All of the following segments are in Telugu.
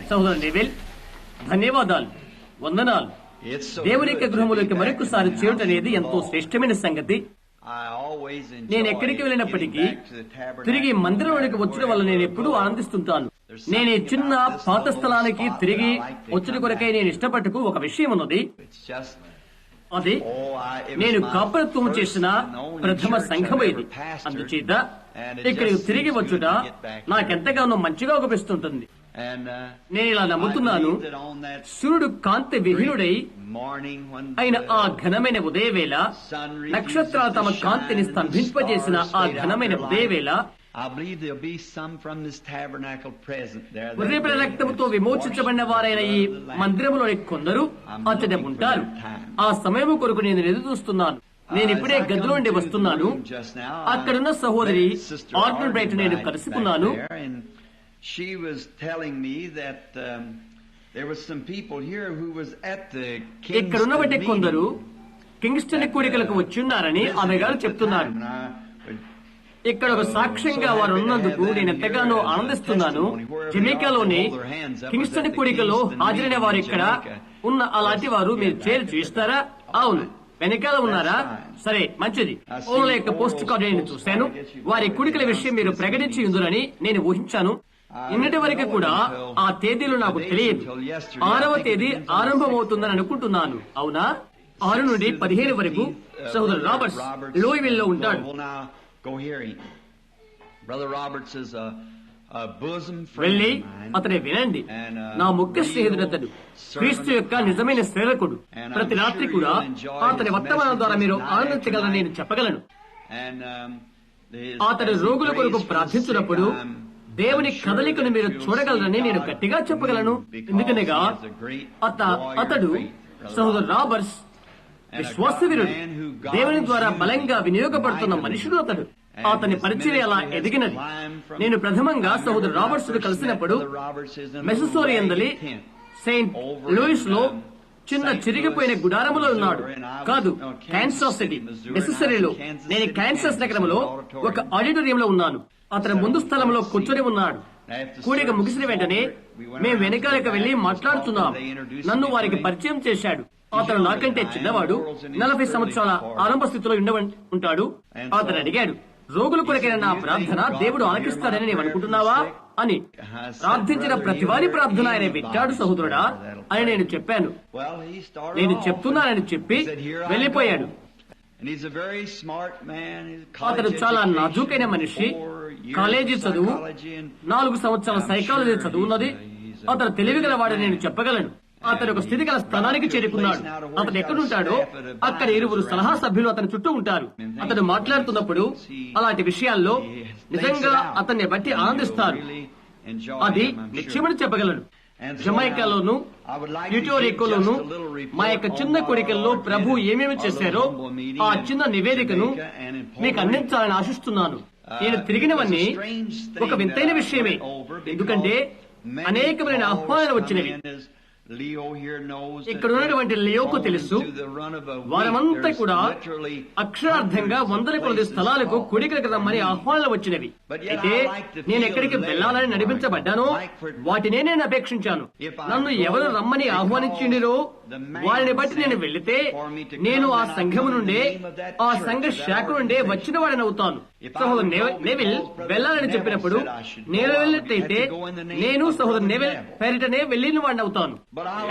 సహోదరు నెవిల్, ధన్యవాదాలు, వందనాలు. దేవుని యొక్క గృహములోకి మరొకసారి చేయటం అనేది ఎంతో శ్రేష్టమైన సంగతి. నేను ఎక్కడికి వెళ్ళినప్పటికీ తిరిగి మందిరంలోనికి వచ్చడం వల్ల నేను ఎప్పుడూ ఆనందిస్తుంటాను. నేను ఈ చిన్న పాత స్థలానికి తిరిగి వచ్చిన కొరకై నేను ఇష్టపడటకు ఒక విషయం ఉన్నది. అది నేను కాపరత్వం చేసిన ప్రథమ సంఘం ఇది. అందుచేత ఇక్కడికి తిరిగి వచ్చుట నాకెంతగానో మంచిగా అనిపిస్తుంటుంది. నేను ఇలా నమ్ముతున్నాను, సూర్యుడు కాంతి విహీనుడై అయిన ఆ ఘనమైన ఉదయవేళ, నక్షత్రాలు తమ కాంతిని స్తంభింపజేసిన ఆ ఘనమైన ఉదయవేళ, ఉదయపడి రక్తముతో విమోచించబడిన వారైన ఈ మందిరంలోని కొందరు అతడ ఉంటారు. ఆ సమయం కొరకు నేను ఎదురు చూస్తున్నాను. నేను ఇప్పుడే గదిలో నుండి వస్తున్నాను. అక్కడున్న సహోదరి ఆర్డర్ బ్రైట్ నేను కలుసుకున్నాను. She was telling me that there was some people here who was at the ఇక్కడున్న బట్టి కొందరు కింగ్స్టన్ కూడికలకు వచ్చి ఉన్నారని ఆమె గారు చెప్తున్నారు. ఇక్కడ ఒక సాక్ష్యంగా వారు ఉన్నందుకు నేను ఎంతగానో ఆనందిస్తున్నాను. జమైకాలోని కింగ్స్టన్ కూడికలో హాజరైన వారు ఇక్కడ ఉన్న అలాంటి వారు మీరు చేరి చూస్తారా? అవును, వెనకాల ఉన్నారా? సరే, మంచిది. ఓన్ల యొక్క పోస్ట్ కార్డు నేను చూశాను. వారి కూడికల విషయం మీరు ప్రకటించి ఉందని నేను ఊహించాను. నిన్నటి వరకు కూడా ఆ తేదీలు నాకు తెలియదు. 6వ తేదీ ఆరంభమవుతుందని అనుకుంటున్నాను. అవునా? 6 నుండి 15 వరకు సహోదరు రాబర్ట్స్ లూయివిల్ లో ఉంటాడు. వెళ్ళి అతని వినండి. నా ముఖ్య స్నేహితుడు అతడు, క్రీస్తు యొక్క నిజమైన సేవకుడు. ప్రతి రాత్రి కూడా అతని వర్తమానం ద్వారా మీరు ఆనందించగలని నేను చెప్పగలను. అతడు రోగుల కొరకు ప్రార్థించినప్పుడు దేవుని కదలికను మీరు చూడగలరని నేను గట్టిగా చెప్పగలను. ఎందుకనగా అతడు సహోదరు రాబర్ట్స్ విశ్వాసవీరుడు, దేవుని ద్వారా బలంగా వినియోగపడుతున్న మనుషుడు. అతని పరిచయం అలా ఎదిగినది. నేను ప్రథమంగా సహోదరు రాబర్ట్స్ కలిసినప్పుడు మెససోరియందలి సెయింట్ లూయిస్ లో చిన్న చిరిగిపోయిన గుడారములో ఉన్నాడు. కాదు, కాన్సాస్ సిటీ నెసెసరీలో. నేను కాన్సాస్ నగరంలో ఒక ఆడిటోరియంలో ఉన్నాను. అతను ముందు స్థలంలో కూర్చొని ఉన్నాడు. కూడిక ముగిసిన వెంటనే మేము వెనకాలకు వెళ్లి మాట్లాడుతున్నాం. నన్ను వారికి పరిచయం చేశాడు. అతను నాకంటే చిన్నవాడు, 40 సంవత్సరాల ఆరంభ స్థితిలో ఉంటాడు. అతను అడిగాడు, రోగుల కొరకైన నా ప్రార్థన దేవుడు ఆలకిస్తాడని నేను అనుకుంటున్నావా అని. ప్రార్థించిన ప్రతివారి ప్రార్థన ఆయన వింటాడు సహోదరుడా అని నేను చెప్పాను. నేను చెప్తున్నానని చెప్పి వెళ్లిపోయాడు. అతడు చాలా నాజూకైన మనిషి. కాలేజీ చదువు, 4 సంవత్సరాల సైకాలజీ చదువున్నది. అతను తెలివిగల వాడని నేను చెప్పగలను. అతను ఒక స్థితిగల స్థానానికి చేరుకున్నాడు. అతను ఎక్కడుంటాడో అక్కడ 2 సలహా సభ్యులు అతని చుట్టూ ఉంటారు. అతను మాట్లాడుతున్నప్పుడు అలాంటి విషయాల్లో నిజంగా అతన్ని బట్టి ఆనందిస్తారు. అది నిశ్చయమని చెప్పగలను. జమైకాలోను ప్యూటోరికోలోను మా యొక్క చిన్న కోరికల్లో ప్రభు ఏమేమి చేశారో ఆ చిన్న నివేదికను మీకు అందించాలని ఆశిస్తున్నాను. నేను తిరిగినవన్నీ ఒక వింతైన విషయమే, ఎందుకంటే అనేకమైన ఆహ్వానాలు వచ్చినవి. ఇక్కడ ఉన్నటువంటి లియోకు తెలుసు, వారమంతా కూడా అక్షరార్థంగా 100 కొలది స్థలాలకు కూడికలకు రమ్మని ఆహ్వానాలు వచ్చినవి. అయితే నేను ఎక్కడికి వెళ్లాలని నడిపించబడ్డానో వాటినే నేను అపేక్షించాను. నన్ను ఎవరు రమ్మని ఆహ్వానించిండిరో వారిని బట్టి నేను వెళ్లితే నేను ఆ సంఘము నుండే, ఆ సంఘ శాఖ నుండే వచ్చిన వాడిని అవుతాను. సహోదరు నెవిల్ వెళ్లాలని చెప్పినప్పుడు నేను వెళ్ళినట్లయితే నేను సహోదరు నెవిల్ పేరిటనే వెళ్లిన వాడిని అవుతాను.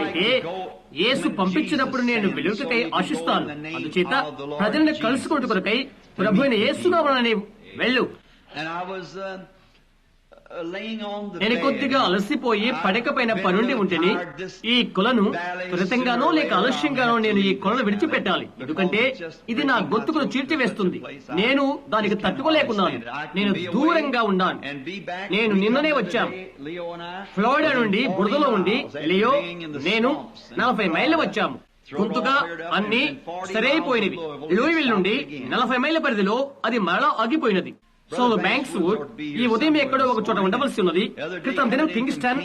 అయితే యేసు పంపించినప్పుడు నేను వెలుగుకై ఆశిస్తాను. అందుచేత ప్రజలను కలుసుకుంటూ కొరకై ప్రభు అయిన యేసునామమున వెళ్ళు. నేను కొద్దిగా అలసిపోయి పడకపైన పనుండి ఉంటేని ఈ కొలను త్వరితంగానో లేక ఆలస్యంగానో నేను ఈ కొలను విడిచిపెట్టాలి. ఎందుకంటే ఇది నా గొంతుకును చీల్చివేస్తుంది. నేను దానికి తట్టుకోలేకున్నాను. నేను దూరంగా ఉన్నాను. నేను నిన్ననే వచ్చాను ఫ్లోరిడా నుండి. బురదలో ఉండి లియో నేను 40 మైళ్ళు వచ్చాము. గొంతుగా అన్ని సరైపోయినవి. లూయివిల్ నుండి 40 మైళ్ళ పరిధిలో అది మరలా ఆగిపోయినది. సోదరు బ్యాంక్స్ వుడ్ ఈ ఉదయం ఎక్కడో ఒక చోట ఉండవలసి ఉన్నది. క్రితం దినం కింగ్స్టన్,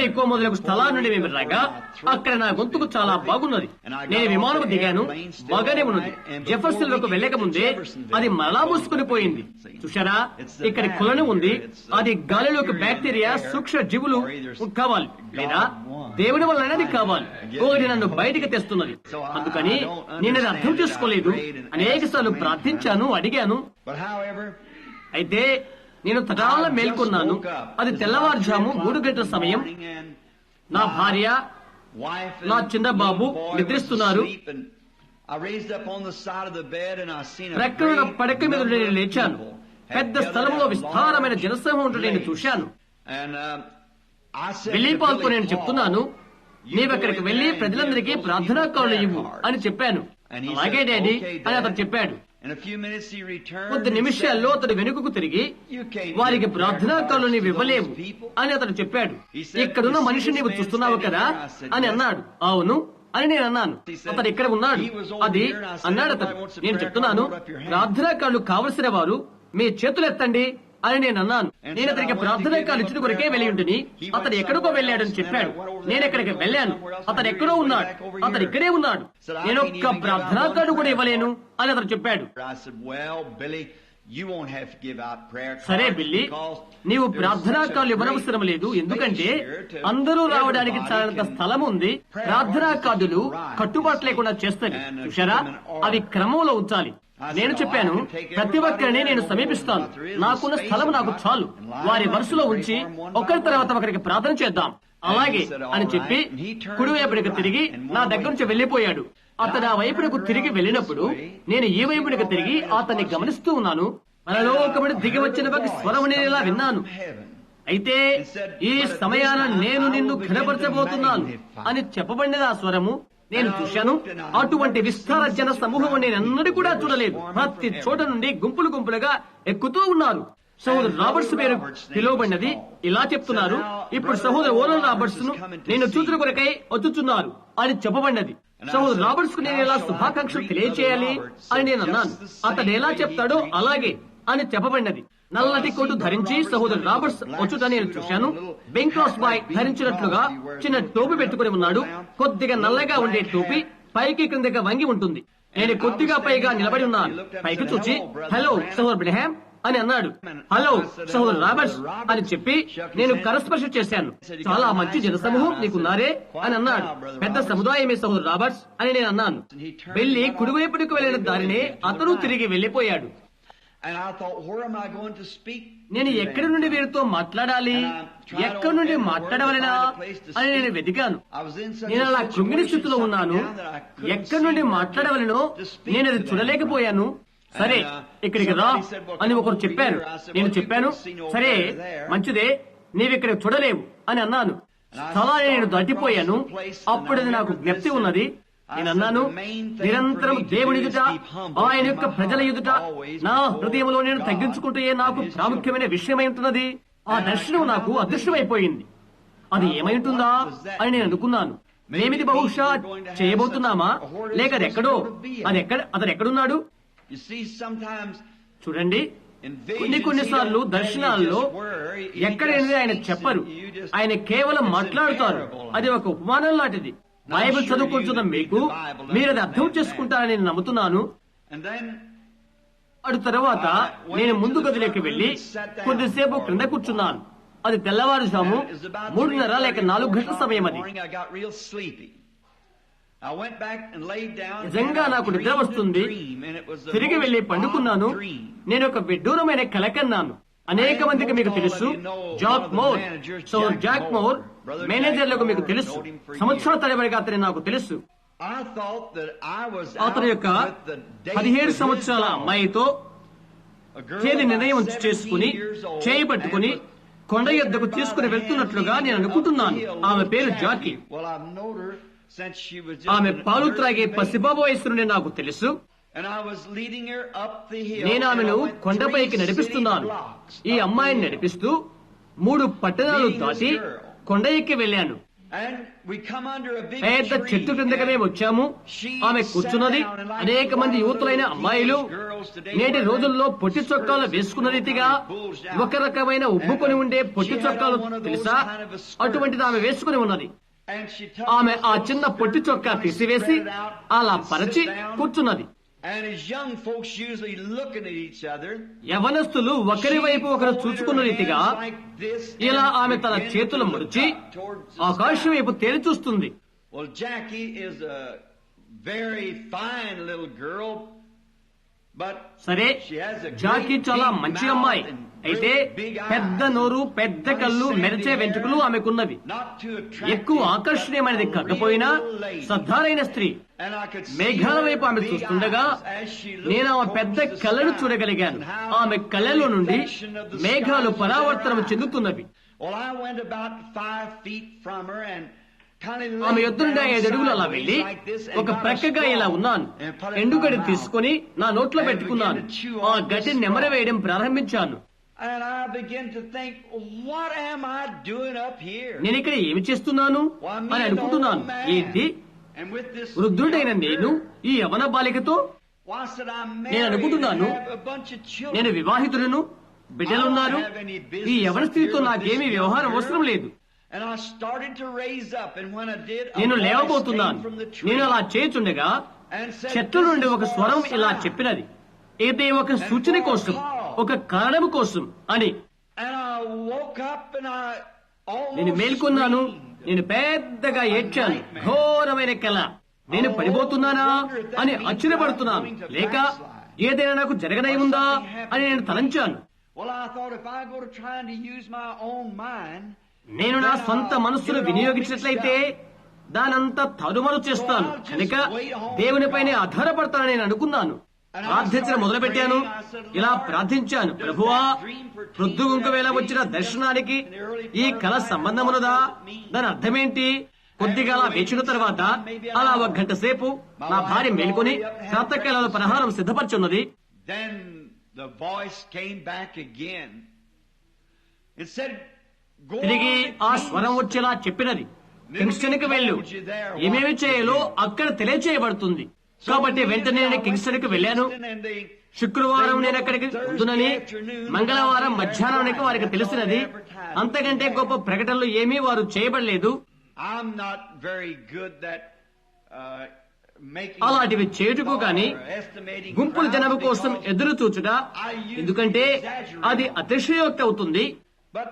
ఎక్కువ మొదలగు స్థలాల నుండి మేము రాగా అక్కడ నా గొంతుకు చాలా బాగున్నది. నేను విమానం దిగాను, బాగానే ఉన్నది. జెఫర్సన్ లోకి వెళ్ళక ముందే అది మరలా మూసుకుని పోయింది. చూశారా, ఇక్కడ కొలను ఉంది. అది గాలిలోకి బ్యాక్టీరియా, సూక్ష్మ జీవులు కావాలి, లేదా దేవుని వలన అది కావాలి. కోడి నన్ను బయటికి తెస్తున్నది. అందుకని నేను అది అర్థం చేసుకోలేదు. అనేక సార్లు ప్రార్థించాను, అడిగాను. అయితే నేను తటాల మేల్కొన్నాను. అది తెల్లవారుజాము 3 గంటల సమయం. నా భార్య, నా చిన్న బాబు నిద్రిస్తున్నారు. ప్రక్కన పడక మీద నేను లేచాను. పెద్ద స్థలంలో విస్తారమైన జనసమూహం ఉంటే నేను చూశాను. ఫిలిప్పాకు నేను చెప్తున్నాను, నీవక్కడికి వెళ్లి ప్రజలందరికీ ప్రార్థనా కాళ్ళు ఇవ్వు అని చెప్పాను. అలాగే డాడీ అని అతను చెప్పాడు. కొద్ది నిమిషాల్లో అతడు వెనుకకు తిరిగి, వారికి ప్రార్థనా కాళ్ళు నీవు ఇవ్వలేవు అని అతడు చెప్పాడు. ఇక్కడున్న మనిషిని నీవు చూస్తున్నావు కదా అని అన్నాడు. అవును అని నేను అన్నాను. అతడు ఇక్కడ ఉన్నాడు. అది అన్నాడు అతడు. నేను చెప్తున్నాను, ప్రార్థనా కాళ్ళు కావలసిన వారు మీ చేతులు ఎత్తండి అని నేను అన్నాను. నేను అతనికి ప్రార్థనా కాళ్ళు ఇచ్చిన కొరకే వెళ్ళి ఉంటుంది. అతడు ఎక్కడికో వెళ్ళాడని చెప్పాడు. నేను ఎక్కడికి వెళ్ళాను. అతడు ఎక్కడో ఉన్నాడు. అతడు ఇక్కడే ఉన్నాడు. నేను ఒక్క ప్రార్థనా కార్డు కూడా ఇవ్వలేను అని అతను చెప్పాడు. సరే బిల్లి, నీవు ప్రార్థనా కార్డులు ఇవ్వనవసరం లేదు. ఎందుకంటే అందరూ రావడానికి చాలంత స్థలం ఉంది. ప్రార్థనా కార్డులు కట్టుబాటు లేకుండా చేస్తాయి. చూశారా, అవి క్రమంలో ఉంచాలి. నేను చెప్పాను, ప్రతి ఒక్కరిని నేను సమీపిస్తాను. నాకున్న స్థలం నాకు చాలు. వారి వరుసలో ఉంచి ఒకరి తర్వాత ఒకరికి ప్రార్థన చేద్దాం అలాగే అని చెప్పి కుడివైపునికి తిరిగి నా దగ్గర నుంచి వెళ్లిపోయాడు. అతను ఆ వైపునకు తిరిగి వెళ్ళినప్పుడు నేను ఈ వైపునికి తిరిగి అతన్ని గమనిస్తూ ఉన్నాను. మనలో ఒకటి దిగి వచ్చిన ఒక స్వరం నేనేలా విన్నాను. అయితే ఈ సమయాన నేను నిన్ను ఘనపరచబోతున్నాను అని చెప్పబడినది ఆ స్వరము. నేను చూశాను. అటువంటి విస్తార జన సమూహం నేనెన్నడూ కూడా చూడలేదు. ప్రతి చోట నుండి గుంపులు గుంపులుగా ఎక్కుతూ ఉన్నారు. సహోదరు రాబర్ట్స్ పేరు పిలువబడినది. ఇలా చెప్తున్నారు, ఇప్పుడు సహోదరు ఓరల్ రాబర్ట్స్ ను నేను చూసిన కొరకై వచ్చుచున్నారు అని చెప్పబడినది. సహోదరు రాబర్ట్స్ కు నేను ఎలా శుభాకాంక్షలు తెలియచేయాలి అని నేను అన్నాను. అతడు ఎలా చెప్తాడో అలాగే అని చెప్పబడినది. నల్లటి కోటు ధరించి సహోదరు రాబర్ట్స్ వచ్చుట నేను చూశాను. బెంక్రాస్ బాయ్ ధరించినట్లుగా చిన్న టోపీ పెట్టుకుని ఉన్నాడు. కొద్దిగా నల్లగా ఉండే టోపీ పైకి క్రిందగా వంగి ఉంటుంది. నేను కొద్దిగా పైగా నిలబడి ఉన్నాను. పైకి చూచి, హలో సహోదరు బ్రహ్యామ్ అని అన్నాడు. హలో సహోదరు రాబర్ట్స్ అని చెప్పి నేను కరస్పర్శ చేశాను. చాలా మంచి జనసమూహం నీకున్నారే అని అన్నాడు. పెద్ద సముదాయమే సహోదరు రాబర్ట్స్ అని నేను అన్నాను. వెళ్లి కుడివైపుడికి వెళ్లిన దారినే అతను తిరిగి వెళ్లిపోయాడు. నేను ఎక్కడి నుండి వీరితో మాట్లాడాలి, ఎక్కడి నుండి మాట్లాడవలనా అని నేను వెతికాను. నేను అలా కృంగిని స్థితిలో ఉన్నాను. ఎక్కడి నుండి మాట్లాడవలనో నేను అది చూడలేకపోయాను. సరే ఇక్కడికి రా అని ఒకరు చెప్పారు. నేను చెప్పాను, సరే మంచిదే, నీవిక్కడ చూడలేవు అని అన్నాను. స్థలాన్ని నేను దాటిపోయాను. అప్పుడు అది నాకు జ్ఞప్తి ఉన్నది. నేను అన్నాను, నిరంతరం దేవుని ఎదుట, ఆయన యొక్క ప్రజల ఎదుట నా హృదయంలో నేను తగ్గించుకుంటే నాకు ప్రాముఖ్యమైన విషయమై ఉంటున్నది. ఆ దర్శనం నాకు అదృశ్యమైపోయింది. అది ఏమై ఉంటుందా అని నేను అనుకున్నాను. మేమిది బహుశా చేయబోతున్నామా, లేక అదెక్కడో, అతను ఎక్కడున్నాడు చూడండి. కొన్నిసార్లు దర్శనాల్లో ఎక్కడైనా ఆయన చెప్పరు, ఆయన కేవలం మాట్లాడుతారు. అది ఒక ఉపమానం లాంటిది. బైబిల్ చదువుకుంటున్న మీకు మీరు అది అర్థం చేసుకుంటారని నేను నమ్ముతున్నాను. అటు తర్వాత నేను ముందు గదిలోకి వెళ్లి కొద్దిసేపు క్రింద కూర్చున్నాను. అది తెల్లవారుజాము 3:30 లేక 4 గంటల సమయం. అది నిజంగా నాకు నిద్ర వస్తుంది. తిరిగి వెళ్లి పండుకున్నాను. నేను ఒక విడ్డూరమైన కల కన్నాను. అనేక మందికి మీకు తెలుసు, జాక్ మోర్, సోదరు జాక్ మోర్ మేనేజర్లకు మీకు తెలుసు. సంవత్సరాల తరబడిగా అతని నాకు తెలుసు. అతని యొక్క 17 సంవత్సరాల అమ్మాయితో తేదీ నిర్ణయం చేసుకుని చేయి పట్టుకుని కొండ యొద్దకు తీసుకుని వెళ్తున్నట్లుగా నేను అనుకుంటున్నాను. ఆమె పేరు జాకీ. ఆమె పాలు త్రాగే పసిబాబు వయసు నుండి నాకు తెలుసు. నేను ఆమెను కొండపైకి నడిపిస్తున్నాను. ఈ అమ్మాయిని నడిపిస్తూ 3 పట్టణాలు దాటి కొండ ఎక్కి వెళ్ళాను. And we come under a big పెద్ద tree. చెట్టు క్రిందకి మేము వచ్చాము. ఆమె కూర్చున్నది. అనేక మంది యువతులైన అమ్మాయిలు నేటి రోజుల్లో పొట్టి చొక్కాలు వేసుకున్న రీతిగా ఒక రకమైన ఉబ్బుకొని ఉండే పొట్టి చొక్కాలు తెలుసా, అటువంటిది ఆమె వేసుకుని ఉన్నది. And she took ఆమె ఆ చిన్న పొట్టి చొక్కా తీసివేసి అలా పరిచి కూర్చున్నది. And as young folks usually looking at each other, యవనస్తులు ఒకరి వైపు ఒకరు చూసుకున్న రీతిగా ఇలా ఆమె తన చేతులు ముడిచి ఆకాశం వైపు తేలి చూస్తుంది. Well, Jackie is a very fine little girl, but సరే, she has a jockey great చాలా big మంచి mouth అమ్మాయి. and అయితే great big పెద్ద eyes. నోరు, పెద్ద కళ్ళు, మెరిచే వెంట్రుకలు ఆమెకున్నవి. Not too attractive, ఎక్కువ ఆకర్షణీయమైనది but a కాకపోయినా real lady. సద్ధారైన స్త్రీ. And I could see మేఘాల her వైపు ఆమె big చూస్తుండగా eyes as she looked నేను ఆమె towards పెద్ద the కళ్ళను sky చూడగలిగాను. and how ఆమె కళ్ళలో నుండి reflection of the మేఘాలు skies was పరావర్తనం in her eyes. చెందుతున్నవి. Well, I went about 5 feet from her and kind of ఆమె laid ఎద్దు నుండి down 5 అడుగులు అలా sideways వెళ్లి like this and ఒక got a ప్రక్కగా ఇలా straw ఉన్నాను. and put it in ఎండుగడ్డి my mouth. తీసుకుని నా నోట్లో పెట్టుకున్నాను. ఆ గడ్డిని నెమరవేయడం ప్రారంభించాను. And I began to think, what am I doing up here? నేను ఇక్కడ ఏమి చేస్తున్నాను Well, me అని an అనుకుంటున్నాను. old man. ఏంటి, And with this వృద్ధుడైన young నేను girl, ఈ యవన బాలికతో why should I నేను marry అనుకుంటున్నాను, and have a bunch of children? నేను వివాహితులను, బిడ్డలున్నారు. ఈ యవన స్త్రీతో నాకేమీ వ్యవహారం అవసరం లేదు. And I started to raise up, and when I did, a నేను voice లేవబోతున్నాను. came from the tree నేను అలా చేయుచుండగా and said, చెట్ల నుండి ఒక "This is స్వరం for ఇలా a sign." చెప్పినది, ఇది ఒక సూచన కోసం, ఒక కారణం కోసం అని. And I woke up and I నేను almost మేల్కొన్నాను. screamed. నేను పెద్దగా ఏడ్చాను. ఘోరమైన కల. నేను పడిపోతున్నానా అని ఆశ్చర్యపడుతున్నాను, లేక ఏదైనా నాకు జరగనై ఉందా అని నేను తలంచాను. Well, I thought if I go to trying to use my own mind, నేను నా సొంత మనస్సును వినియోగించినట్లయితే దానంతా తరుమరు చేస్తాను కనుక దేవునిపైనే ఆధారపడతానని నేను అనుకున్నాను. ప్రార్థించడం మొదలుపెట్టాను. ఇలా ప్రార్థించాను, ప్రభువా, ప్రొద్దుగుంక వేళ వచ్చిన దర్శనానికి ఈ కళ సంబంధమున్నదా? దాని అర్థమేంటి? కొద్దిగా అలా వేచిన తర్వాత అలా 1 గంట సేపు నా భార్య మేల్కొని ప్రాతకాల పలహారం సిద్ధపరచున్నది. then the voice came back again. It said, "Go తిరిగి on to ఆ King's స్వరం వచ్చేలా చెప్పినది, కింగ్స్టన్ కి వెళ్ళు, ఏమేమి చేయాలో అక్కడ తెలియచేయబడుతుంది. కాబట్టి వెంటనే నేను కింగ్స్టన్ కి వెళ్ళాను. and they శుక్రవారం నేను అక్కడికి ఉందునని, మంగళవారం మధ్యాహ్నానికి వారికి తెలిసినది. అంతకంటే గొప్ప ప్రకటనలు ఏమీ వారు చేయబడలేదు. I'm not very good at making అలాంటివి చేయుటకు గాని or estimating గుంపుల crowds జనము కోసం because- ఎదురు చూచుట, ఎందుకంటే అది అతిశయోక్తి అవుతుంది. But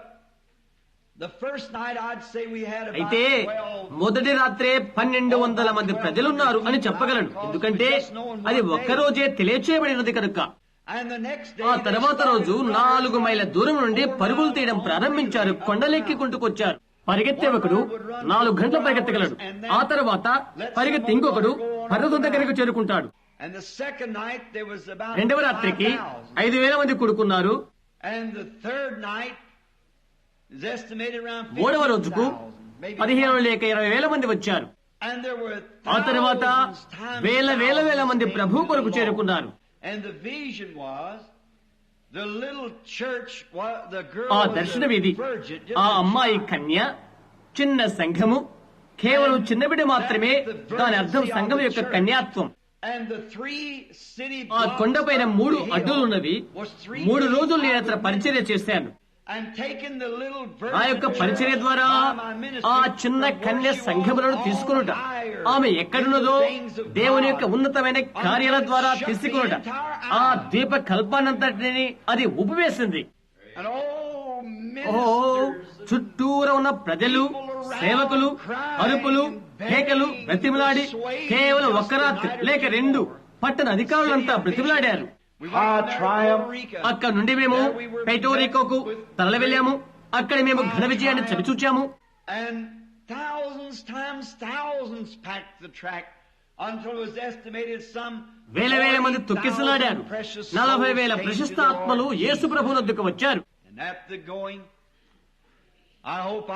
the first night I'd say we had about అయితే 12 మొదటి రాత్రే 1200 మంది ప్రజలున్నారు అని చెప్పగలను, ఎందుకంటే అది ఒక్కరోజే తెలియచేయబడినది కనుక. and the next day ఆ they తర్వాత రోజు started 4 మైళ్ళ దూరం నుండి పరుగులు తీయడం ప్రారంభించారు. కొండలెక్కికుంటుకొచ్చారు. పరిగెత్తే ఒకడు 4 గంటలు పరిగెత్తగలడు. ఆ తర్వాత పరిగెత్తి ఇంకొకడు పర్వతం దగ్గరకు చేరుకుంటాడు. and the second night there was about రెండవ రాత్రికి 5,000. 5,000 మంది కూడుకున్నారు. and the third night is estimated around 3వ రోజుకు 15,000, maybe 15 లేక 20,000 మంది వచ్చారు. and there were ఆ తర్వాత thousands times వేల మంది thousands ప్రభు came to కొరకు the Lord. చేరుకున్నారు. And the vision was the little church, the girl ఆ was దర్శనం a ఇది. virgin, just ఆ a అమ్మాయి child. కన్య, చిన్న సంఘము, కేవలం చిన్న బిడ్డ మాత్రమే. దాని అర్థం సంఘం యొక్క కన్యాత్వం. And the 3 city ఆ blocks కొండపైన up 3 the hill అడ్డులున్నవి. was 3 3 days రోజులు నేను I అతను was పరిచర్య చేశాను. and taking the little ఆ యొక్క virgin పరిచర్య church ద్వారా by my ministry ఆ చిన్న from where Kanya she సంఘములను was తీసుకునుట, all higher ఆమె in ఎక్కడున్నదో the things of దేవుని God. యొక్క ఉన్నతమైన కార్యాల ద్వారా Until it shut తీసుకునుట, the entire ఆ island. ద్వీప కల్పానంతటిని అది ఉపివేసింది. And all ఓ ministers చుట్టూరా ఉన్న ప్రజలు, సేవకులు, అరుపులు, కేకలు, బ్రతిమలాడి కేవలం 1 రాత్రి లేక 2 పట్టణ అధికారులంతా బ్రతిమలాడారు. అక్కడ నుండి మేము పెటోరికోకు తరలి వెళ్ళాము. అక్కడ మేము ఘన విజయాన్ని చవిచూచాము. and thousands times thousands packed the track until it was estimated some వేల మంది తొక్కిసలాడారు. 40,000 ప్రశస్త ఆత్మలు యేసు ప్రభు వద్దకు వచ్చారు. And at the going, I hope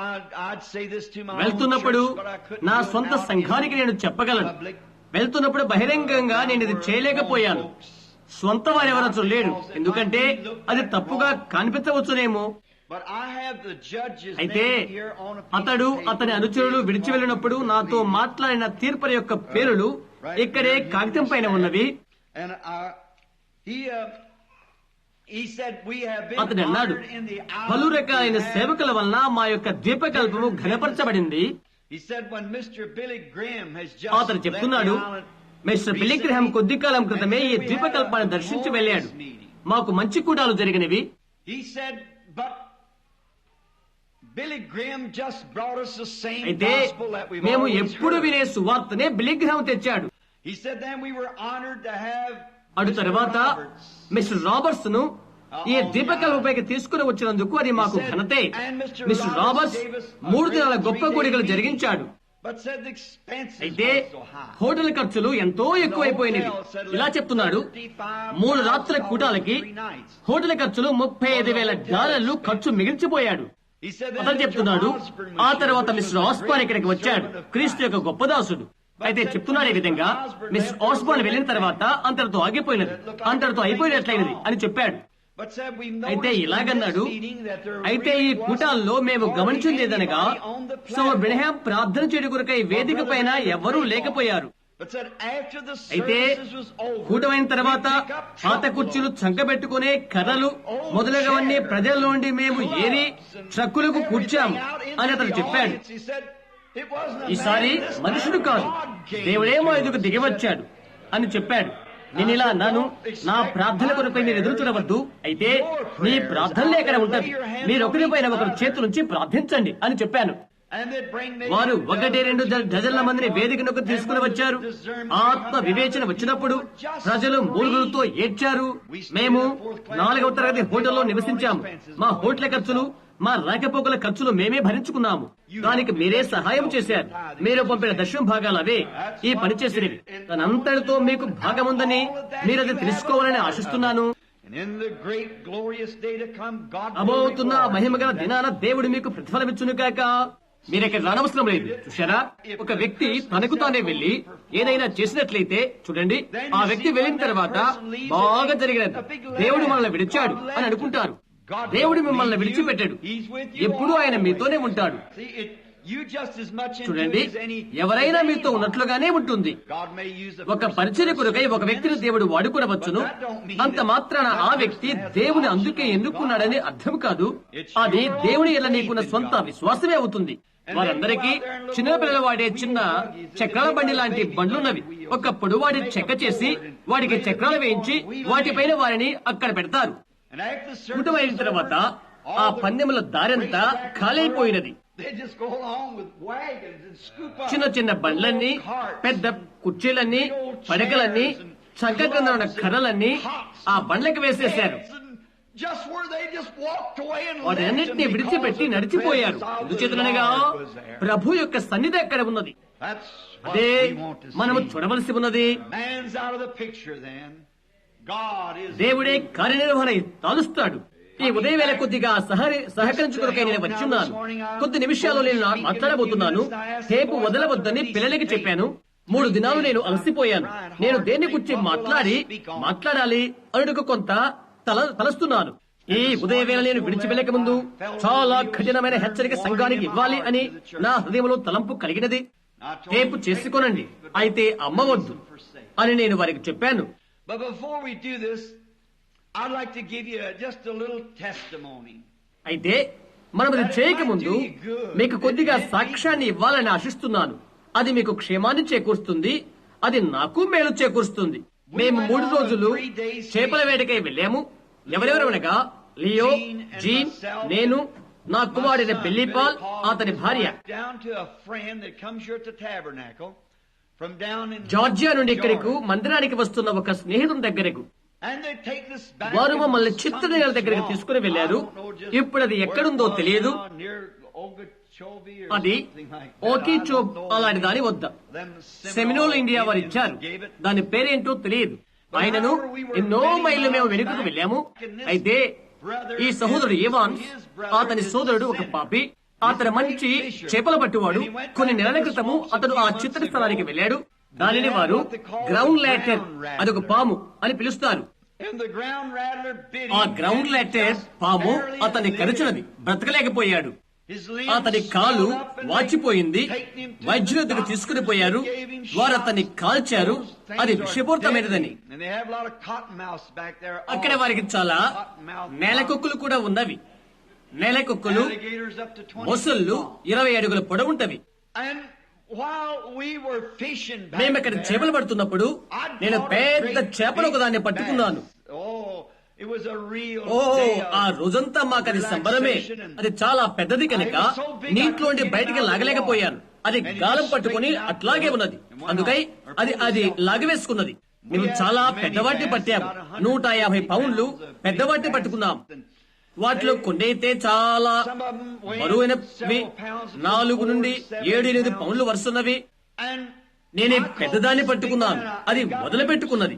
I'd say this to my own వెళ్తున్నప్పుడు church, but I couldn't నా do it సొంత out in సంఘానికి నేను చెప్పగలను. public. వెళ్తున్నప్పుడు బహిరంగంగా నేను ఇది చేయలేకపోయాను. స్వంత వారెవరచు లేడు, ఎందుకంటే అది తప్పుగా కనిపించవచ్చునేమో. అయితే అతడు అతని అనుచరులు విడిచి వెళ్ళినప్పుడు నాతో మాట్లాడిన తీర్పుల యొక్క పేర్లు ఇక్కడే కాగితం పైన ఉన్నవి. అతడు అన్నాడు, పలు రకాలైన సేవకుల వలన మా యొక్క ద్వీపకల్పము ఘనపరచబడింది. అతడు చెప్తున్నాడు, మిస్టర్ బిల్లీ గ్రహాం కొద్ది కాలం క్రితమే ఈ ద్వీపకల్పాన్ని దర్శించి వెళ్ళాడు. మాకు మంచి కూడాలు జరిగినవి. అయితే మేము ఎప్పుడు వినే సువార్తనే బిల్లీ గ్రహాం తెచ్చాడు. అటు తర్వాత మిస్టర్ రాబర్ట్స్ ను ఈ ద్వీపకల్పంపైకి తీసుకుని వచ్చినందుకు అది మాకు ఘనతే. మిస్టర్ రాబర్ట్స్ 3 దినాల గొప్ప కూడికలు జరిగించాడు. అయితే హోటల్ ఖర్చులు ఎంతో ఎక్కువైపోయినవి. ఇలా చెప్తున్నాడు, 3 రాత్రుల కూటాలకి హోటల్ ఖర్చులు $35,000 ఖర్చు మిగిల్చిపోయాడు. అతను చెప్తున్నాడు, ఆ తర్వాత మిస్టర్ ఆస్బార్న్ ఇక్కడికి వచ్చాడు, క్రీస్తు యొక్క గొప్ప దాసుడు. అయితే చెప్తున్నాడు ఈ విధంగా, మిస్టర్ ఆస్బార్న్ వెళ్ళిన తర్వాత అంతటితో ఆగిపోయినది, అంతటితో అయిపోయినట్లయినది అని చెప్పాడు. అయితే ఇలాగన్నాడు, అయితే ఈ కూటాల్లో మేము గమనించిందేదనగా సోదరుడు బ్రహ్మాం ప్రార్థన చేయడం కొరకై వేదిక పైన ఎవరూ లేకపోయారు. అయితే కూటమైన తర్వాత పాత కుర్చీలు చంకబెట్టుకునే కర్రలు మొదలగువన్నీ ప్రజల నుండి మేము ఏరి ట్రక్కులకు కూర్చాము అని అతను చెప్పాడు. ఈసారి మనుషుడు కాదు, దేవుడే మా ఎదుగు దిగివచ్చాడు అని చెప్పాడు. నేను ఇలా అన్నాను, నా ప్రార్థన కొరపై మీరు ఎదురు చూడవద్దు, అయితే మీ ప్రార్థనలే ఎక్కడ ఉంటది, మీరు ఒకరిపైన ఒకరు చేతులుంచి ప్రార్థించండి అని చెప్పాను. వారు 1-2 డజన్ల మందిని వేదికను తీసుకుని వచ్చారు. ఆత్మ వివేచన వచ్చినప్పుడు ప్రజలు మూలుగులతో ఏడ్చారు. మేము 4వ తరగతి హోటల్లో నివసించాము. మా హోటల్ ఖర్చులు, మా రాకపోకల ఖర్చులు మేమే భరించుకున్నాము. దానికి మీరే సహాయం చేశారు. మీరు పంపిన దశమ భాగాలు అవే ఈ పని చేసినవి. తనంతటితో మీకు భాగముందని మీరు అది తెలుసుకోవాలని ఆశిస్తున్నాను. అబోతున్న మహిమగల దినాన దేవుడు మీకు ప్రతిఫలమిచ్చును కాక. మీరెక్కడ రానవసరం లేదు. చూశారా, ఒక వ్యక్తి తనకు తానే వెళ్లి ఏదైనా చేసినట్లయితే చూడండి, ఆ వ్యక్తి వెళ్ళిన తర్వాత బాగా జరిగినది, దేవుడు మనల్ని విడిచాడు అని అనుకుంటారు. దేవుడు మిమ్మల్ని విడిచిపెట్టాడు, ఎప్పుడూ ఆయన మీతోనే ఉంటాడు. చూడండి, ఎవరైనా మీతో ఉన్నట్లుగానే ఉంటుంది. ఒక పరిచర్య కొరకై ఒక వ్యక్తిని దేవుడు వాడుకోవచ్చును. అంత మాత్రాన ఆ వ్యక్తి దేవుని అందుకే ఎన్నుకున్నాడని అర్థం కాదు. అది దేవుని ఎల్ల నీకున్న సొంత విశ్వాసమే అవుతుంది. వారందరికీ చిన్నపిల్లలు వాడే చిన్న చక్రాల బండి లాంటి బండ్లున్నవి. ఒకప్పుడు వాటి చెక్క చేసి వాటికి చక్రాలు వేయించి వాటిపైన వారిని అక్కడ పెడతారు. కుటుంబమైన తర్వాత ఆ పందెముల దారంతా ఖాళైపోయినది. చిన్న చిన్న బండ్లన్నీ, పెద్ద కుర్చీలన్నీ, పడకలన్నీ, చంక కింద ఉన్న కర్రలన్నీ ఆ బండ్లకు వేసేశారు. వాటన్నిటినీ విడిచిపెట్టి నడిచిపోయారు. ఎందుచేతనగా ప్రభు యొక్క సన్నిధి అక్కడ ఉన్నది. అదే మనము చూడవలసి ఉన్నది. దేవుడే కార్యనిర్వహణ తాలుస్తాడు. ఈ ఉదయం వేళ కొద్దిగా సహకరించుకోకై నేను వచ్చున్నాను. కొద్ది నిమిషాల్లో నేను మాట్లాడబోతున్నాను. టేపు వదలవద్దని పిల్లలకి చెప్పాను. 3 దినాలు నేను అలసిపోయాను. నేను దేన్ని గురించి మాట్లాడాలి అనుకు కొంత తలస్తున్నాను. ఈ ఉదయ వేళ నేను విడిచి వెళ్ళక ముందు చాలా కఠినమైన హెచ్చరిక సంఘానికి ఇవ్వాలి అని నా హృదయంలో తలంపు కలిగినది. టేపు చేసుకోనండి, అయితే అమ్మవద్దు అని నేను వారికి చెప్పాను. అయితే మనం ఇది చేయకముందు మీకు కొద్దిగా సాక్ష్యాన్ని ఇవ్వాలని ఆశిస్తున్నాను. అది మీకు క్షేమాన్ని చేకూరుస్తుంది, అది నాకు మేలు చేకూరుస్తుంది. మేము 3 రోజులు చేపల వేటకై వెళ్ళాము. ఎవరెవరనగా లియో, జీన్, నేను, నా కుమారుడైన బిల్లీ పాల్, అతని భార్య. జార్జియా నుండి ఇక్కడికి మందిరానికి వస్తున్న ఒక స్నేహితుని దగ్గరకు వారు మమ్మల్ని చిత్రనగర్ దగ్గరికి తీసుకుని వెళ్లారు. ఇప్పుడు అది ఎక్కడుందో తెలియదు. అది ఓకీచోబ్ అలాంటి దాని వద్ద సెమినోల్ ఇండియా వారు ఇచ్చారు. దాని పేరేంటో తెలియదు. ఆయనను ఎన్నో మైళ్ళు మేము వెనుకకు వెళ్ళాము. అయితే ఈ సహోదరుడు ఏవాన్స్, అతని సోదరుడు ఒక పాపి, అతను మంచి చేపల పట్టువాడు. కొన్ని నెలల క్రితము అతను ఆ చిత్ర స్థలానికి వెళ్ళాడు. దానిని వారు గ్రౌండ్ లాటర్, అదొక పాము అని పిలుస్తారు. ఆ గ్రౌండ్ లెటెడ్ పాము అతన్ని కరిచినది, బ్రతకలేకపోయాడు. అతని కాలు వాచిపోయింది. వైద్యుల దగ్గర తీసుకుని పోయారు. వారు అతన్ని కాల్చారు. అది విషపూరితమైనదని. అక్కడ వారికి చాలా నేలకొక్కులు కూడా ఉన్నవి. నేలకొక్కులు మొసళ్ళు 20 అడుగుల పొడవుంటవి. మేము ఇక్కడ చేపలు పడుతున్నప్పుడు నేను పెద్ద చేపలు ఒకదాన్ని పట్టుకున్నాను. ఆ రోజంతా మాకు అది సంబరమే. అది చాలా పెద్దది కనుక నీటిలోండి బయటికి లాగలేకపోయాను. అది గాలం పట్టుకుని అట్లాగే ఉన్నది. అందుకై అది లాగవేసుకున్నది. మేము చాలా పెద్దవాటిని పట్టాము. 150 పౌండ్లు పెద్దవాటిని పట్టుకున్నాం. వాటిలో కొన్ని అయితే చాలా బరువైనవి, 4 నుండి 7-8 పౌండ్లు వరుసన్నవి. నేనే పెద్దదాన్ని పట్టుకున్నాను. అది వదిలిపెట్టుకున్నది.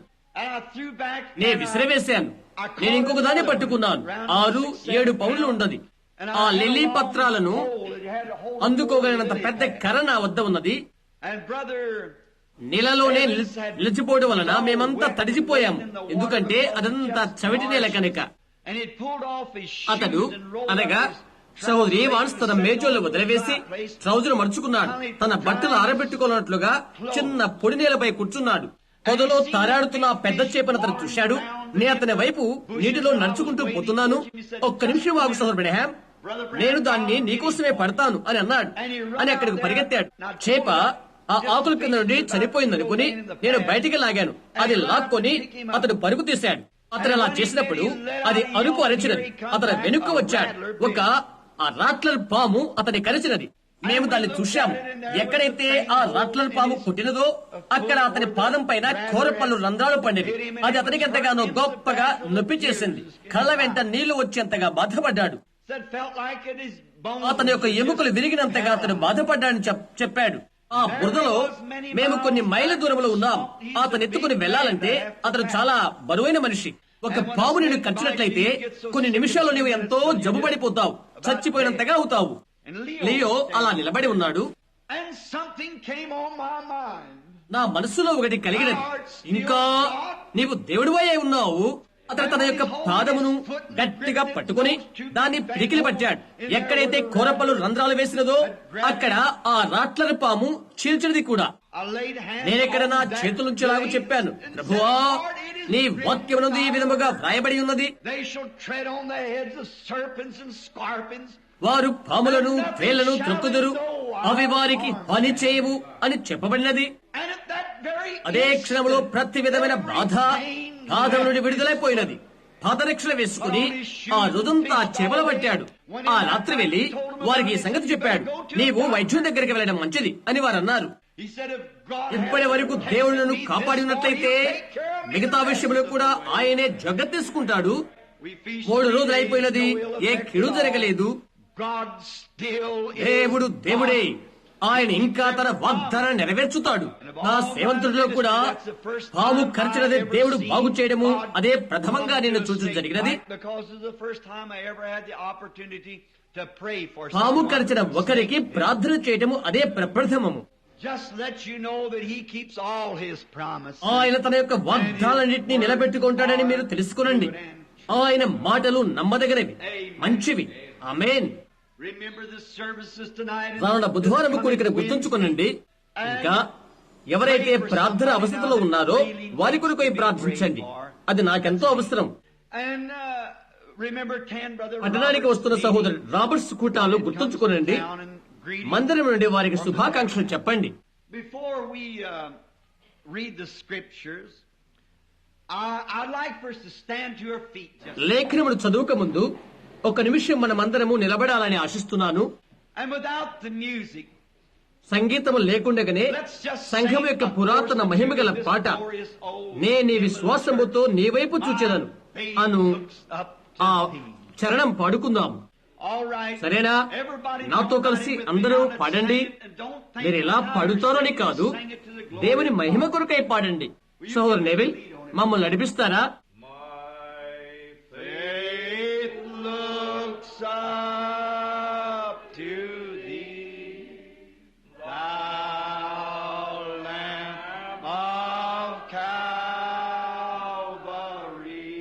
నే విసిరవేశాను. నేను ఇంకొక దాన్ని పట్టుకున్నాను. 6-7 పౌండ్లు ఉన్నది. ఆ లిల్లీ పత్రాలను అందుకోగలిగినంత పెద్ద కర్ర నా వద్ద ఉన్నది. నీళ్ళలోనే నిలిచిపోవడం వలన మేమంతా తడిసిపోయాము. ఎందుకంటే అదంతా చవిటి నేల కనుక. అతడు అనగా సహోదరి వాన్స్ తన మేజోళ్ళు వదిలివేసి ట్రౌజర్ మర్చుకున్నాడు. తన బట్టలు ఆరబెట్టుకున్నట్లుగా చిన్న పొడి నేలపై కూర్చున్నాడు. పొదలో తారాడుతున్న పెద్ద చేపను అతను చూశాడు. నేను అతని వైపు నీటిలో నడుచుకుంటూ పోతున్నాను. ఒక్క నిమిషం ఆగు సహోదరు బ్రహ్యాం, నేను దాన్ని నీకోసమే పడతాను అని అన్నాడు. అని అక్కడికి పరిగెత్తాడు. చేప ఆ ఆకుల కింద నుండి చనిపోయిందనుకుని నేను బయటికి లాగాను. అది లాక్కొని అతడు పరుగు తీశాడు. అతను అలా చేసినప్పుడు అది అరుపు అరచినది. అతను వెనుక్కు వచ్చాడు. ఆ రాట్లర్ పాము అతని కరిచినది. మేము దాన్ని చూశాము. ఎక్కడైతే ఆ రాట్లర్ పాము పుట్టినదో అక్కడ అతని పాదం పైన కోరపళ్ళు రంధ్రాలు పండేవి. అది అతనికి ఎంతగానో గొప్పగా నొప్పి చేసింది. కళ్ళ వెంట నీళ్లు వచ్చేంతగా బాధపడ్డాడు. అతని యొక్క ఎముకలు విరిగినంతగా అతను బాధపడ్డాడని చెప్పాడు. ఆ బురదలో మేము కొన్ని మైళ్ళ దూరంలో ఉన్నాం. అతను ఎత్తుకుని వెళ్లాలంటే అతను చాలా బరువైన మనిషి. ఒక పాము నిన్ను కచ్చినట్లయితే కొన్ని నిమిషాల్లో నీవు ఎంతో జబ్బుపడిపోతావు, చచ్చిపోయినంతగా అవుతావు. లియో అలా నిలబడి ఉన్నాడు. నా మనస్సులో ఒకటి కలిగినది. ఇంకా నీవు దేవుడివై ఉన్నావు. అతను తన యొక్క పాదమును గట్టిగా పట్టుకుని దాన్ని పిడికిలి పట్టాడు. ఎక్కడైతే కోరపళ్ళు రంధ్రాలు వేసినదో అక్కడ ఆ రాట్లర్ పాము చీల్చినది కూడా. నేనెక్కడ నా చేతులుంచేలాగా చెప్పాను, ప్రభువా నీ వాక్యమునందు ఈ విధముగా వ్రాయబడి ఉన్నది, వారు పాములను తేళ్లను త్రొక్కుదురు, అవి వారికి హాని చేయవు అని చెప్పబడినది. అదే క్షణంలో ప్రతి విధమైన బాధ నుండి విడుదలైపోయినది. పాదరక్షణ వేసుకుని ఆ రోజంతా చేపలు పట్టాడు. ఆ రాత్రి వెళ్లి వారికి ఈ సంగతి చెప్పాడు. నీవు వైద్యుని దగ్గరికి వెళ్ళడం మంచిది అని వారు అన్నారు. ఇప్పటి వరకు దేవుడు నన్ను కాపాడి ఉన్నట్లయితే మిగతా విషయంలో కూడా ఆయనే జాగ్రత్త తీసుకుంటాడు. 3 రోజులు అయిపోయినది, ఏ కీడు జరగలేదు. దేవుడు దేవుడే, ఆయన ఇంకా తన వాగ్దానాన్ని నెరవేర్చుతాడు. నా సేవంతుడిలో కూడా పాము కరిచినదే దేవుడు బాగు చేయడము అదే ప్రథమంగా నేను చూడడం జరిగినది. పాము కరిచిన ఒకరికి ప్రార్థన చేయడము అదే ప్రప్రథమము. ఆయన తన యొక్క వాగ్దానాలన్నింటినీ నిలబెట్టుకుంటాడని మీరు తెలుసుకునండి. ఆయన మాటలు నమ్మదగినవి, మంచివి. ఆమేన్. రానున్న బుధవారం కూడికను గుర్తుంచుకునండి. ఇంకా ఎవరైతే ప్రార్థన అవసరంలో ఉన్నారో వారి కొరకు ప్రార్థించండి. అది నాకెంతో అవసరం. పట్టణానికి వస్తున్న సహోదరు రాబర్ట్స్ కూటాలు గుర్తుంచుకునండి. మందిరం నుండి వారికి శుభాకాంక్షలు చెప్పండి. లేఖనములు చదువుక ముందు ఒక నిమిషం మనమందరము నిలబడాలని ఆశిస్తున్నాను. సంగీతము లేకుండగానే సంఘం యొక్క పురాతన మహిమగల పాట, నే నీ విశ్వాసముతో నీ వైపు చూచెదను అను ఆ చరణం పాడుకుందాము. సరేనా? నాతో కలిసి అందరూ పాడండి. మీరు ఎలా పాడుతారని కాదు, దేవుని మహిమ కొరకై పాడండి. సోదరు నెవిల్ మమ్మల్ని నడిపిస్తారా? Calvary.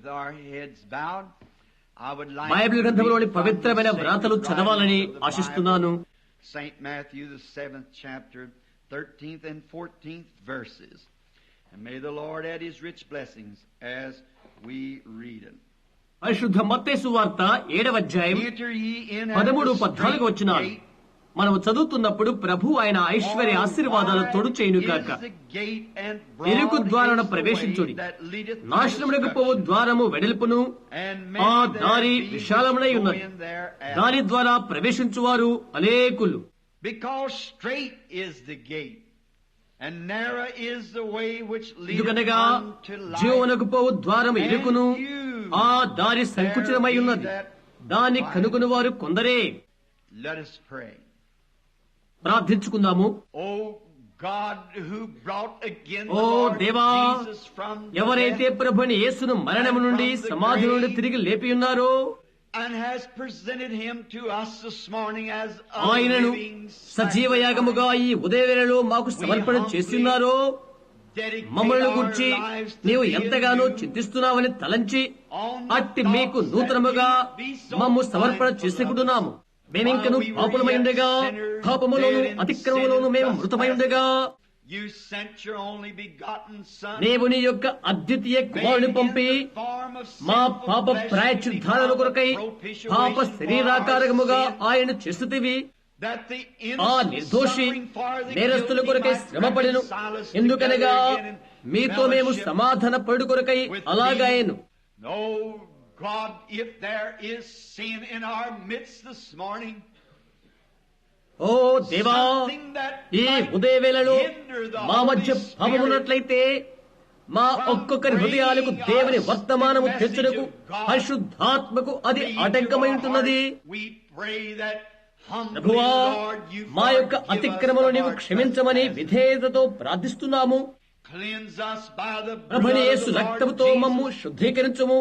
with our heads bowed, I would like Bible to గ్రంథంలోని read from పవిత్రమైన the వ్రాతలు sacred చదవాలని writings of the ఆశిస్తున్నాను. Bible, St. Matthew, the 7th chapter, 13th and 14th verses. And may the Lord add His rich blessings as we read it. పరిశుద్ధ మత్తయి సువార్త 7వ అధ్యాయం Enter ye in at 13, the 14 strait వచనాలు. gate. మనము చదువుతున్నప్పుడు ప్రభు ఆయన ఐశ్వర్య ఆశీర్వాదాలు తోడు చేయునుగాక. ఇరుకు ద్వారాన ప్రవేశించుడి, నాశనమునకు పోవు ద్వారము వెడల్పును, ఆ దారి విశాలమునై ఉన్నది, దాని ద్వారా ప్రవేశించువారు అనేకులు. Because straight is the gate, and narrow is the way which leadeth ఎందుకనగా unto life. జీవనకు పోవు ద్వారము ఇరుకును, ఆ దారి సంకుచితమై ఉన్నది, దాన్ని కనుగొని వారు కొందరే. Let us pray. ప్రార్థించుకుందాము. Oh God, who brought again the oh Lord దేవా, Jesus from the ఎవరైతే dead ప్రభుని యేసును మరణము నుండి సమాధి నుండి తిరిగి లేపి ఉన్నారో, and has presented him to us this morning as a ఆయనను living సజీవ యాగముగా ఈ ఉదయవేళలో మాకు సమర్పణ చేస్తున్నారో, మమ్మల్ని గురించి నీవు ఎంతగానో చింతిస్తున్నావని తలంచి అట్టి మీకు నూతనముగా మమ్ము సమర్పణ చేసుకుంటున్నాము. మేమింకను పాపులమై ఉండగా, పాపములోను అతిక్రమములోను మేము మృతమై ఉండగా, You sent your only begotten Son, నీవు నీ యొక్క అద్వితీయ కుమారుని పంపి మా పాప ప్రాయశ్చిత్తాల కొరకై పాప శరీరాకారముగా ఆయన చేస్తుతివి. ఆ నిర్దోషి నేరస్తుల కొరకై శ్రమపడెను, ఎందుకనగా మీతో మేము సమాధాన పడు కొరకై అలాగాయను. God, if there is sin in our midst this morning, ఓ దేవా, ఈ ఉదయవేళలో మా మధ్య పాపమున్నట్లయితే మా ఒక్కొక్కరి హృదయాలకు దేవుని వర్తమానము తెచ్చుటకు పరిశుద్ధాత్మకు అది ఆటంకమై ఉంటున్నది. ప్రభువా, మా యొక్క అతిక్రమను నీవు క్షమించమని విధేయతతో ప్రార్థిస్తున్నాము. ప్రభుని యేసు రక్తముతో మమ్ము శుద్ధీకరించుము.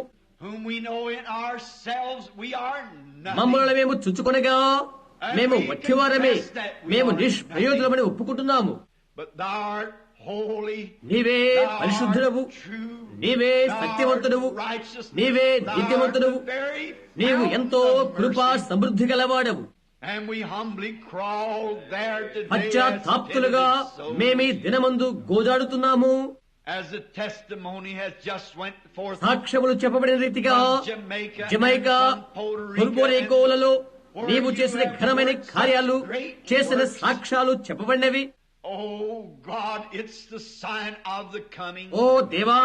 మమ్మల్ని మేము చుచ్చుకొనగా మేము వట్టివారమే, మేము నిష్ప్రయోజనమని ఒప్పుకుంటున్నాము. నీవే పరిశుద్ధుడవు, నీవే సత్యవంతుడవు, నీవే నీతిమంతుడవు, నీవు ఎంతో కృపా సమృద్ధి గలవాడవు. పశ్చాత్తాప్తులుగా మేమీ దినమందు గోజాడుతున్నాము. సాక్ష్యములు చెప్పబడిన రీతిగా జమైకా, పుర్పోరికోలలో నీవు చేసిన ఘనమైన కార్యాలు, చేసిన సాక్ష్యాలు చెప్పబడినవి. ఓ దేవా,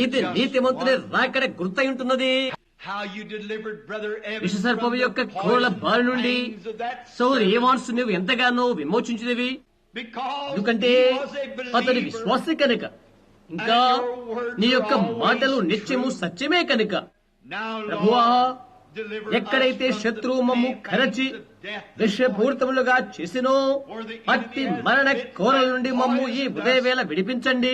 ఇది నీతిమంతుని రాకడ గుర్తై ఉంటున్నది. విషసర్పము యొక్క క్రూర బారి నుండి సౌరు ఏవాన్స్ నువ్వు ఎంతగానో విమోచించినవి. ఎందుకంటే అతని విశ్వాసే కనుక, ఇంకా నీ యొక్క మాటలు నిత్యము సత్యమే కనుక. ప్రభువా, ఎక్కడైతే శత్రువు మమ్ము కరచి విషపూరితములుగా చేసినో అట్టి మరణ కోరల నుండి మమ్ము ఈ ఉదయవేళ విడిపించండి.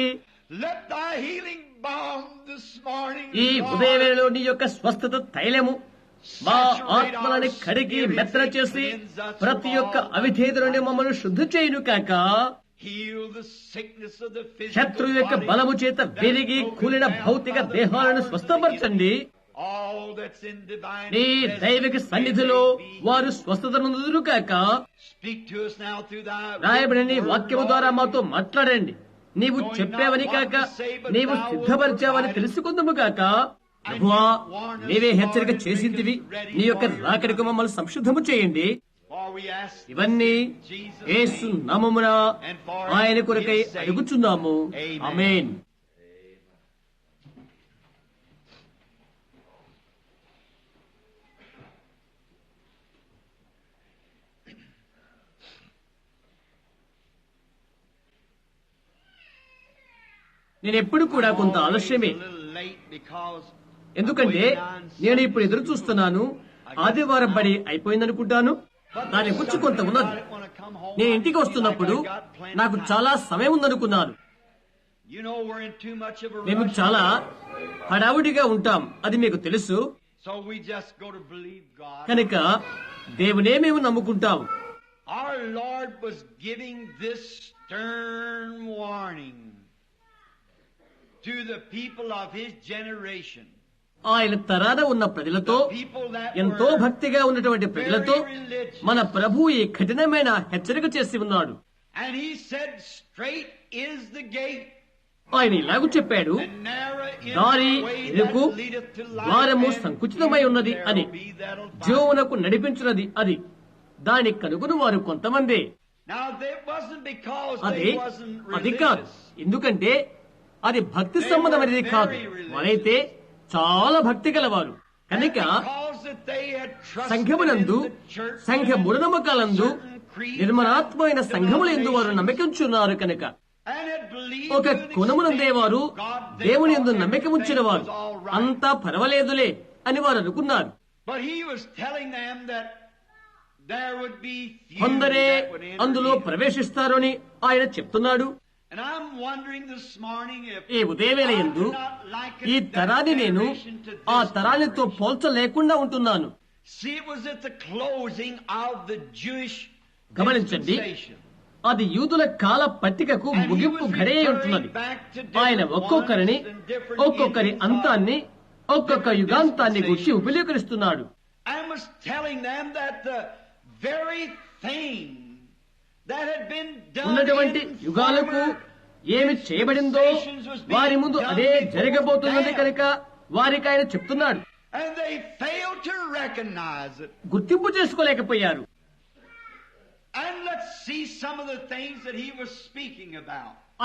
ఈ ఉదయవేళలో నీ యొక్క స్వస్థత తైలము మా ఆత్మలని కడిగి మెత్తన చేసి ప్రతి ఒక్క అవిధేయత నుండి మమ్మల్ని శుద్ధి చేయును కాక. శత్రువు యొక్క బలము చేత విరిగి కూలిన భౌతిక దేహాలను స్వస్థపరచండి. నీ దైవిక సన్నిధిలో వారు స్వస్థత నొందుదురు కాక. రాయబడిన నీ వాక్యము ద్వారా మాతో మాట్లాడండి. నీవు చెప్పావని కాక, నీవు సిద్ధపరిచావని తెలుసుకుందాము కాక. ప్రభువా, నీవే హెచ్చరిక చేసిందివి. నీ యొక్క రాకడకు మమ్మల్ని సంశుద్ధము చేయండి. ఇవన్నీ యేసు నామమున ఆయన కొరకై అడుగుచున్నాము. ఆమేన్. నేను ఎప్పుడు కూడా కొంత ఆలస్యమే, ఎందుకంటే నేను ఇప్పుడు ఎదురు చూస్తున్నాను. ఆదివారం బడి అయిపోయిందనుకుంటాను, దాని గురించి కొంత ఉన్నది. నేను ఇంటికి వస్తున్నప్పుడు నాకు చాలా సమయం ఉందనుకున్నాను. మేము చాలా హడావుడిగా ఉంటాం, అది మీకు తెలుసు. కనుక దేవునే మేము నమ్ముకుంటాం. Our Lord was giving this stern warning to the people of His generation. ఆయన తరాన ఉన్న ప్రజలతో, ఎంతో భక్తిగా ఉన్నటువంటి ప్రజలతో మన ప్రభు ఈ కఠినమైన హెచ్చరిక చేసి ఉన్నాడు. ఆయన ఇలాగూ చెప్పాడు, దారి ఇరుకు, ద్వారము సంకుచితమై ఉన్నది అని, జీవమునకు నడిపించున్నది అది, దాని కనుగొని వారు కొంతమంది. అది కాదు, ఎందుకంటే అది భక్తి సంబంధమైనది కాదు. వారైతే చాలా భక్తి గలవారు కనుక సంఘమునందు, సంఘ మూఢనమ్మకాలందు, నిర్మలాత్మైన సంఘములందు వారు నమ్మకించున్నారు కనుక ఒక గుణమునందే వారు దేవుని యందు నమ్మిక ఉంచిన వారు అంతా పర్వాలేదులే అని వారు అనుకున్నారు. కొందరే అందులో ప్రవేశిస్తారు అని ఆయన చెప్తున్నాడు. ఈ ఉదయవేళ యందు ఈ తరాన్ని నేను ఆ తరానితో పోల్చలేకుండా ఉంటున్నాను. గమనించండి, అది యూదుల కాల పట్టికకు ముగింపు గడియ ఉంటున్నది. ఆయన ఒక్కొక్కరి అంతాన్ని, ఒక్కొక్క యుగాంతాన్ని గురించి ఉపయోగిస్తున్నాడు. ఉన్నటువంటి యుగాలకు ఏమి చేయబడిందో వారి ముందు అదే జరగబోతున్నది కనుక వారికి ఆయన చెప్తున్నాడు. గుర్తింపు చేసుకోలేకపోయారు.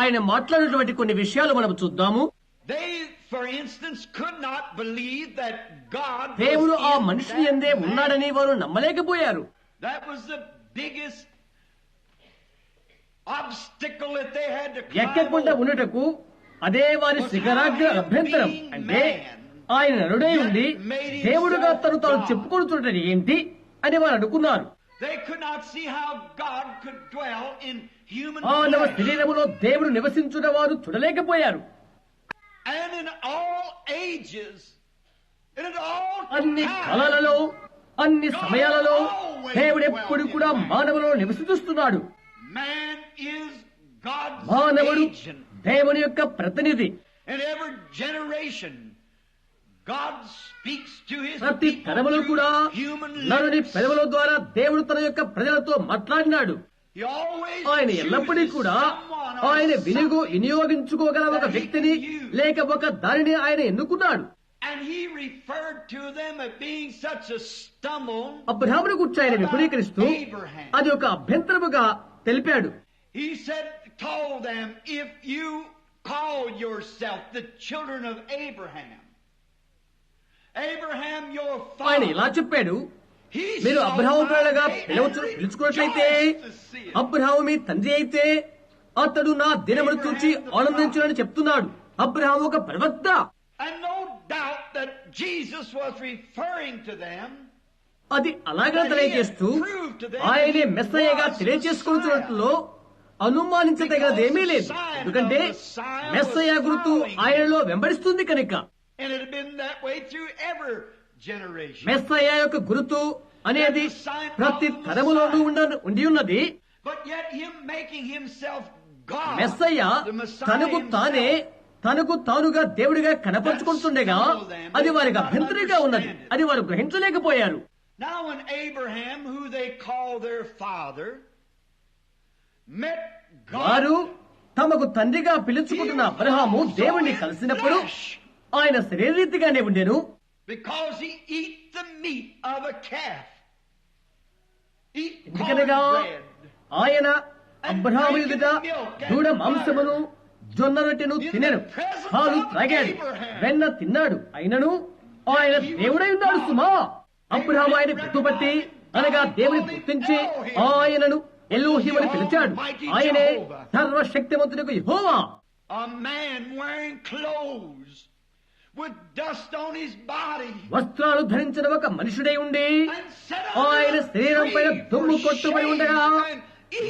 ఆయన మాట్లాడినటువంటి కొన్ని విషయాలు మనం చూద్దాము. దేవుడు ఆ మనిషిని యందే ఉన్నాడని వారు నమ్మలేకపోయారు. ఎక్కకుండా ఉండటకు అదే వారి శిఖరాగ్ర అభ్యంతరం. అంటే ఆయన నరుడై ఉండి దేవుడుగా తాను చెప్పుకొనుచుంటాడు ఏంటి అని వారు అనుకున్నారు. మానవ శరీరములో దేవుడు నివసించుట వారు చూడలేకపోయారు. అన్ని కాలాలలో, అన్ని సమయాలలో దేవుడు ఎప్పుడు కూడా మానవులలో నివసిస్తున్నాడు. మానవుడు దేవుని యొక్క ప్రతినిధి. ప్రతి తరములో కూడా నరుని పెదవుల ద్వారా దేవుడు తన యొక్క ప్రజలతో మాట్లాడినాడు. ఆయన ఎల్లప్పుడూ కూడా ఆయన వినియోగించుకోగల ఒక వ్యక్తిని లేక ఒక దానిని ఆయన ఎన్నుకున్నాడు. అబ్రహామును గురించి ఆయన విపులీకరిస్తూ అది ఒక అభ్యంతరముగా తెలిపాడు. ఆయన ఇలా చెప్పాడు, మీరు అబ్రహాము పిల్లలుగా పిలుచుకున్నట్లయితే, అబ్రహాము మీ తండ్రి అయితే అతడు నా దినమును చూచి ఆనందించునని చెప్తున్నాడు. అబ్రహాము ఒక ప్రవక్త. అది అలాగా తెలియజేస్తూ ఆయనే మెస్సయ్యగా తెలియజేసుకుంటున్నట్లో అనుమానించదగినదేమీ లేదు. ఎందుకంటే మెస్సయ్య గుర్తు ఆయనలో వెంబడిస్తుంది కనుక. మెస్సయ్య యొక్క గుర్తు అనేది ప్రతి తరములోనూ ఉండి ఉన్నది. మెస్సయ్య తనకు తానుగా దేవుడిగా కనపరుచుకుంటుండగా అది వారికి అభ్యంతరంగా ఉన్నది. అది వారు గ్రహించలేకపోయారు. వారు తమకు తండ్రిగా పిలుచుకుంటున్న అబ్రహాము దేవుణ్ణి కలిసినప్పుడు ఆయన శరీరీతిగానే ఉండెను. ఎందుకనగా ఆయన అబ్రహాము ఎదుట దూడ మాంసమును, జొన్న రొట్టెను తినెను, పాలు త్రాగాడు, వెన్న తిన్నాడు. అయినను ఆయన దేవుడై ఉన్నాడు సుమా. అబ్రహాము ఆయన గుర్తుపట్టి అనగా దేవుని గుర్తించి ఆయనను ఎలోహిం అని పిలిచాడు. ఆయనే సర్వశక్తిమంతుడకు యెహోవా. వస్త్రాలు ధరించిన ఒక మనుషుడై ఉండి ఆయన శరీరం పైన దుమ్ము కొట్టుబడి ఉండగా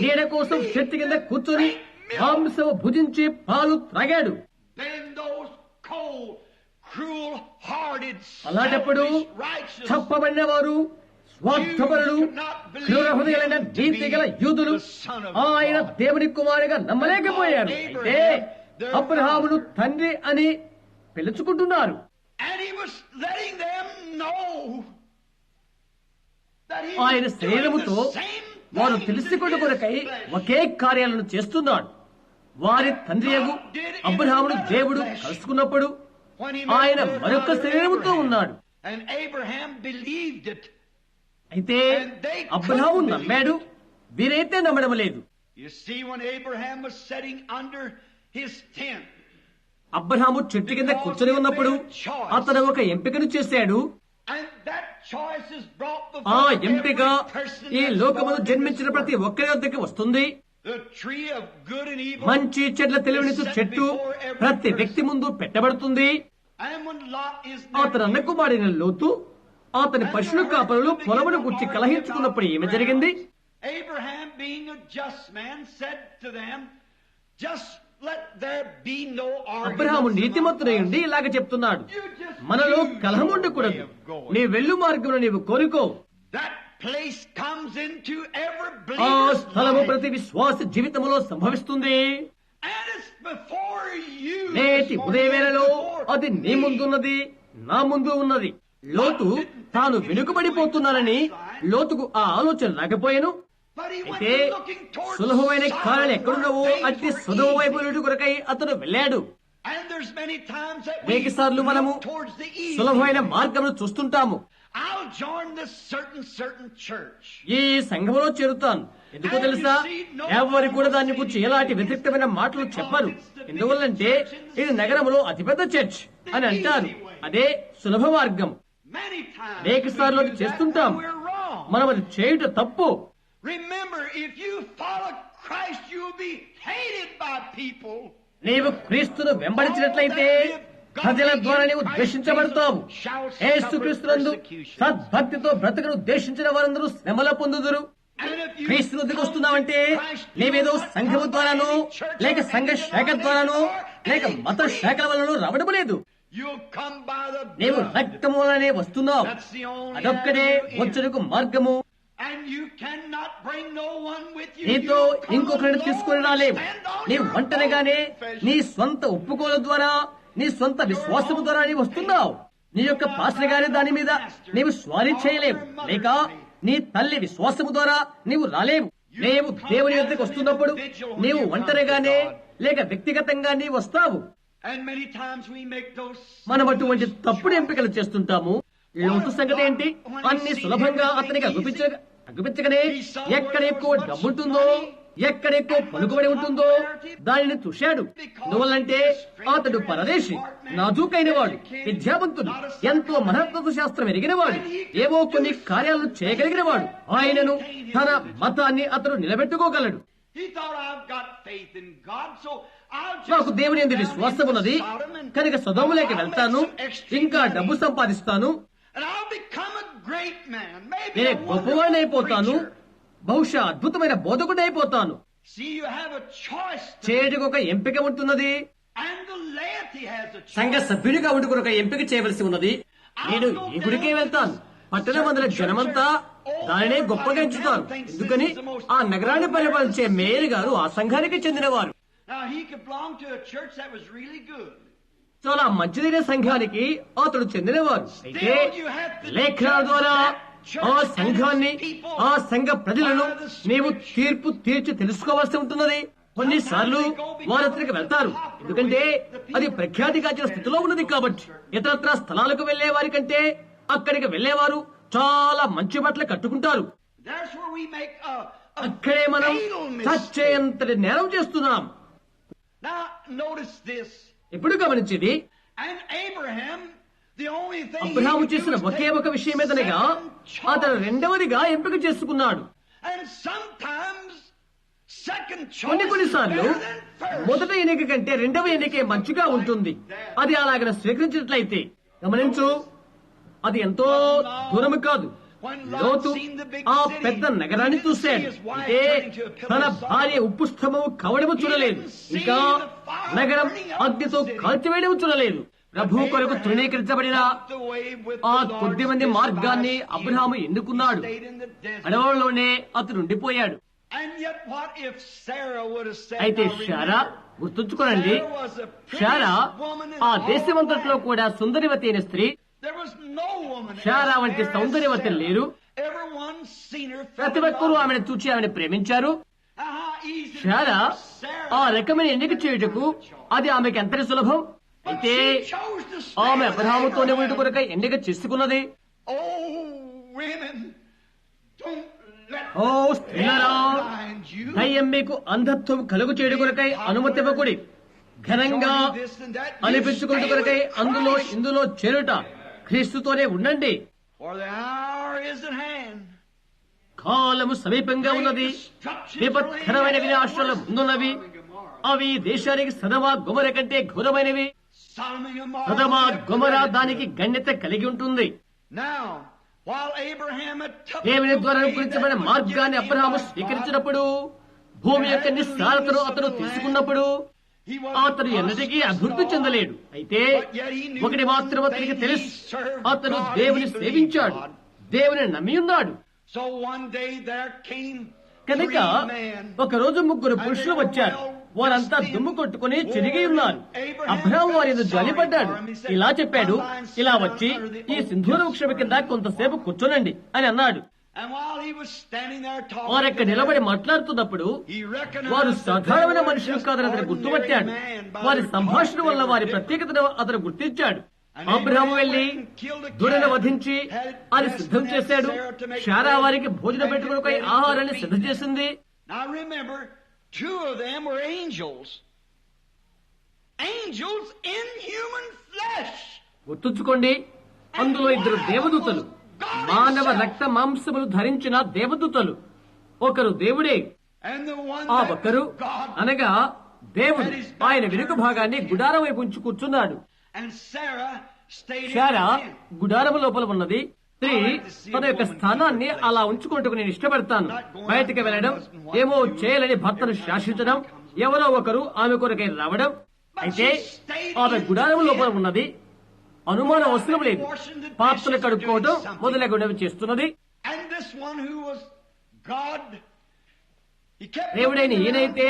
నీడ కోసం చెట్టు కింద కూర్చొని మాంసము భుజించి పాలు త్రాగాడు. అలాంటప్పుడు చెప్పబడిన వారు స్వార్థపరులు, క్రూర హృదయాలైన నీతి గల యూదులు ఆయన దేవుని కుమారుగా నమ్మలేకపోయారు. అయితే అబ్రహామును తండ్రి అని పిలుచుకుంటున్నారు. And he was letting them know that he ఆయన was doing శరీరముతో the same వారు things తెలుసుకొన్న in కొరకై his flesh. ఒకే కార్యాలను చేస్తున్నాడు. వారి తండ్రియగు అబ్రహామును దేవుడు కలుసుకున్నప్పుడు When he ఆయన met మరొక brother శరీరముతో Abraham, ఉన్నాడు. and Abraham believed it. అయితే అబ్రహాము నమ్మాడు, వీరైతే నమ్మడం లేదు. You see, when Abraham was sitting under his tent, Abraham చెట్టు కింద కూర్చొని ఉన్నప్పుడు అతను ఒక ఎంపికను చేశాడు. and that choice is brought ఆ before ఎంపిక every person ఈ that's లోకములో born in జన్మించిన this ప్రతి world. ఒక్కరి వద్దకి వస్తుంది. The tree of good and evil. మంచి చెడ్ల తెలివినిచ్చు చెట్టు ప్రతి వ్యక్తి ముందు పెట్టబడుతుంది. And when Lot is అతని అన్న కుమారుడైన లోతు అతని పశువుల కాపరులు పొలమును గుర్చి కలహించుకున్నప్పుడు ఏమి జరిగింది? Abraham, being a just man, said to them, just let there be no Abraham arguments నీతిమంతుడై among ఉండి us. ఇలాగ చెప్తున్నాడు, You just మనలో choose కలహం your ఉండకూడదు, way of going. నీ వెళ్ళు మార్గమును నీవు కోరుకో. That place comes into every ఆ believer's స్థలము life. ప్రతి విశ్వాస జీవితంలో సంభవిస్తుంది. And it's before you. నేటి this ఉదయవేళలో morning, అది before నీ me. ముందున్నది, నా ముందు ఉన్నది. లోతు తాను వెనుకబడిపోతున్నానని లోతుకు ఆ ఆలోచన రాకపోయాను. But he went అయితే looking towards సులభమైన Sodom, కార్యాలు ఎక్కడున్నావో where అట్టి things were సులభ వైపు easy. కొరకై అతను వెళ్ళాడు. And there's many times that we అనేక సార్లు మనము look towards the easy. సులభమైన మార్గమును చూస్తుంటాము. I'll join this certain church. ఈ సంఘములో చేరుతాను. ఎందుకో తెలుసా? ఎవరి కూడా దాన్ని గురించి ఎలాంటి వ్యతిరేకమైన మాటలు చెప్పరు. ఎందువల్లంటే ఇది నగరంలో అతిపెద్ద చర్చ్ అని అంటారు. అదే సులభ మార్గం. Many times అనేక సార్లు అది we do that, చేస్తుంటాం. and we're wrong. మనం అది చేయుట తప్పు. Remember, if you follow Christ, you will be hated by people. నీవు క్రీస్తును వెంబడించినట్లయితే ప్రజల ద్వారా నీవు ద్వేషించబడతావు. యేసుక్రీస్తునందు సద్భక్తితో బ్రతుకును ద్వేషించిన వారందరూ శ్రమల పొందుదురు. And if you క్రీస్తును come వస్తున్నావంటే to Christ, you నీవేదో will not సంఘము come ద్వారానో by any church లేక or సంఘ any శాఖ ద్వారానో denomination లేక or మత any శాఖల వలన రావడం లేదు. You'll come by the నీవు blood. రక్తము వలనే వస్తున్నావు. That's the only అదొక్కడే avenue in. వచ్చుటకు మార్గము. And you cannot bring no one with you. నీతో You come ఇంకొకరిని alone తీసుకొని and రాలేవు. stand on నీవు your ఒంటరిగానే own confession. నీ స్వంత ఒప్పుకోల ద్వారా నీ స్వంత విశ్వాసము ద్వారా నీవు వస్తున్నావు. నీ యొక్క పాస్టర్ గారి దాని మీద నీవు స్వారీ చేయలేవు. లేక నీ తల్లి విశ్వాసము ద్వారా నీవు రాలేవు. నీవు దేవుని యొద్దకు వస్తున్నప్పుడు నీవు ఒంటరిగానే లేక వ్యక్తిగతంగా నీవు వస్తావు. And many times we make those మనం అటువంటి తప్పుడు ఎంపికలు చేస్తుంటాము. లోతు సంగతి ఏంటి? అన్ని సులభంగా అతనికి అగుపించగానే ఎక్కడ ఎక్కువ డబ్బు ఉంటుందో, ఎక్కడ ఎక్కువ పలుకుబడి ఉంటుందో దానిని చూశాడు. ఎందువల్లంటే అతడు పరదేశి, నాజూకైన వాడు, విద్యావంతుడు, ఎంతో మహత్వ శాస్త్రం ఎరిగిన వాడు, ఏవో కొన్ని కార్యాలను చేయగలిగిన వాడు. ఆయనను తన మతాన్ని అతడు నిలబెట్టుకోగలడు. He thought, I've got faith in God, so I'll just నాకు దేవుని యందు విశ్వాసం ఉన్నది కనుక సొదొమలోకి వెళ్తాను, ఇంకా డబ్బు సంపాదిస్తాను, and I'll become a great man. Maybe నేను a wonderful గొప్పవాడినైపోతాను, preacher. బహుశా అద్భుతమైన బోధకుడైపోతాను. See, you have a choice. చేయడానికి ఒక ఎంపిక ఉంటున్నది. And the laity has a సంఘ choice. సభ్యుడిగా ఉండి ఒక ఎంపిక చేయవలసి ఉన్నది. నేను ఈ గుడికే వెళ్తాను. పట్టణం వందల జనమంతా దానినే గొప్పగా ఎంచుతారు. ఎందుకని ఆ నగరాన్ని పరిపాలించే మేయర్ గారు ఆ సంఘానికి చెందినవారు. Now, he could belong to a church that was really good. చాలా మంచిదైన సంఘానికి అతడు చెందినవారు. అయితే లేఖనాల ద్వారా ఆ సంఘాన్ని, ఆ సంఘ ప్రజలను నీవు తీర్పు తీర్చి తెలుసుకోవాల్సి ఉంటున్నది. కొన్నిసార్లు వారు అతనికి వెళ్తారు, ఎందుకంటే అది ప్రఖ్యాతిగాచిన స్థితిలో ఉన్నది కాబట్టి. ఇతరత్ర స్థలాలకు వెళ్లే వారి కంటే అక్కడికి వెళ్లేవారు చాలా మంచి బట్టలు కట్టుకుంటారు. That's where we make a అక్కడే మనం fatal mistake. చచ్చేంతటి నేరం చేస్తున్నాం. Now, notice this. ఎప్పుడు గమనించేది, And Abraham, the only thing Abraham he could do చేసిన was ఒకే take ఒక విషయమేదనగా second అతను choice. రెండవదిగా ఎంపిక చేసుకున్నాడు. And sometimes second choice is కొన్నిసార్లు better than first. మొదట ఎన్నిక కంటే రెండవ ఎన్నికే మంచిగా ఉంటుంది. అది అలాగ స్వీకరించినట్లయితే గమనించు, అది ఎంతో దూరము కాదు. లోతు ఆ పెద్ద నగరాన్ని చూశాడు. అంటే తన భార్య ఉప్పు స్తంభము కవడము చూడలేదు, ఇంకా నగరం అగ్నితో కాల్చివేయడం చూడలేదు. ప్రభు కొరకు తృణీకరించబడిన ఆ కొద్ది మంది మార్గాన్ని అబ్రహాము ఎన్నుకున్నాడు. అడవుల్లోనే అతను ఉండిపోయాడు. అయితే శారా, గుర్తుంచుకోనండి, శారా ఆ దేశమంతట్లో కూడా సుందరివతి అయిన స్త్రీ. శారా వంటి సౌందర్యవతి లేరు. ప్రతి ఒక్కరూ ఆమెను చూచి ఆమెను ప్రేమించారు. శారా ఆ రకమైన ఎన్నిక చేయుటకు అది ఆమెకి ఎంతటి సులభం. అయితే ఆమె అబ్రహాముతోనే వీటి కొరకై ఎన్నిక చేసుకున్నది. ఓ స్త్రీలారా, దయ్యం మీకు అంధత్వం కలుగు చేయడం కొరకై అనుమతి ఇవ్వకూడి. ఘనంగా అనిపించుకున్న కొరకై అందులో ఇందులో చేరుట క్రీస్తుతోనే ఉండండి. కాలము సమీపంగా ఉన్నది. విపత్కరమైన వినాశాలు ముందున్నవి. అవి దేశానికి సదమా గొమర కంటే ఘోరమైనవి. సదమా గొమర దానికి గణ్యత కలిగి ఉంటుంది. దేవుని ద్వారా గురించబడిన మార్గాన్ని అబ్రహాము స్వీకరించినప్పుడు, భూమి యొక్క నిస్సారతను అతను తెలుసుకున్నప్పుడు అతను ఎన్నటికీ అభివృద్ధి చెందలేడు. అయితే ఒకటి మాత్రం అతనికి తెలుసు, అతను దేవుని సేవించాడు, దేవుని నమ్మి ఉన్నాడు. కనుక ఒకరోజు ముగ్గురు పురుషులు వచ్చారు. వారంతా దుమ్ము కొట్టుకుని చెరిగి ఉన్నారు. అబ్రహాము వారి ఎదురు జాలిపడ్డాడు. ఇలా చెప్పాడు, ఇలా వచ్చి ఈ సింధూర వృక్షం కింద కొంతసేపు కూర్చోనండి అని అన్నాడు. వారక్కడ నిలబడి మాట్లాడుతున్నప్పుడు వారు సాధారణమైన మనుషులు కాదని అతను గుర్తుపట్టాడు. వారి సంభాషణ వల్ల వారి ప్రత్యేకతను అతను గుర్తించాడు. అబ్రహాము వెళ్లి దూడను వధించి అది సిద్ధం చేశాడు. శారా వారికి భోజనం పెట్టుకుని ఆహారాన్ని సిద్ధం చేసింది. Two of them were angels. Angels in human flesh. గుర్తుంచుకోండి, అందులో ఇద్దరు దేవదూతలు, మానవ రక్త మాంసములు ధరించిన దేవదూతలు. ఒకరు దేవుడే, ఆ ఒకరు అనగా దేవుడు ఆయన వెనుక భాగాన్ని గుడారం వైపు ఉంచి కూర్చున్నాడు. శారా గుడారం లోపల ఉన్నది. స్త్రీ తన యొక్క స్థానాన్ని అలా ఉంచుకుంటూ నేను ఇష్టపడతాను. బయటకు వెళ్లడం, ఏమో చేయాలని భర్తను శాసించడం, ఎవరో ఒకరు ఆమె కొరకై రావడం. అయితే ఆమె గుడారం లోపల ఉన్నది. అనుమానం అవసరం లేదు. పాత్రలు కడుక్కోవడం మొదలగునవి చేస్తున్నది. దేవుడైన ఈయనైతే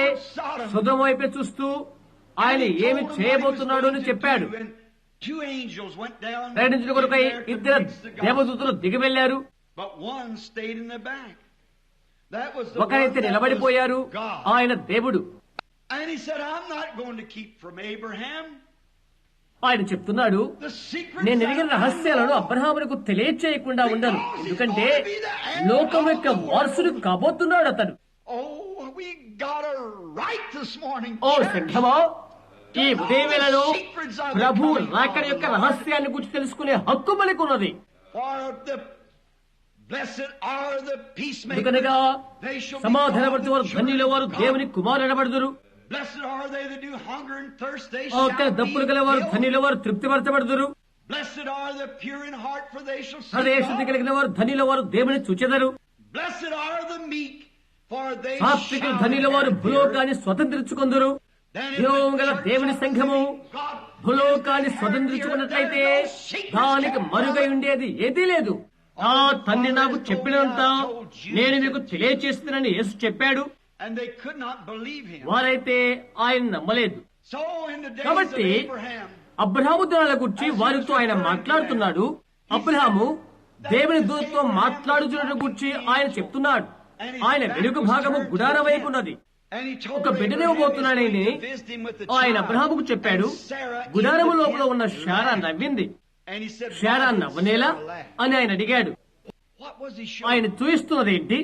సొదొమ వైపే చూస్తూ ఆయన ఏమి చేయబోతున్నాడు అని చెప్పాడు. ప్రయాణించిన కొరకై ఇద్దరు దేవదూతలు దిగి వెళ్లారు. ఒకరైతే నిలబడిపోయారు, ఆయన దేవుడు. ఆయన చెప్తున్నాడు, నేను ఎరిగిన రహస్యాలను అబ్రహామునకు తెలియచేయకుండా ఉండను, ఎందుకంటే లోకం యొక్క వారసుడు కాబోతున్నాడు అతను. ఓ సంఘమా, ఈ ఉదయవేళలో ప్రభు రాకడ యొక్క రహస్యాన్ని గురించి తెలుసుకునే హక్కు మనకున్నది. ఎందుకనగా సమాధానపరచు వారు ధన్యుల, వారు దేవుని కుమారులు అనబడుదురు. దప్పులు గల వారు ధన్యుల, వారు తృప్తిపరచబడుదురు. హృదయశుద్ధి కలిగిన వారు ధన్యుల, వారు దేవుని చూచెదరు. సాత్వికులు ధన్యుల, వారు భూలోకాన్ని స్వతంత్రించుకొందురు. జీవము గల దేవుని సంఘము భూలోకాన్ని స్వతంత్రించుకున్నట్లయితే దానికి మరుగై ఉండేది ఏదీ లేదు. ఆ తండ్రి నాకు చెప్పినంత నేను మీకు తెలియచేస్తున్నానని యేసు చెప్పాడు. వారైతే ఆయన నమ్మలేదు. కాబట్టి అబ్రహాము దినాల గురించి వారితో ఆయన మాట్లాడుతున్నాడు. అబ్రహాము దేవుని దూతతో మాట్లాడుతున్న గురించి ఆయన చెప్తున్నాడు. ఆయన వెనుక భాగము గుడారం వైపు ఉన్నది. ఒక బిడ్డనే పోతున్నాడని ఆయన అబ్రహాముకు చెప్పాడు. గుడారము లోపల ఉన్న శారా నవ్వింది. శారా నవ్వనేలా అని ఆయన అడిగాడు. ఆయన చూయిస్తున్నదేంటి?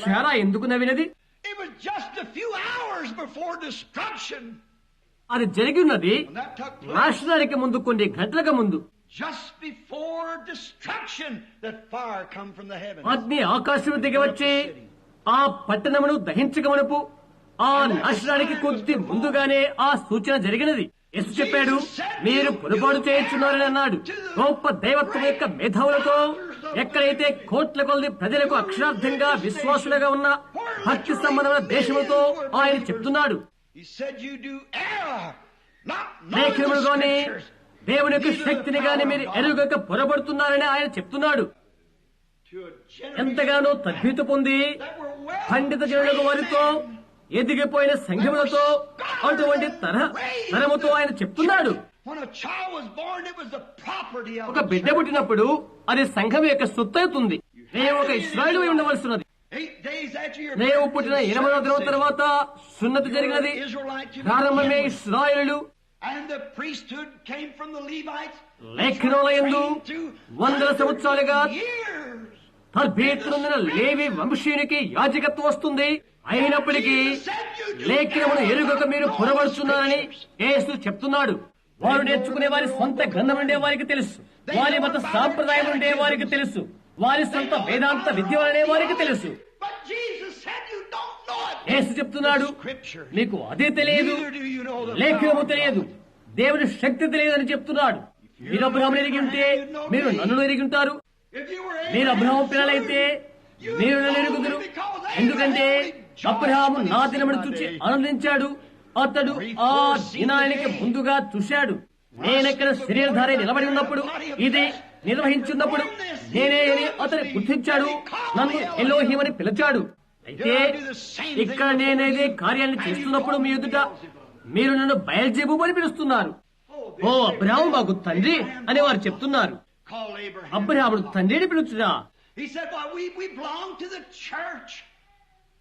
శారా ఎందుకు నవ్వినది? అది జరిగి ఉన్నది నాశనానికి ముందు, కొన్ని గంటలకు ముందు. అగ్ని ఆకాశం దిగి వచ్చి ఆ పట్టణమును దహించగమనుపు ఆ నాశనానికి కొద్ది ముందుగానే ఆ సూచన జరిగినది. యేసు చెప్పాడు, మీరు పొరపాటు చేయించున్నారని అన్నాడు. గొప్ప దైవత్వం యొక్క మేధావులతో ఎక్కడైతే కోట్ల కొలది ప్రజలకు అక్షరార్థంగా విశ్వాసులుగా ఉన్న భక్తి సంబంధమైన దేశములతో ఆయన చెప్తున్నాడు. లేఖనములు గాని దేవుని యొక్క శక్తిని గాని మీరు ఎరుగక పొరపడుతున్నారని ఆయన చెప్తున్నాడు. ఎంతగానో తగ్గితు పొంది పండిత జనులకు వారితో ఎదిగిపోయిన సంఘములతో అటువంటి తరముతో ఆయన చెప్తున్నాడు. ఒక బిడ్డ పుట్టినప్పుడు అది సంఘం యొక్క సొత్తు అవుతుంది. నేను ఒక ఇశ్రాయేలు ఉండవలసి ఉన్నది. నేను పుట్టిన 8వ దినం తర్వాత సున్నతి జరిగినది. ప్రారంభమే ఇశ్రాయేలు. లేఖనాలయందు 100 సంవత్సరాలుగా తర్బీతునందున లేవి వంశీయునికి యాజకత్వం వస్తుంది. అయినప్పటికీ లేఖనమును ఎరుగక మీరు పొరబడుతున్నారని యేసు చెప్తున్నాడు. వారు నేర్చుకునే వారి సొంత గ్రంథం ఉండే వారికి తెలుసు, వారి మత సాంప్రదాయం ఉండే వారికి తెలుసు, వారి సొంత వేదాంత విద్య అనే వారికి తెలుసు. యేసు చెప్తున్నాడు, మీకు అదే తెలియదు, లేఖనము తెలియదు, దేవుని శక్తి తెలియదని చెప్తున్నాడు. మీరు అబ్రహామును ఎరిగి ఉంటే మీరు నన్ను ఎరిగి ఉంటారు. మీరు అబ్రహాము పిల్లలైతే మీరు నన్ను ఎరుగుదురు. ఎందుకంటే అబ్రహాము నా దినమును చూచి ఆనందించాడు. అతడు ఆ దినానికి ముందుగా చూశాడు. నేనెక్కడ శరీరధారి నిలబడి ఉన్నప్పుడు, ఇది నిర్వహించున్నప్పుడు నేనే అని అతను గుర్తించాడు. నన్ను ఎలోహిం అని పిలిచాడు. అయితే ఇక్కడ నేనేదే కార్యాన్ని చేస్తున్నప్పుడు మీ ఎదుట మీరు నన్ను బయల్జెబు అని పిలుస్తున్నారు. ఓ అబ్రహాము మాకు తండ్రి అని వారు చెప్తున్నారు. అబ్రహాముడు తండ్రిని పిలుచురా.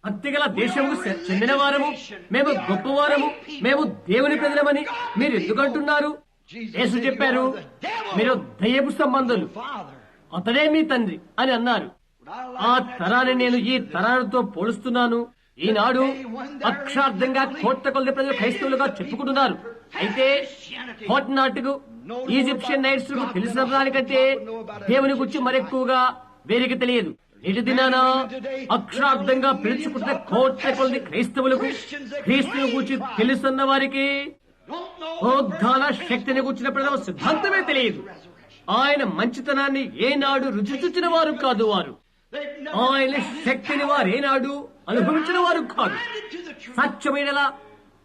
అత్తిగల దేశము చెందిన వారము, మేము గొప్పవారము, మేము దేవుని ప్రజలమని మీరు ఎందుకంటున్నారు? యేసు చెప్పారు, మీరు దయ్యపు సంబంధులు, అతడే మీ తండ్రి అని అన్నారు. ఆ తరాన్ని నేను ఈ తరాలతో పోలుస్తున్నాను. ఈనాడు అక్షార్థంగా కోట్ల కొద్ది ప్రజలు క్రైస్తవులుగా చెప్పుకుంటున్నారు. అయితే నాటుకు ఈజిప్షియన్ నైట్స్ కు తెలిసిన దానికంటే దేవుని గురించి మరెక్కువగా వేరికి తెలియదు. నేటి దినాన అక్షరార్థంగా పిలుచుకుంటున్న కోట్ల కొద్ది క్రైస్తవులకు క్రీస్తుని గురించి తెలుసున్న వారికి ఉద్ధాన శక్తిని గురించిన ప్రథమ సిద్ధాంతమే తెలియదు. ఆయన మంచితనాన్ని ఏనాడు రుచి చూచిన వారు కాదు. వారు ఆయన శక్తిని వారు ఏనాడు అనుభవించిన వారు కాదు. సత్యమైనలా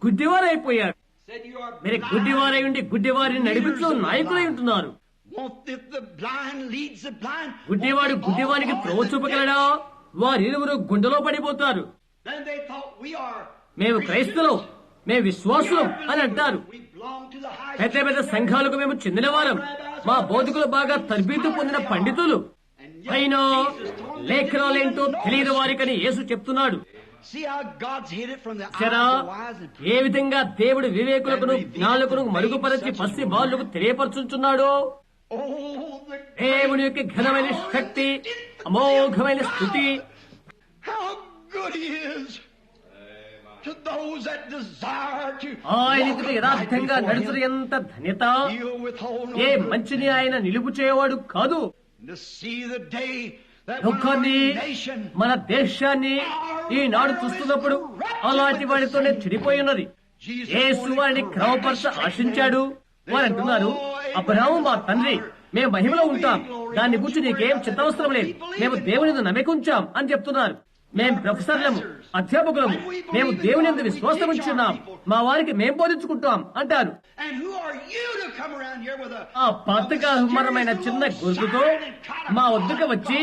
గుడ్డివారైపోయారు. మీరు గుడ్డివారై ఉండి గుడ్డివారిని నడిపించే నాయకులై ఉంటున్నారు. గుడ్డివాడు గుడ్డివానికి త్రోవ చూపగలడా? వారిరువురు గుండెలో పడిపోతారు. మేము క్రైస్తవులం, మేము విశ్వాసులం అని అంటారు. పెద్ద పెద్ద సంఘాలకు మేము చెందిన వారం, మా బోధకులు బాగా తర్బీదు పొందిన పండితులు. అయినా లేఖనాలేంటో తెలియని వారికని యేసు చెప్తున్నాడు. ఏ విధంగా దేవుడు వివేకులకు జ్ఞానులకు మరుగుపరచి పసి బాలులకు తెలియపరుచున్నాడో. దేవుని యొక్క ఘనమైన శక్తి, అమోఘమైన స్థుతి, ఆయనకు యథార్థంగా నడుచుడు ఎంత ధన్యత. ఏ మంచిని ఆయన నిలుపు చేయవాడు కాదు. దుఃఖాన్ని, మన దేశాన్ని ఈనాడు చూస్తున్నప్పుడు అలాంటి వాడితోనే చెడిపోయి ఉన్నది. యేసు వారిని క్రమపరచ ఆశించాడు. వారు అంటున్నారు, అబ్రహాము మా తండ్రి, మేము మహిమలో ఉంటాం, దాన్ని గురించి నీకేం చిత్తవసరం లేదు, మేము దేవుని నమ్మిక ఉంచాం అని చెప్తున్నారు. మేం ప్రొఫెసర్లము, అధ్యాపకులము, మేము దేవుని యందు విశ్వాసం ఉంచున్నాం, మా వారికి మేం బోధించుకుంటాం అంటారు. ఆ పాతకాలమైన చిన్న గుర్తుతో మా వద్దకు వచ్చి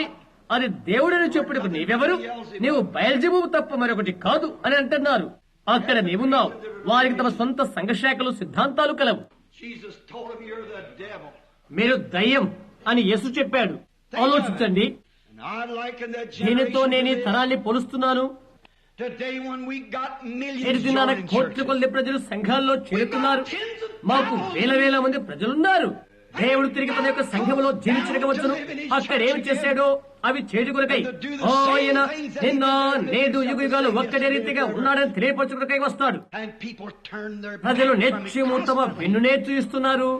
అది దేవుడిని చెప్పుటకు నీవెవరు? నీవు బయల్జెబు తప్ప మరొకటి కాదు అని అంటున్నారు. అక్కడ నీవున్నావు. వారికి తమ సొంత సంఘశాఖలు, సిద్ధాంతాలు కలవు. మీరు దయ్యం అని యేసు చెప్పాడు. ఆలోచించండి. దీనితో నేను ఈ తరాన్ని పోలుస్తున్నాను. కోట్ల కొద్ది ప్రజలు సంఘాల్లో చేరుతున్నారు. మాకు వేల వేల మంది ప్రజలున్నారు. దేవుడు తిరిగి తన యొక్క సంఘంలో జీవించవచ్చును. అక్కడ ఏమి చేశాడో అవి చేయుకొరకై ఆయన నిన్న నేడు యుగాలు ఒక్కడే రీతిగా ఉన్నాడని తెలియపరచుకొరకై వస్తాడు. ప్రజలు నేర్చుము తమ వెన్నునే చూస్తున్నారు.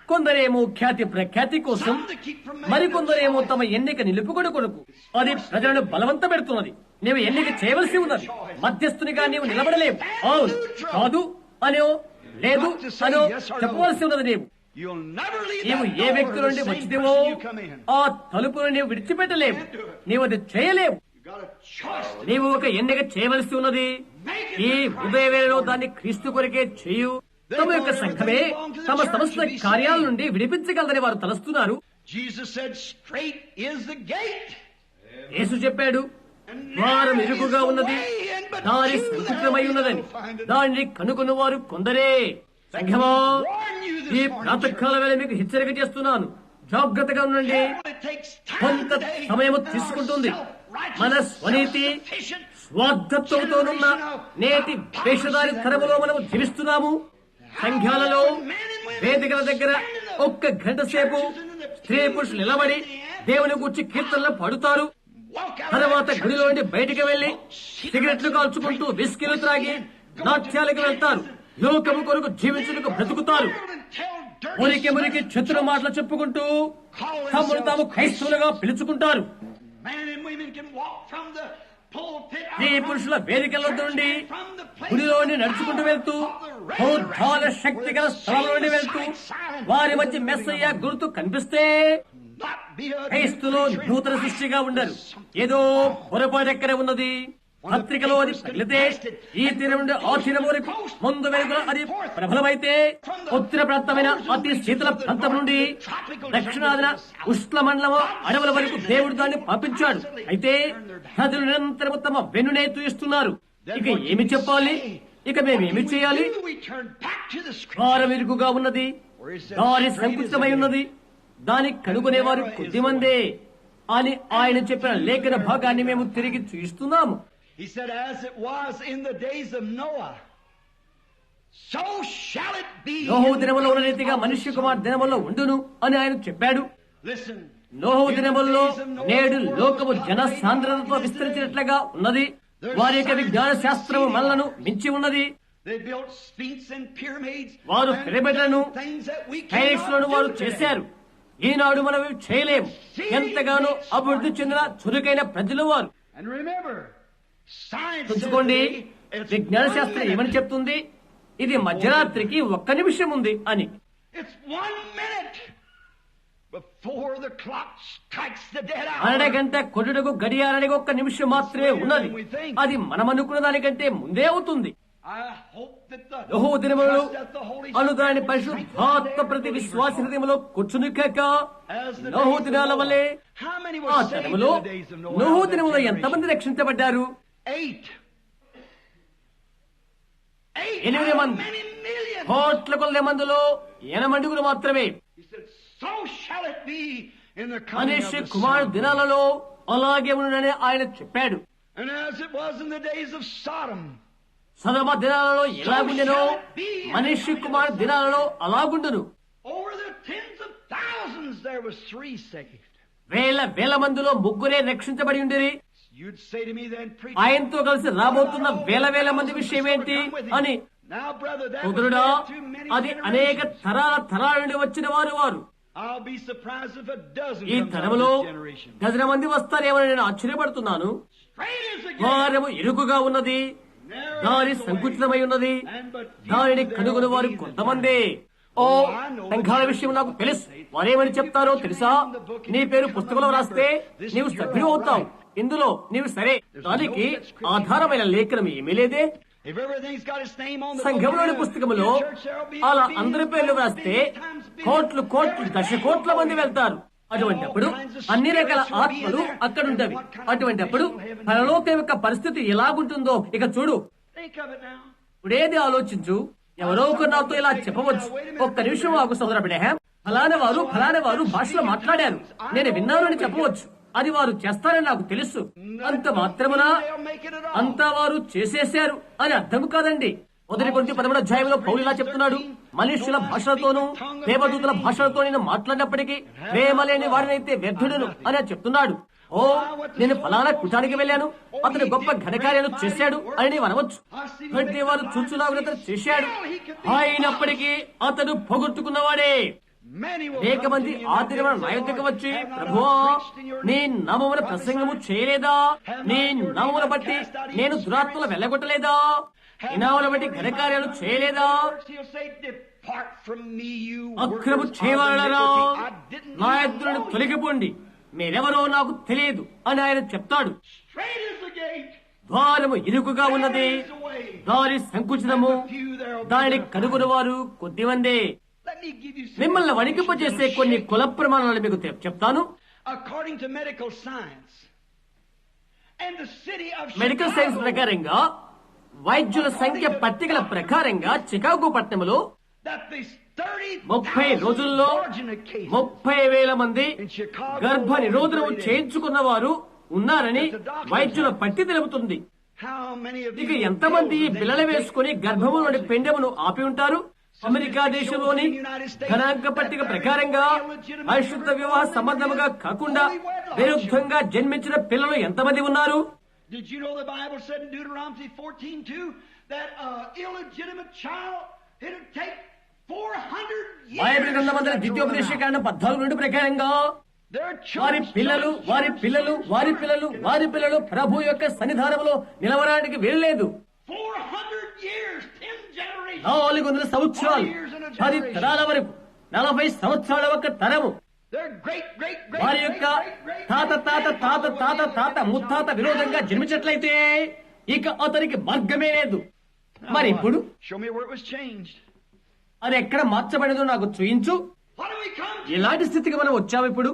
కొందరేమో ఖ్యాతి ప్రఖ్యాతి కోసం, మరికొందరేమో తమ ఎన్నిక నిలుపుకొడు కొరకు. అది ప్రజలను బలవంత పెడుతున్నది. నీవు ఎన్నిక చేయవలసి ఉన్నది. మధ్యస్థునిగా నీవు నిలబడలేవు. అవును కాదు అనో లేదు అనో చెప్పవలసి ఉన్నది. నీవు ఏ వ్యక్తి నుండి వచ్చిదేవో ఆ తలుపును నీవు విడిచిపెట్టలేవు. నీవు అది చేయలేవు. నీవు ఒక ఎన్నిక చేయవలసి ఉన్నది. ఈ ఉదయ వేళలో దాన్ని క్రీస్తు కొరకే చేయు. తమ యొక్క సంఘమే తమ సమస్త కార్యాల నుండి విడిపించగలదని వారు తలస్తున్నారు. Jesus said, "Straight is the gate." యేసు చెప్పాడు, ద్వారం ఇరుకుగా ఉన్నది, దారి సంకుచితమై ఉన్నదని, దానిని కనుగొన్న వారు కొందరే. సంఘమా, ఈ ప్రాతకాల వేళ మీకు హెచ్చరిక చేస్తున్నాను, జాగ్రత్తగా ఉండండి. కొంత సమయము తీసుకుంటుంది. మన స్వనీతి స్వార్థత్వంతోనున్న నేటి వేషధారి తరములో మనము జీవిస్తున్నాము. సంఘాలలో వేదికల దగ్గర 1 గంట సేపు స్త్రీ పురుషులు నిలబడి దేవుని గురించి కీర్తనలు పాడుతారు. తర్వాత గుడిలో నుండి బయటికి వెళ్లి సిగరెట్లు కాల్చుకుంటూ విస్కీలు త్రాగి నాట్యాలకు వెళ్తారు. లోకము కొరకు జీవించుటకు బ్రతుకుతారు. మురికి మురికి చతుర మాటలు చెప్పుకుంటూ తమను తాము క్రైస్తవులుగా పిలుచుకుంటారు. స్త్రీ పురుషుల వేదికల నుండి గుడిలోని నడుచుకుంటూ వెళ్తూ బౌద్ధాల శక్తి గల స్థలంలో నుండి వెళ్తూ వారి మధ్య మెస్సయ్య గుర్తు కనిపిస్తే క్రైస్తులో నూతన సృష్టిగా ఉండరు. ఏదో పొరపాటు ఎక్కడ ఉన్నది. పత్రికలో అది తగిలితే ఈ తీరం నుండి ఆ తీరం వరకు ముందు వెనుకలు అది ప్రబలమైతే ఉత్తర ప్రాంతమైన అతి శీతల ప్రాంతం నుండి దక్షిణాదిన ఉష్ణ మండలము అడవుల వరకు దేవుడు దాన్ని పంపించాడు. అయితే నదులు నిరంతరము తమ వెన్నునే తూయిస్తున్నారు. ఇక ఏమి చెప్పాలి? ఇక మేమేమి చేయాలి? ద్వారం ఇరుకుగా ఉన్నది, దారి సంకుచితమై ఉన్నది, దాన్ని కనుగొనేవారు కొద్దిమందే అని ఆయన చెప్పిన లేఖన భాగాన్ని మేము తిరిగి చూస్తున్నాము. He said, "As it was in the days of Noah, so shall it be." నోహు దినములో ఉన్న రీతిగా మనుష్య కుమార్ దినములో ఉండును అని ఆయన చెప్పాడు. Listen, నోహు దినముల్లో నేడు లోకము జన సాంద్రతతో విస్తరించినట్లుగా ఉన్నది. వారి యొక్క విజ్ఞాన శాస్త్రము మనలను మించి ఉన్నది. they built sphinx and pyramids. వారు పిరమిడ్లను things that we టైల్స్లను వారు చేశారు. ఈనాడు మనం ఇవి చేయలేము. ఎంతగానో అభివృద్ధి చెందిన చురుకైన ప్రజలు వారు. And remember, science చూసుకోండి, విజ్ఞాన శాస్త్రం ఏమని చెప్తుంది? ఇది మధ్యరాత్రికి 1 నిమిషం ఉంది అని. It's 1 minute before the clock strikes the dead hour. అరగంట కొట్టుటకు గడియారానికి 1 నిమిషం మాత్రమే ఉన్నది. అది మనం అనుకున్న దానికంటే ముందే అవుతుంది. యెహోవా దినములలో అను దాని పరిశుద్ధాత్మ ప్రతి విశ్వాస హృదయములో కూర్చుని కాక నోహు దినాల వలె ఆ దినములో నోహు దినములో ఎంతమంది రక్షించబడ్డారు? 8 మంది. కోట్ల కొలది మందిలో 8 మండుగులు మాత్రమే. మనిషి కుమారు దినాలలో అలాగే ఉండనని ఆయన చెప్పాడు. సదమ దినాలలో ఎలాగుండెనో మనిషి కుమారు దినాలలో అలాగుండును. వేల మందిలో 3 రక్షించబడి ఉండేది. ఆయనతో కలిసి రాబోతున్న వేల మంది విషయం ఏంటి అని. కుదురుడా, అది అనేక తరాల నుండి వచ్చిన వారు. ఈ తరములో డజన మంది వస్తారేమని నేను ఆశ్చర్యపడుతున్నాను. ద్వారము ఇరుకుగా ఉన్నది, దారి సంకుచితమై ఉన్నది, దానిని కనుగొని వారు కొంతమంది. ఓ సంఘాల విషయం నాకు తెలుసు. వారేమని చెప్తారో తెలుసా? నీ పేరు పుస్తకంలో రాస్తే నీవు సభ్యుడు అవుతావు. ఇందులో నీవు సరే. దానికి ఆధారమైన లేఖనం ఏమీ లేదే. సంఘంలోని పుస్తకములో అలా అందరి పేర్లు రాస్తే కోట్లు 10 కోట్ల మంది వెళ్తారు. అటువంటిప్పుడు అన్ని రకాల ఆత్మలు అక్కడుంటవి. అటువంటిప్పుడు పరలోకం యొక్క పరిస్థితి ఎలాగుంటుందో ఇక చూడు. ఇప్పుడేది ఆలోచించు. ఎవరో ఒకరు నాతో ఇలా చెప్పవచ్చు, 1 నిమిషం ఆగు సోదర అబ్రహాం, ఫలానా వారు భాషలో మాట్లాడారు, నేను విన్నాను అని చెప్పవచ్చు. అది వారు చేస్తారని నాకు తెలుసు. అంత మాత్రమున అంతా వారు చేసేశారు అని అర్థం కాదండి. 1 కొరింథీ 13వ అధ్యాయంలో పౌలు ఇలా చెప్తున్నాడు, మనుష్యుల భాషలతోనూ దేవదూతల భాషలతో నేను మాట్లాడినప్పటికీ ప్రేమ లేని వారినైతే వ్యర్థుడును అని చెప్తున్నాడు. ఓ, నేను ఫలానా కుటానికి వెళ్ళాను, అతను గొప్ప ఘనకార్యాలు చేశాడు అని నీవు అనవచ్చు. ప్రతి వారు చూచులాగా చేశాడు, అయినప్పటికీ అతడు పొగొట్టుకున్నవాడే. అనేక మంది ఆ దినమున నా యొద్దకు వచ్చి, ప్రభువా, నీ నామమున ప్రసంగము చేయలేదా? నీ నామమున బట్టి నేను దురాత్మలు వెళ్ళగొట్టలేదా? నీ నామమున బట్టి ఘనకార్యాలు చేయలేదా? అక్రము చేయవాలరా, నా ఎదురు తొలగిపోండి, మీరెవరో నాకు తెలియదు అని ఆయన చెప్తాడు. ద్వారము ఇరుకుగా ఉన్నది, దారి సంకుచితము, దానిని కనుగొని వారు కొద్దిమందే. Let me give you some మిమ్మల్ని వణికింపజేసే కొన్ని కుల ప్రమాణాలు మీకు చెప్తాను. According to medical science and the city of medical science Chicago, ప్రకారంగా వైద్యుల సంఖ్య పట్టికల ప్రకారంగా చికాగో పట్టణంలో that these 30 రోజుల్లో 30,000 మంది గర్భ నిరోధనం చేయించుకున్న వారు ఉన్నారని వైద్యుల పట్టి తెలుపుతుంది. ఇక ఎంతమంది ఈ పిల్లలు వేసుకుని గర్భము నుండి పిండమును ఆపి ఉంటారు? అమెరికా దేశంలోని గణాంక పట్టిక ప్రకారంగా పరిశుద్ధ వివాహ సంబంధముగా కాకుండా విరుద్ధంగా జన్మించిన పిల్లలు ఎంతమంది ఉన్నారు? Did you know the Bible said in Deuteronomy 14:2 that illegitimate child it'll take 400 years? Bible గ్రంథమందరి ద్వితీయోపదేశకాండం 14 ప్రకారంగా వారి పిల్లలు వారి పిల్లలు వారి పిల్లలు వారి పిల్లలు ప్రభు యొక్క సన్నిధానంలో నిలవడానికి వీల్లేదు. 400 years, 10 generations. 400 సంవత్సరాలు, 10 తరాల వరకు, 40 సంవత్సరాల ఒక తరము. వారి యొక్క తాత తాత తాత తాత తాత ముత్తాత విరోధంగా జన్మించినట్లయితే ఇక అతనికి మార్గమే లేదు. మరి ఇప్పుడు అది ఎక్కడ మార్చబడేదో నాకు చూయించు. ఎలాంటి స్థితికి మనం వచ్చాము ఇప్పుడు?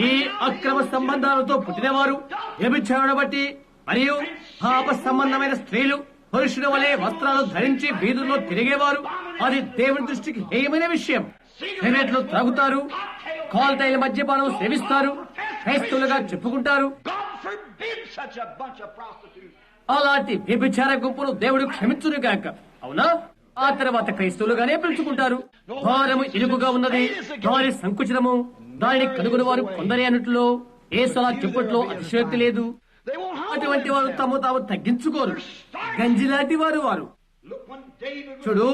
ఈ అక్రమ సంబంధాలతో పుట్టినవారు, వ్యభిచారణ బట్టి మరియు పాప సంబంధమైన స్త్రీలు పురుషుల వలె వస్త్రాలు ధరించి వీధుల్లో తిరిగేవారు. అది దేవుని దృష్టికి హేయమైన విషయం. సిగరెట్లు త్రాగుతారు, కాల్తైల మద్యపానం సేవిస్తారు, క్రైస్తవులుగా చెప్పుకుంటారు. అలాంటి వ్యభిచార గుంపును దేవుడు క్షమించును గాక. అవునా? ఆ తర్వాత క్రైస్తవులుగానే పిలుచుకుంటారు. భారము ఇరుకుగా ఉన్నది, దాని సంకుచనము, దానిని కనుగొని వారు కొందరే అన్నట్లో ఏసలా చెప్పట్లో అతిశయోక్తి లేదు. అటువంటి వారు తాము తాము తగ్గించుకోరు. గంజిలాంటి వారు. చూడు,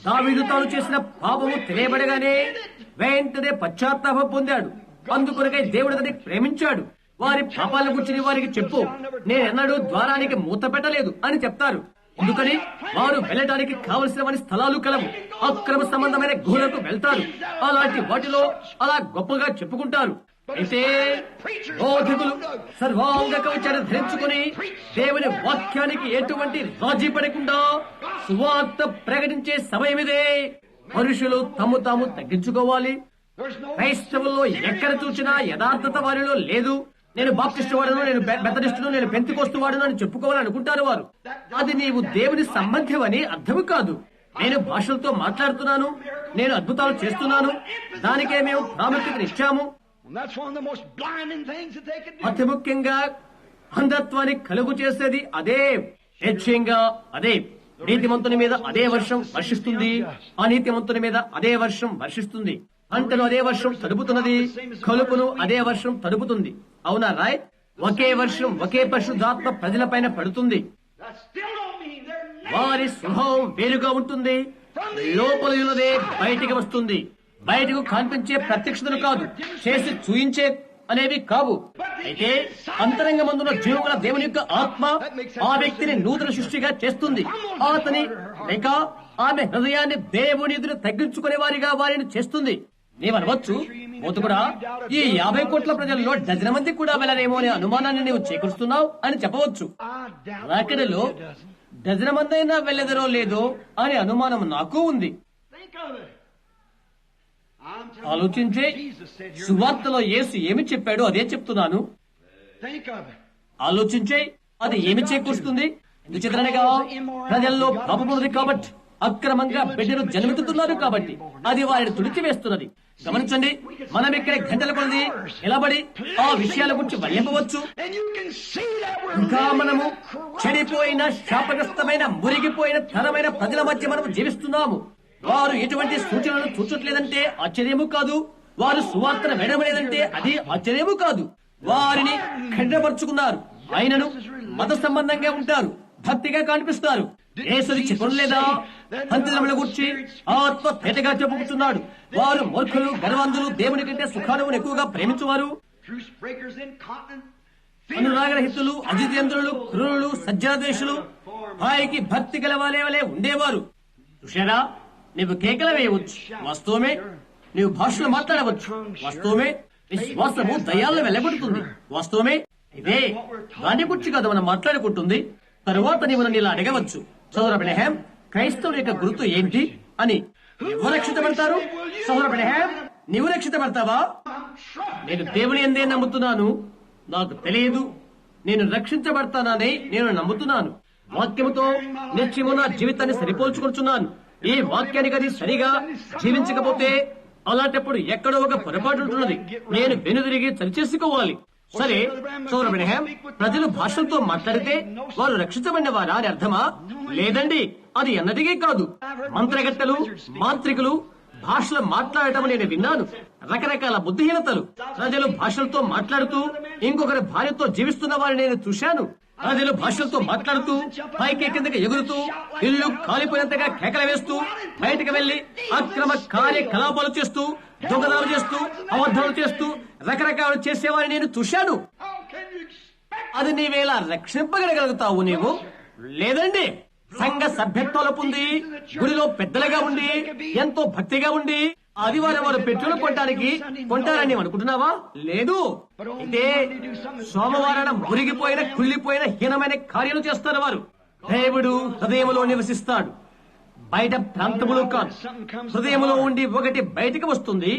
దావీదు తాను చేసిన పాపము తెలియబడగానే వెంటనే పశ్చాత్తాపం పొందాడు. అందుకొరకై దేవుడు అతన్ని ప్రేమించాడు. వారి పాపాల గురించి వారికి చెప్పు, నేనెన్నడూ ద్వారానికి మూత పెట్టలేదు అని చెప్తారు. ఎందుకని వారు వెళ్ళడానికి కావలసినవని స్థలాలు కలవు. అక్రమ సంబంధమైన గుహలకు వెళ్తారు. అలాంటి వాటిలో అలా గొప్పగా చెప్పుకుంటారు. అయితే బోధకులు సర్వాంగ కవచాన్ని ధరించుకుని దేవుని వాక్యానికి ఎటువంటి రాజీ పడకుండా సువార్త ప్రకటించే సమయమిదే. మనుషులు తమ తాము తగ్గించుకోవాలి. క్రైస్తవుల్లో ఎక్కడ చూసినా యథార్థత వారిలో లేదు. నేను బాప్టిస్టు వాడును, నేను మెథడిస్టును, నేను పెంతెకోస్తు వాడును అని చెప్పుకోవాలనుకుంటారు వారు. అది నీవు దేవుని సంబంధం అని అర్థము కాదు. నేను భాషలతో మాట్లాడుతున్నాను, నేను అద్భుతాలు చేస్తున్నాను, దానికే మేము ప్రాముఖ్యతనిచ్చాము. అతి ముఖ్యంగా అంధత్వాన్ని కలుగు చేసేది అదే. హెచ్యంగా అదే. నీతిమంతుని మీద అదే వర్షం వర్షిస్తుంది, అనీతిమంతుని మీద అదే వర్షం వర్షిస్తుంది. పంటను అదే వర్షం తడుపుతున్నది, కలుపును అదే వర్షం తడుపుతుంది. అవునా రాయ్? ఒకే వర్షం ఒకే పరిశుద్ధాత్మ ప్రజల పైన పడుతుంది. వారి స్వభావం వేరుగా ఉంటుంది. లోపల ఉన్నదే బయటికి వస్తుంది. బయటకు కనిపించే ప్రత్యక్షతలు కాదు, చేసి చూయించే అనేవి కావు. అయితే అంతరంగమందున జీవగల దేవుని యొక్క ఆత్మ ఆ వ్యక్తిని నూతన సృష్టిగా చేస్తుంది. అతని లేక ఆమె హృదయాన్ని దేవుని ఎదురు తగ్గించుకునే వారిగా వారిని చేస్తుంది. నీవనవచ్చు, కూడా ఈ 50 కోట్ల ప్రజల్లో డజన మంది కూడా వెళ్ళరేమో అనే అనుమానాన్ని నీవు చేకూరుస్తున్నావు అని చెప్పవచ్చు. రాకడలో డజన మంది అయినా వెళ్ళెదరో లేదో అనే అనుమానం నాకు ఉంది. ఆలోచించే సువార్తలో యేసు ఏమి చెప్పాడో అదే చెప్తున్నాను. ఆలోచించే అది ఏమి చేకూరుస్తుంది? ఎందుచేతనగా ప్రజల్లో పాపమున్నది కాబట్టి, అక్రమంగా బిడ్డలు జన్మెత్తుతున్నారు కాబట్టి అది వారిని తుడిచివేస్తున్నది. గమనించండి, మనం ఇక్కడ గంటల కొలది నిలబడి ఆ విషయాల గురించి వర్ణింపవచ్చు. ఇంకా మనము చెడిపోయిన శాపగ్రస్తమైన మురిగిపోయిన తరమైన ప్రజల మధ్య మనము జీవిస్తున్నాము. వారు ఎటువంటి సూచనలు చూచట్లేదంటే ఆశ్చర్యము కాదు. వారు సువార్తను వినలేదంటే అది ఆశ్చర్యము కాదు. వారిని ఖండపరుచుకున్నారు. ఆయనను మత సంబంధంగా ఉంటారు, భక్తిగా కనిపిస్తారు. యేసుని చెప్పలేదా? పంతులముల గురించి ఆత్మ తేటగా చెప్పుకుంటున్నాడు. వారు మూర్ఖులు, గర్వంధులు, దేవుని కంటే సుఖానువును ఎక్కువగా ప్రేమించువారు, అనురాగరహితులు, అజితేంద్రులు, క్రూరులు, సజ్జనద్వేషులు, వారికి భక్తి గల వలె ఉండేవారు. చూశారా? నీవు కేకలు వేయవచ్చు, వాస్తవమే. నీవు భాషలు మాట్లాడవచ్చు, వాస్తవమే. విశ్వాసము దయ్యాలను వెళ్ళగొడుతుంది, వాస్తవమే. ఇదే దాని గురించి కదా మనం మాట్లాడుకుంటుంది. తరువాత నీవు నన్ను ఇలా అడగవచ్చు, సోదర అబ్రహాం, క్రైస్తవుల యొక్క గుర్తు ఏంటి అని. ఎవరు రక్షించబడతారు? సహోదర అబ్రహాం, నీవు రక్షించబడతావా? నేను దేవుని యందే నమ్ముతున్నాను, నాకు తెలియదు నేను రక్షించబడతానని నేను నమ్ముతున్నాను. వాక్యముతో నిత్యము నా జీవితాన్ని సరిపోల్చుకుంటున్నాను. ఈ వాక్యానికి అది సరిగా జీవించకపోతే అలాంటప్పుడు ఎక్కడో ఒక పొరపాటు ఉంటున్నది. నేను వెనుదిరిగి సరిచేసుకోవాలి. సరే సోదర అబ్రహాం, ప్రజలు భాషలతో మాట్లాడితే వారు రక్షించబడిన వారా అని అర్థమా? లేదండి, అది అన్నటికీ కాదు. మంత్రగత్తెలు, మాంత్రికులు భాషలు మాట్లాడటం నేను విన్నాను. రకరకాల బుద్ధిహీనతలు. ప్రజలు భాషలతో మాట్లాడుతూ ఇంకొకరి భార్యతో జీవిస్తున్న వారిని నేను చూశాను. ప్రజలు భాషలతో మాట్లాడుతూ పైకి కిందకి ఎగురుతూ ఇల్లు కాలిపోయినంతగా కేకలు వేస్తూ బయటకు వెళ్లి అక్రమ కార్యకలాపాలు చేస్తూ దొంగతనాలు చేస్తూ అబద్ధాలు చేస్తూ రకరకాలు చేసేవారిని నేను చూశాను. అది నీవేలా రక్షింపగలగలుగుతావు? నీవు లేదండి. సంఘ సభ్యత్వాలు పొంది గుడిలో పెద్దలుగా ఉండి ఎంతో భక్తిగా ఉండి ఆదివారం వారు పెట్రోల్ కొంటారని అనుకుంటున్నావా? లేదు. ఇదే సోమవారం మురిగిపోయిన కుళ్ళిపోయిన హీనమైన కార్యాలు చేస్తారు వారు. దేవుడు హృదయంలో నివసిస్తాడు, బయట ప్రాంతములో కాదు. హృదయంలో ఉండి ఒకటి బయటికి వస్తుంది.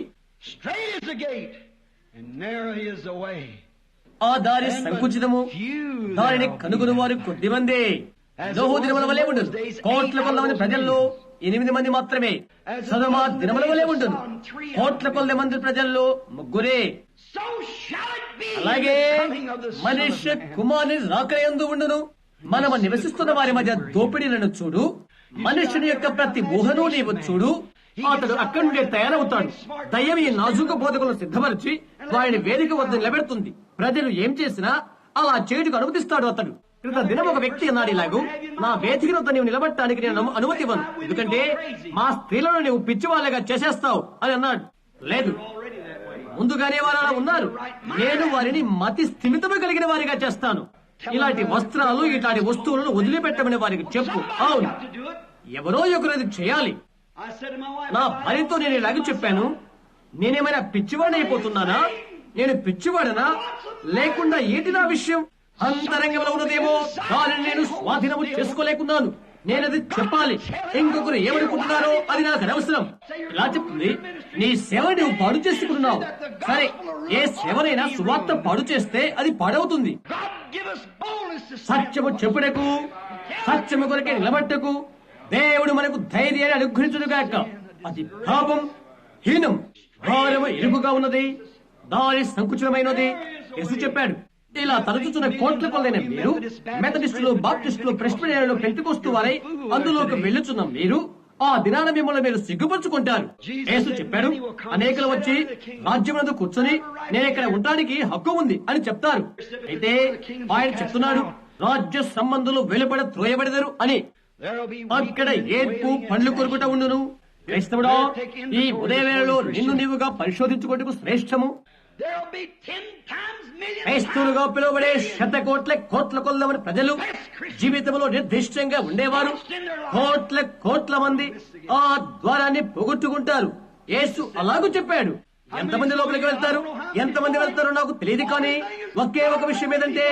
ఆ దారి సంకుచితము, దారిని కనుగొని వారు కొద్దిమందే. నోహు దినముల వలె ఉండదు. కోట్ల కొద్ది మంది ప్రజల్లో 8 మంది మాత్రమే. సదొమ దినముల వలె ఉండదు. కోట్ల కొద్ది మంది ప్రజల్లో 3. అలాగే మనుష్య కుమారుని రాకయందు ఉండును. మనము నివసిస్తున్న వారి మధ్య దోపిడీలను చూడు. మనుష్యుని యొక్క ప్రతి ఊహను నీవు చూడు. అతడు అక్కడి నుండి తయారవుతాడు. దయ్యం ఈ నాజూక బోధకులను సిద్ధపరిచి వారిని వేదిక వద్ద నిలబెడుతుంది. ప్రజలు ఏం చేసినా అలా చేయుటకు అనుమతిస్తాడు అతడు. క్రిత దినం ఒక వ్యక్తి అన్నాడు ఇలాగూ, నా వేదికను నీవు నిలబెట్టడానికి నేను అనుమతి ఇవ్వను, ఎందుకంటే మా స్త్రీలను నీవు పిచ్చి వాళ్ళగా చేసేస్తావు అని అన్నాడు. లేదు, ముందుగానే వారు అలా ఉన్నారు. నేను వారిని మతి స్థిమితము కలిగిన వారిగా చేస్తాను. ఇలాంటి వస్త్రాలు, ఇలాంటి వస్తువులను వదిలిపెట్టమని వారికి చెప్పు. అవును, ఎవరో ఒకరు చేయాలి. నా భార్యతో నేను ఇలాగ చెప్పాను, నేనేమైనా పిచ్చివాడిని అయిపోతున్నానా? నేను పిచ్చివాడనా? లేకుండా ఏంటి నా విషయం? అంతరంగంలో ఉన్నదేమో దానిని నేను స్వాధీనము చేసుకోలేకున్నాను. నేనది చెప్పాలి. ఇంకొకరు ఏమనుకుంటున్నారో అది నాకు అనవసరం. ఇలా చెప్తుంది, నీ సేవ నువ్వు పాడు చేసుకుంటున్నావు. సరే, ఏ సేవనైనా సువార్త పాడు చేస్తే అది పాడవుతుంది. సత్యము చెప్పుటకు, సత్యము కొరకే నిలబట్టకు దేవుడు మనకు ధైర్యాన్ని అనుగ్రహించుగాక. అది పాపం, హీనం, భారము ఇరుకుగా ఉన్నది, దారి సంకుచితమైనది యేసు చెప్పాడు. ఇలా తరచుచున్న కోట్ల కొలైన మీరు, మెథడిస్టులు, బాప్టిస్టులు, ప్రెస్బిటేరియన్లు, పెంటెకోస్తు వారై అందులోకి వెళ్ళుచున్న మీరు ఆ దినాన మిమ్మల్ని మీరు సిగ్గుపరుచుకుంటారు. యేసు చెప్పాడు, అనేకులు వచ్చి రాజ్యమునందు కూర్చొని నేను ఇక్కడ ఉండడానికి హక్కు ఉంది అని చెప్తారు. అయితే ఆయన చెప్తున్నాడు, రాజ్య సంబంధులు వెలుపడ త్రోయబడెదరు అని. అక్కడ ఏడ్పు, పండ్లు కొరుకుట ఉండును. క్రైస్తవుడా, ఈ ఉదయవేళలో నిన్ను నీవుగా పరిశోధించుకోవటకు శ్రేష్టము. క్రైస్తవులుగా పిలువబడే శతకోట్ల కోట్ల కొలది ప్రజలు జీవితంలో నిర్దిష్టంగా ఉండేవారు. కోట్ల మంది ఆ ద్వారాన్ని పోగొట్టుకుంటారు. యేసు అలాగూ చెప్పాడు. ఎంతమంది లోపలికి వెళ్తారు, ఎంతమంది వెళ్తారో నాకు తెలియదు, కానీ ఒకే ఒక విషయం ఏదంటే,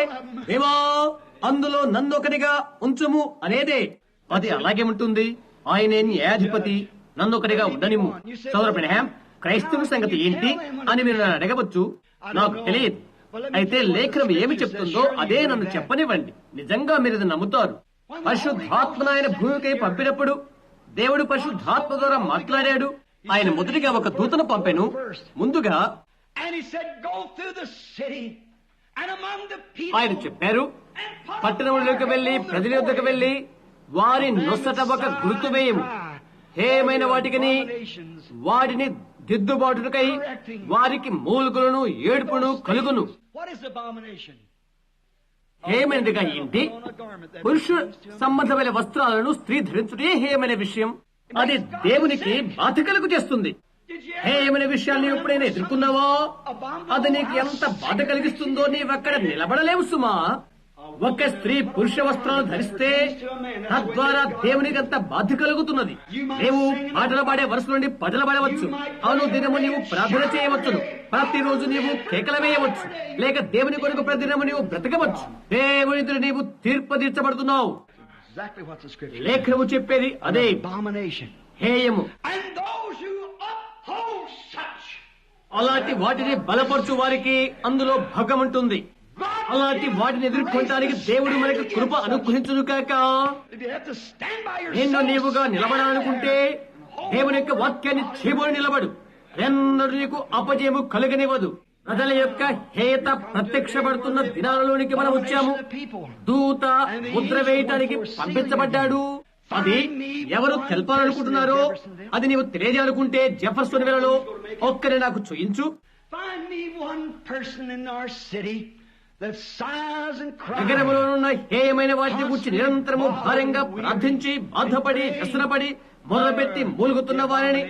దేవా అందులో నన్ను ఒకటిగా ఉంచుము అనేదే. అది అలాగే ఉంటుంది. ఆయనే న్యాయాధిపతి, నన్ను ఒకటిగా ఉండనిమ్ము. సోదర అబ్రహాం, క్రైస్తవ సంగతి ఏంటి అని మీరు నన్ను అడగవచ్చు. నాకు తెలియదు. అయితే లేఖనం ఏమి చెప్తుందో అదే నన్ను చెప్పనివ్వండి. నిజంగా మీరు ఇది నమ్ముతారు. పరిశుద్ధాత్మను ఆయన భూమికై పంపినప్పుడు దేవుడు పరిశుద్ధాత్మ ద్వారా మాట్లాడాడు. ఆయన మొదటిగా ఒక దూతను పంపెను. ముందుగా ఆయన చెప్పారు, పట్టణంలోకి వెళ్లి ప్రజల యొద్దకు వెళ్లి వారి నొసట ఒక గుర్తు వేయము. హేమైన వాటిని దిద్దుబాటుకై వారికి మూలుగులను, ఏడుపును కలుగును. హేమైనదిగా ఏంటి? పురుష సంబంధమైన వస్త్రాలను స్త్రీ ధరించుటే హేమైన విషయం. అది దేవునికి బాధ చేస్తుంది. హేమైన విషయాన్ని ఎప్పుడైనా ఎదుర్కొన్నావా? అది నీకు ఎంత బాధ కలిగిస్తుందో నీవక్కడ నిలబడలేవు సుమా. ఒక స్త్రీ పురుష వస్త్రాలు ధరిస్తే తద్వారా దేవునికి అంత బాధ కలుగుతున్నది. నీవు పాటలు పాడే వరుస నుండి పాటలు పాడవచ్చు. అవును, దినము నీవు ప్రార్థన చేయవచ్చును. ప్రతిరోజు నీవు కేకలు వేయవచ్చు. లేక దేవుని కొరకు ప్రతిదినము నీవు బ్రతకవచ్చు. దేవుని ఎదుట నీవు తీర్పు తీర్చబడుతున్నావు. లేఖనము చెప్పేది అదే, హేయము. అలాంటి వాటిని బలపరచు వారికి అందులో భాగం ఉంటుంది. అలాంటి వాటిని ఎదుర్కొనడానికి దేవుడు మనకు కృప అనుగ్రహించును కాక. నిన్ను నీవుగా నిలబడాలనుకుంటే దేవుని యొక్క వాక్యాన్ని చేయబడి నిలబడు. ఎన్నడూ నీకు అపజయము కలగనివ్వదు. ప్రజల యొక్క హేత ప్రత్యక్షపడుతున్న దినాలలోనికి మనం వచ్చాము. దూత ముద్ర వేయటానికి పంపించబడ్డాడు. అది ఎవరు తెలపాలనుకుంటున్నారో అది నీవు తెలియజేయాలనుకుంటే జెఫర్సన్ వేళలో ఒక్కరే నాకు చూయించు. నగరంలో ఉన్న హేయమైన వాటిని గురించి నిరంతరము భారంగా ప్రార్థించి బాధపడి వ్యసనపడి మొదలుపెట్టి మూలుగుతున్న వారిని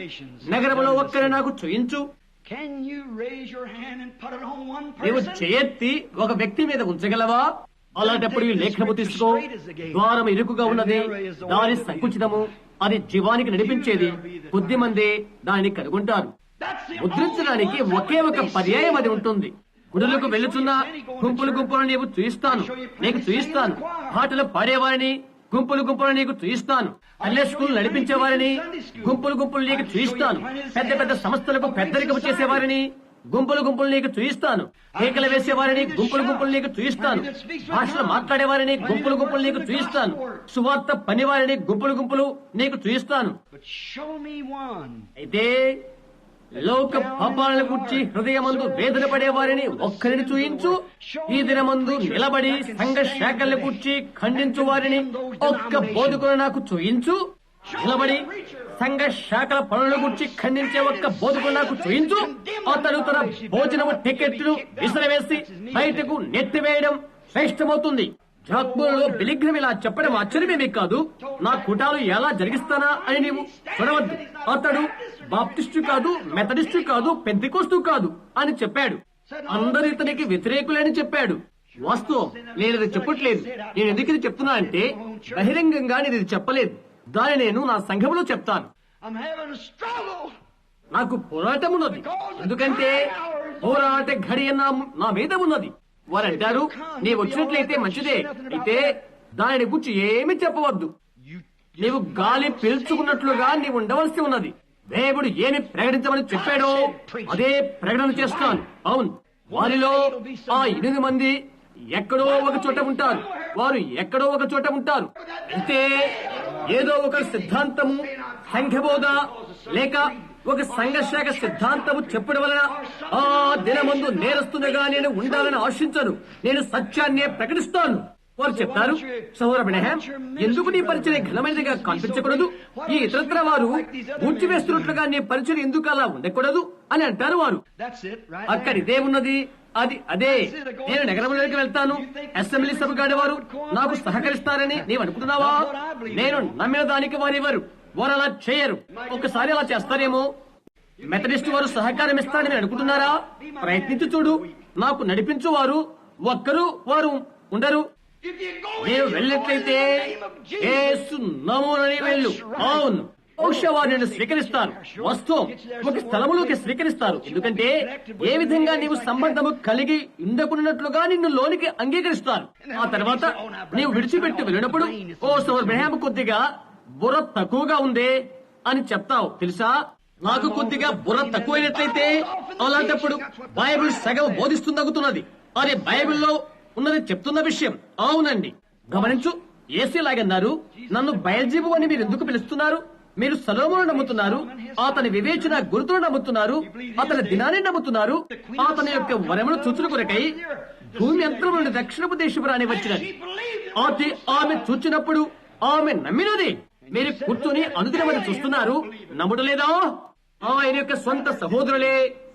నగరంలో ఒక్కరే నాకు చూయించు. నీవు చేయెత్తి ఒక వ్యక్తి మీద ఉంచగలవా? అలాంటప్పుడు ఈ లేఖనము తీసుకో. ద్వారం ఇరుకుగా ఉన్నది, దాని సంకుచితము, అది జీవానికి నడిపించేది. కొద్ది మంది దానిని కనుగొంటారు. ముద్రించడానికి ఒకే ఒక పర్యాయం అది ఉంటుంది. గుడులకు వెళ్తున్న గుంపులు గుంపులు నీవు చూయిస్తాను, నీకు చూయిస్తాను. పాటలు పాడేవారిని గుంపులు గుంపులు నీకు చూయిస్తాను. పల్లె స్కూల్ నడిపించేవారిని గుంపులు గుంపులు నీకు చూయిస్తాను. పెద్ద పెద్ద సంస్థలకు పెద్దరికం చేసేవారిని గుంపులు గుంపులు నీకు చూయిస్తాను. కేకలు వేసేవారిని గుంపులు గుంపులు నీకు చూయిస్తాను. భాషలు మాట్లాడేవారిని గుంపులు గుంపులు నీకు చూయిస్తాను. సువార్త పనివారిని గుంపులు గుంపులు నీకు చూయిస్తాను. అయితే లోక పాపాలను గురించి హృదయమందు వేదన పడేవారిని ఒక్కరిని చూయించు. ఈ దినమందు నిలబడి సంఘ శాఖలను గురించి ఖండించు వారిని ఒక్క బోధకుడు నాకు చూయించు. నిలబడి సంఘ శాఖల పనుల గురించి ఖండించే ఒక్క బోధకుడు నాకు చూయించు. అతడు తన భోజనము టికెట్లు విసిరవేసి బయటకు నెట్టివేయడం శ్రేష్టమవుతుంది. జాక్మూలలో బిలిగ్రమ్ ఇలా చెప్పడం ఆశ్చర్యమేమీ కాదు. నా కుటాలు ఎలా జరిగిస్తానా అని నీవు చూడవద్దు. అతడు బాప్టిస్టు కాదు, మెథడిస్టు కాదు, పెంతెకోస్తు కాదు అని చెప్పాడు. అందరు ఇతనికి వ్యతిరేకులని చెప్పాడు. వాస్తవం, నేను ఇది చెప్పట్లేదు. నేను ఎందుకు ఇది చెప్తున్నా అంటే బహిరంగంగా నేను ఇది చెప్పలేదు. దాన్ని నేను నా సంఘంలో చెప్తాను. నాకు పోరాటం ఉన్నది, ఎందుకంటే పోరాట ఘడియ నా మీద ఉన్నది. వారంటారు, నీవు వచ్చినట్లయితే మంచిదే, అయితే దాని గురించి ఏమీ చెప్పవద్దు. నీవు గాలి పీల్చుకున్నట్లుగా నీవు ఉండవలసి ఉన్నది. దేవుడు ఏమి ప్రకటించమని చెప్పాడో అదే ప్రకటన చేస్తాను. అవును, వారిలో ఆ 8 మంది ఎక్కడో ఒక చోట ఉంటారు. వారు ఎక్కడో ఒక చోట ఉంటారు. అయితే ఏదో ఒక సిద్ధాంతము, సంఘబోధ లేక ఒక సంఘశాఖ సిద్ధాంతము చెప్పడం వలన ఆ దినమందు నేరస్తునిగా నేను ఉండాలని ఆశించను. నేను సత్యాన్నే ప్రకటిస్తాను. వారు చెప్తారు, సహోదర బ్రహ్మాం, ఎందుకు నీ పరిచయం ఘనమైనదిగా కనిపించకూడదు? ఈ ఇతరత్ర వారు ఊడ్చివేస్తున్నట్లుగా నీ పరిచయం ఎందుకు అలా ఉండకూడదు అని అంటారు వారు. అక్కడ ఇదే ఉన్నది. అదే నేను నగరంలోకి వెళ్తాను. అసెంబ్లీ సభ గాడేవారు నాకు సహకరిస్తారని నీవు అనుకుంటున్నావా? నేను నమ్మిన దానికి వారెవరు? వారు అలా చేయరు. ఒకసారి అలా చేస్తారేమో. మెథడిస్ట్ వారు సహకారం ఇస్తారని అనుకుంటున్నారా? ప్రయత్నించి చూడు. నాకు నడిపించు వారు ఒక్కరు వారు ఉండరు. నేను వెళ్ళినట్లయితే యేసు నామమున వెళ్ళు. అవును, బహుశా వారు నేను స్వీకరిస్తారు. వాస్తవం, ఒక స్థలములోకి స్వీకరిస్తారు. ఎందుకంటే ఏ విధంగా నీవు సంబంధము కలిగి ఉండకున్నట్లుగా నిన్ను లోనికి అంగీకరిస్తారు. ఆ తర్వాత నీవు విడిచిపెట్టి వెళ్ళినప్పుడు, ఓ సోదరు బ్రహ్మాం, కొద్దిగా బుర్ర తక్కువగా ఉందే అని చెప్తావు. తెలుసా, నాకు కొద్దిగా బుర్ర తక్కువైనట్లయితే అలాంటప్పుడు బైబిల్ సగం బోధిస్తున్నది. అదే బైబిల్లో ఉన్నది చెప్తున్న విషయం. అవునండి, గమనించు. యేసులాగన్నారు, నన్ను బయల్జెబు అని మీరు ఎందుకు పిలుస్తున్నారు? మీరు సొలొమోను నమ్ముతున్నారు, అతని వివేచన గురుతును నమ్ముతున్నారు, అతని దినాన్ని నమ్ముతున్నారు. అతని యొక్క వరమును చూచుట కొరకై భూమి అంతరం నుండి దక్షిణపు దేశపు రాని వచ్చినది. ఆమె చూచినప్పుడు ఆమె నమ్మినది. మీరు కూర్చొని అనుదినమని చూస్తున్నారు, నమ్ముటలేదా? ఆయన యొక్క సొంత సహోదరులే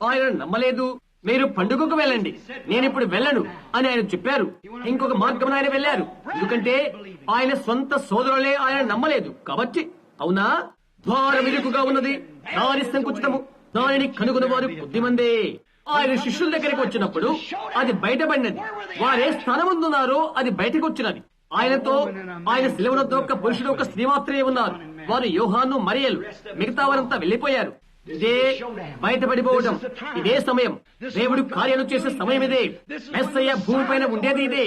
ఆయన నమ్మలేదు. మీరు పండుగకు వెళ్ళండి, నేనిప్పుడు వెళ్ళను అని ఆయన చెప్పారు. ఇంకొక మార్గం ఆయన వెళ్లారు, ఎందుకంటే ఆయన సొంత సోదరులే ఆయన నమ్మలేదు కాబట్టి. అవునా? ద్వారం ఇరుకుగా ఉన్నది, దారి సంకుచితము, దానిని కనుగొని వారు కొద్దిమందే. ఆయన శిష్యుల దగ్గరికి వచ్చినప్పుడు అది బయటపడినది. వారే స్థానమున్నారో అది బయటకు వచ్చినది. ఆయనతో ఆయన శిలువలతో ఒక పురుషుడు, ఒక స్త్రీ మాత్రమే ఉన్నారు. వారు యోహాను, మరియలు. మిగతా వారంతా వెళ్లిపోయారు. ఇదే బయటపడిపోవడం. ఇదే సమయం. దేవుడు కార్యాలు చేసే సమయం ఇదే. మెస్సయ్య భూమి పైన ఉండేది ఇదే.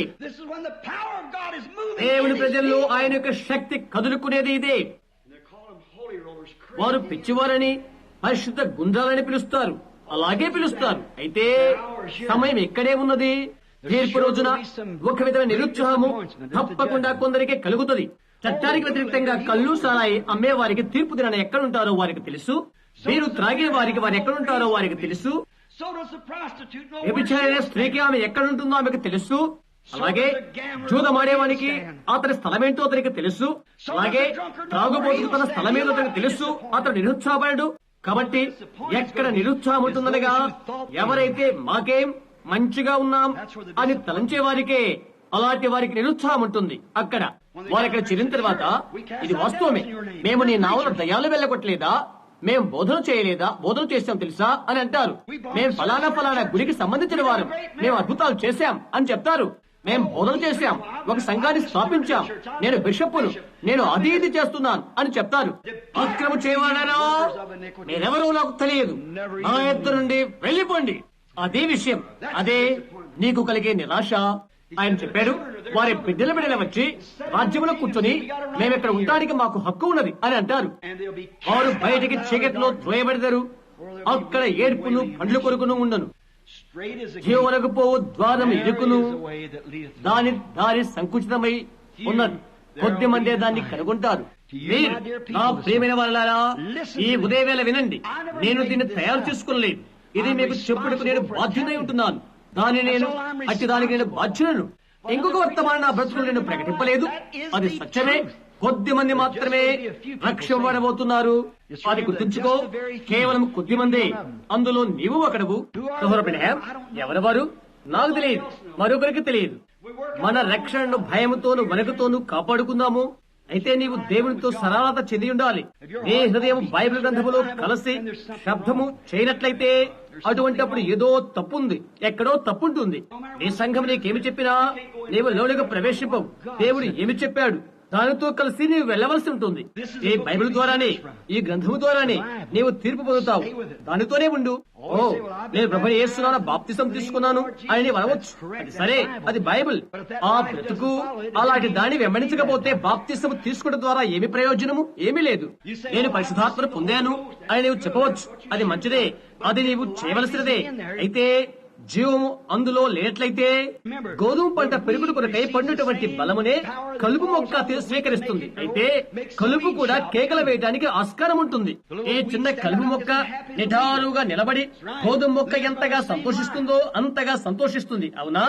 దేవుని ప్రజల్లో ఆయన యొక్క శక్తి కదులుకునేది ఇదే. వారు పిచ్చివారని, పరిశుద్ధ గుండ్రాలని పిలుస్తారు. అలాగే పిలుస్తారు. అయితే సమయం ఇక్కడే ఉన్నది. తీర్పు రోజున ఒక విధమైన నిరుత్సాహము తప్పకుండా కొందరికి కలుగుతుంది. చట్టానికి వ్యతిరేకంగా కళ్ళు సారాయి అమ్మే వారికి తీర్పు దినాన ఎక్కడుంటారో వారికి తెలుసు. మీరు త్రాగే వారికి వారు ఎక్కడుంటారో వారికి తెలుసు. వ్యభిచారైన స్త్రీకి ఆమె ఎక్కడుంటుందో ఆమెకు తెలుసు. అలాగే జూదమాడేవానికి అతని స్థలమేంటో అతనికి తెలుసు. అలాగే త్రాగుబోతుకు తన స్థలమేంటో అతనికి తెలుసు. అతను నిరుత్సాహపడు. కాబట్టి ఎక్కడ నిరుత్సాహం ఉంటుందనగా ఎవరైతే మాకేం మంచిగా ఉన్నాం అని తలంచే వారికే అలాంటి వారికి నిరుత్సాహం ఉంటుంది. అక్కడ వారిక్కడ చేరిన తర్వాత ఇది వాస్తవమే, మేము నీ నావలో దయాలు వెళ్ళగొట్టలేదా, మేం బోధన చేయలేదా, బోధన చేశాం తెలుసా అని అంటారు. మేం ఫలానా గుడికి సంబంధించిన వారు, మేము అద్భుతాలు చేశాం అని చెప్తారు. మేం బోధన చేశాం, ఒక సంఘాన్ని స్థాపించాం, నేను బిషప్పును, నేను అది ఇది చేస్తున్నాను అని చెప్తారు. అక్రమ చేయవాడారా, మీరెవరో నాకు తెలియదు, నా ఎద్దు నుండి వెళ్ళిపోండి. అదే విషయం, అదే నీకు కలిగే నిరాశ. ఆయన చెప్పాడు, వారి బిడ్డల వచ్చి రాజ్యంలో కూర్చొని మేమిక్కడ ఉండడానికి మాకు హక్కు ఉన్నది అని అంటారు. వారు బయటికి చీకట్లో త్రోయబెడతారు. అక్కడ ఏడ్పును పండ్లు కొరుకును ఉండను. జీవనకు పోవు ద్వారం ఇరుకును, దారి సంకుచితమై ఉన్నది, కొద్ది మందే దాన్ని కనుగొంటారు. మీరు నా ప్రియమైన వాళ్ళారా, ఈ ఉదయవేళ వినండి. నేను దీన్ని తయారు చేసుకోలేదు. ఇది మీకు చెప్పుటకు నేను బాధ్యతై ఉంటున్నాను. దానికి నేను బాధ్యులను. ఇంకొక వర్తమానం నా బ్రతుకులు నేను ప్రకటింపలేదు. అది సత్యమే. కొద్ది మంది మాత్రమే రక్షింపబడబోతున్నారు. అది గుర్తుంచుకో. కేవలం కొద్ది మంది, అందులో నీవు ఒకడవు. ఎవరు వారు నాకు తెలియదు, మరొకరికి తెలియదు. మన రక్షణను భయముతోను వణుకుతోను కాపాడుకుందాము. అయితే నీవు దేవునితో సరళత చెంది ఉండాలి. నీ హృదయం బైబిల్ గ్రంథములో కలిసి శబ్దము చేయనట్లయితే అటువంటిప్పుడు ఏదో తప్పుంది, ఎక్కడో తప్పుంటుంది. నీ సంఘం నీకేమి చెప్పినా నీవు లోనికి ప్రవేశింపవు. దేవుడు ఏమి చెప్పాడు దానితో కలిసి నీవు వెళ్ళవలసి ఉంటుంది. ఈ బైబిల్ ద్వారానే, ఈ గ్రంథము ద్వారానే నీవు తీర్పు పొందుతావు. దానితోనే ఉండు. ఓ, నేను ప్రభువు యేసునామమున బాప్తిసం తీసుకున్నాను అని నీవు అనవచ్చు. అది సరే, అది బైబిల్. ఆ బ్రతుకు అలాంటి దాన్ని వెంబడించకపోతే బాప్తిసం తీసుకోవడం ద్వారా ఏమి ప్రయోజనము? ఏమీ లేదు. నేను పరిశుద్ధాత్మను పొందాను అని నీవు చెప్పవచ్చు. అది మంచిదే, అది నీవు చేయవలసినదే. అయితే జీవము అందులో లేనట్లయితే గోధుమ పంట పెరుగుడు కొరకై పండుటువంటి బలమునే కలుపు మొక్క స్వీకరిస్తుంది. అయితే కలుపు కూడా కేకలు వేయడానికి ఆస్కారం ఉంటుంది. ఈ చిన్న కలుపు మొక్క నిటారుగా నిలబడి గోధుమ మొక్క ఎంతగా సంతోషిస్తుందో అంతగా సంతోషిస్తుంది. అవునా?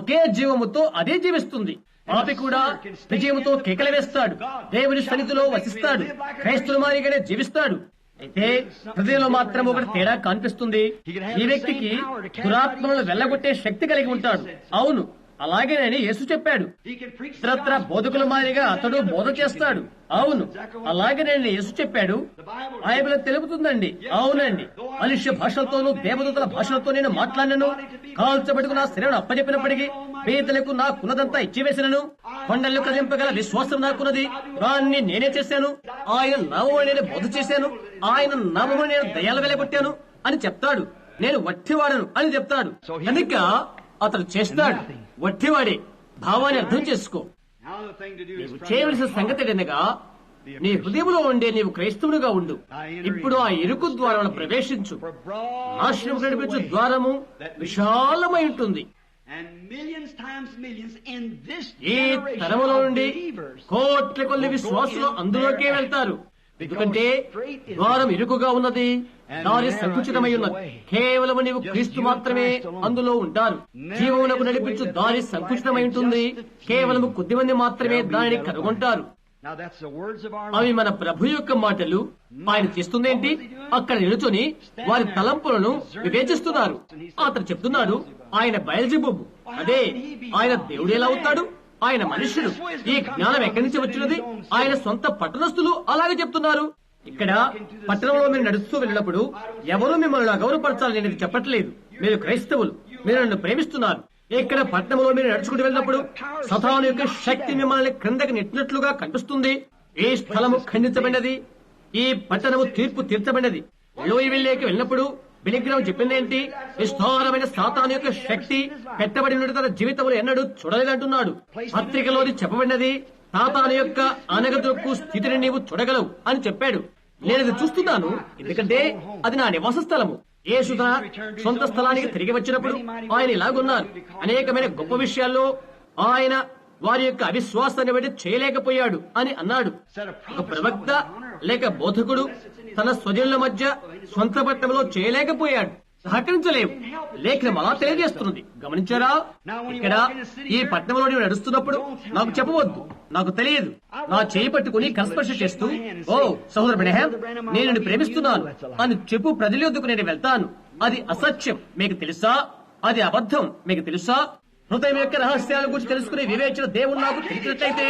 ఒకే జీవముతో అదే జీవిస్తుంది. పాపి కూడా విజయముతో కేకలు వేస్తాడు, దేవుని సన్నిధిలో వసిస్తాడు, క్రైస్తవ మాదిరిగానే జీవిస్తాడు. అయితే హృదయంలో మాత్రం ఒకటి తేడా కనిపిస్తుంది. ఈ వ్యక్తికి దురాత్మలను వెళ్ళగొట్టే శక్తి కలిగి ఉంటాడు. అవును, అలాగేనని యేసు చెప్పాడు. ఇతరత్ర బోధకుల మాదిరిగా అతడు బోధ చేస్తాడు. అవును, అలాగేనని యేసు చెప్పాడు. బైబిల్ తెలుపుతుందండి. అవునండి, మనుష్య భాషలతోనూ దేవదూతల భాషలతో నేను మాట్లాడినను, కాల్చబడుకు నా శరీరం అప్పచెప్పినప్పటికీ పేదలకు నాకున్నదంతా ఇచ్చివేసినను, కొండలు కదింపగల విశ్వాసం నాకున్నది, దాన్ని నేనే చేశాను. ఆయన నామమును నేను బోధ చేశాను, ఆయన నామమును నేను దయ్యాలు వెలగొట్టాను అని చెప్తాడు. నేను వట్టివాడను అని చెప్తాడు. కనుక అతడు చేస్తాడు. వట్టివాడే. భావాన్ని అర్థం చేసుకో. నీవు చేయవలసిన సంగతి ఏదనగా నీ హృదయంలో ఉండే నీవు క్రైస్తవునిగా ఉండు. ఇప్పుడు ఆ ఇరుకు ద్వారం ప్రవేశించు. నాశనం నడిపించు ద్వారము విశాలమై ఉంటుంది. ఈ తరములో నుండి కోట్ల కొద్ది విశ్వాసులు అందులోకే వెళ్తారు. ఎందుకంటే ద్వారం ఇరుకుగా ఉన్నది, దారి సంకుచితమై ఉన్నది. కేవలం నీవు క్రీస్తు మాత్రమే అందులో ఉంటారు. జీవమునకు నడిపించు దారి సంకుచితమై ఉంటుంది. కేవలం కొద్ది మంది మాత్రమే దానిని కనుగొంటారు. అవి మన ప్రభు యొక్క మాటలు. ఆయన చేస్తుందేంటి? అక్కడ నిలుచుని వారి తలంపులను వివేచిస్తున్నారు. అతను చెప్తున్నాడు, ఆయన బయల్జెబూబు. అదే, ఆయన దేవుడు ఎలా అవుతాడు? ఆయన మనుష్యుడు. ఈ జ్ఞానం ఎక్కడి నుంచి వచ్చినది? ఆయన సొంత పట్టణస్థులు అలాగే చెప్తున్నారు. ఇక్కడ పట్టణంలో మీరు నడుస్తూ వెళ్ళినప్పుడు ఎవరు మిమ్మల్ని అగౌరవపరచాలని నేను చెప్పట్లేదు. మీరు క్రైస్తవులు, మీరు నన్ను ప్రేమిస్తున్నారు. ఇక్కడ పట్టణంలో మీరు నడుచుకుంటూ వెళ్ళినప్పుడు సతాను యొక్క శక్తి మిమ్మల్ని క్రిందకి నెట్టినట్లుగా కనిపిస్తుంది. ఈ స్థలము ఖండించబడినది, ఈ పట్టణము తీర్పు తీర్చబడినది. లోయవిల్లేకి వెళ్ళినప్పుడు బిలిగ్రామ్ చెప్పిందేంటి? విస్తారమైన సాతాను యొక్క శక్తి పెట్టబడిన తన జీవితంలో ఎన్నడూ చూడలేదంటున్నాడు. పత్రికలోని చెప్పబడినది, సాతాను యొక్క అనగదొక్కు స్థితిని నీవు చూడగలవు అని చెప్పాడు. నేను అది చూస్తున్నాను, ఎందుకంటే అది నా నివాస స్థలము. యేసు తన సొంత స్థలానికి తిరిగి వచ్చినప్పుడు ఆయన ఇలాగున్నారు. అనేకమైన గొప్ప విషయాల్లో ఆయన వారి యొక్క అవిశ్వాసాన్ని బట్టి చేయలేకపోయాడు అని అన్నాడు. ఒక ప్రవక్త లేక బోధకుడు తన స్వజనుల మధ్య స్వంత పట్టణంలో చేయలేకపోయాడు, సహకరించలేవు. లేఖనం అలా తెలియజేస్తున్నది. గమనించారా? ఇక్కడ ఈ పట్టణంలో నేను నడుస్తున్నప్పుడు నాకు చెప్పవద్దు, నాకు తెలియదు. నా చేయి పట్టుకుని కస్పర్శ చేస్తూ, ఓ సహోదర బ్రహ్యాం, నేను నిన్ను ప్రేమిస్తున్నాను అని చెప్పు ప్రజల యొద్దకు నేను వెళ్తాను. అది అసత్యం, మీకు తెలుసా? అది అబద్ధం, మీకు తెలుసా? హృదయం యొక్క రహస్యాల గురించి తెలుసుకునే వివేచన దేవుడు నాకు తెలిసినట్లయితే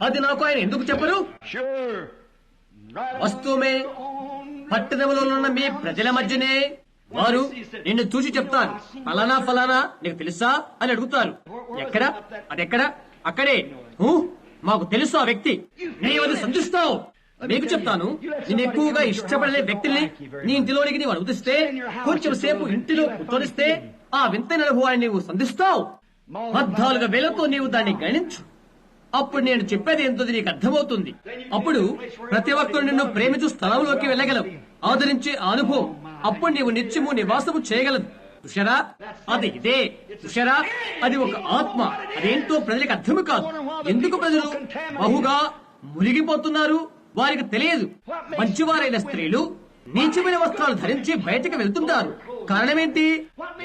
అది నాకు ఆయన ఎందుకు చెప్పరు? వస్తువుమే పట్టణంలో ఉన్న మీ ప్రజల మధ్యనే వారు నిన్ను చూసి చెప్తారు, ఫలానా ఫలానా నీకు తెలుసా అని అడుగుతారు. ఎక్కడ? అదెక్కడ? అక్కడే. మాకు తెలుసు ఆ వ్యక్తి. నీవు అది సంతృష్టావు. మీకు చెప్తాను, నేను ఎక్కువగా ఇష్టపడే వ్యక్తుల్ని నీ ఇంటిలోనికి నీవు అనుమతిస్తే, కొంచెం సేపు ఇంటిలో కూర్చొనిస్తే ఆ వింతైన అనుభవాన్ని నీవు సంధిస్తావు. 14,000తో నీవు దాన్ని గణించు. అప్పుడు నేను చెప్పేది ఎంతో నీకు అర్థమవుతుంది. అప్పుడు ప్రతి ఒక్కరు నిన్ను ప్రేమించు స్థలంలోకి వెళ్ళగలవు, ఆదరించే అనుభవం. అప్పుడు నీవు నిత్యము నివాసము చేయగలదు. చూశారా? అది ఇదే. చూశారా? అది ఒక ఆత్మ. అదేంటో ప్రజలకు అర్థము కాదు. ఎందుకు ప్రజలు బహుగా మునిగిపోతున్నారు? వారికి తెలియదు. మంచివారైన స్త్రీలు నీచమైన వస్త్రాలు ధరించి బయటకు వెళ్తుంటారు. కారణమేంటి?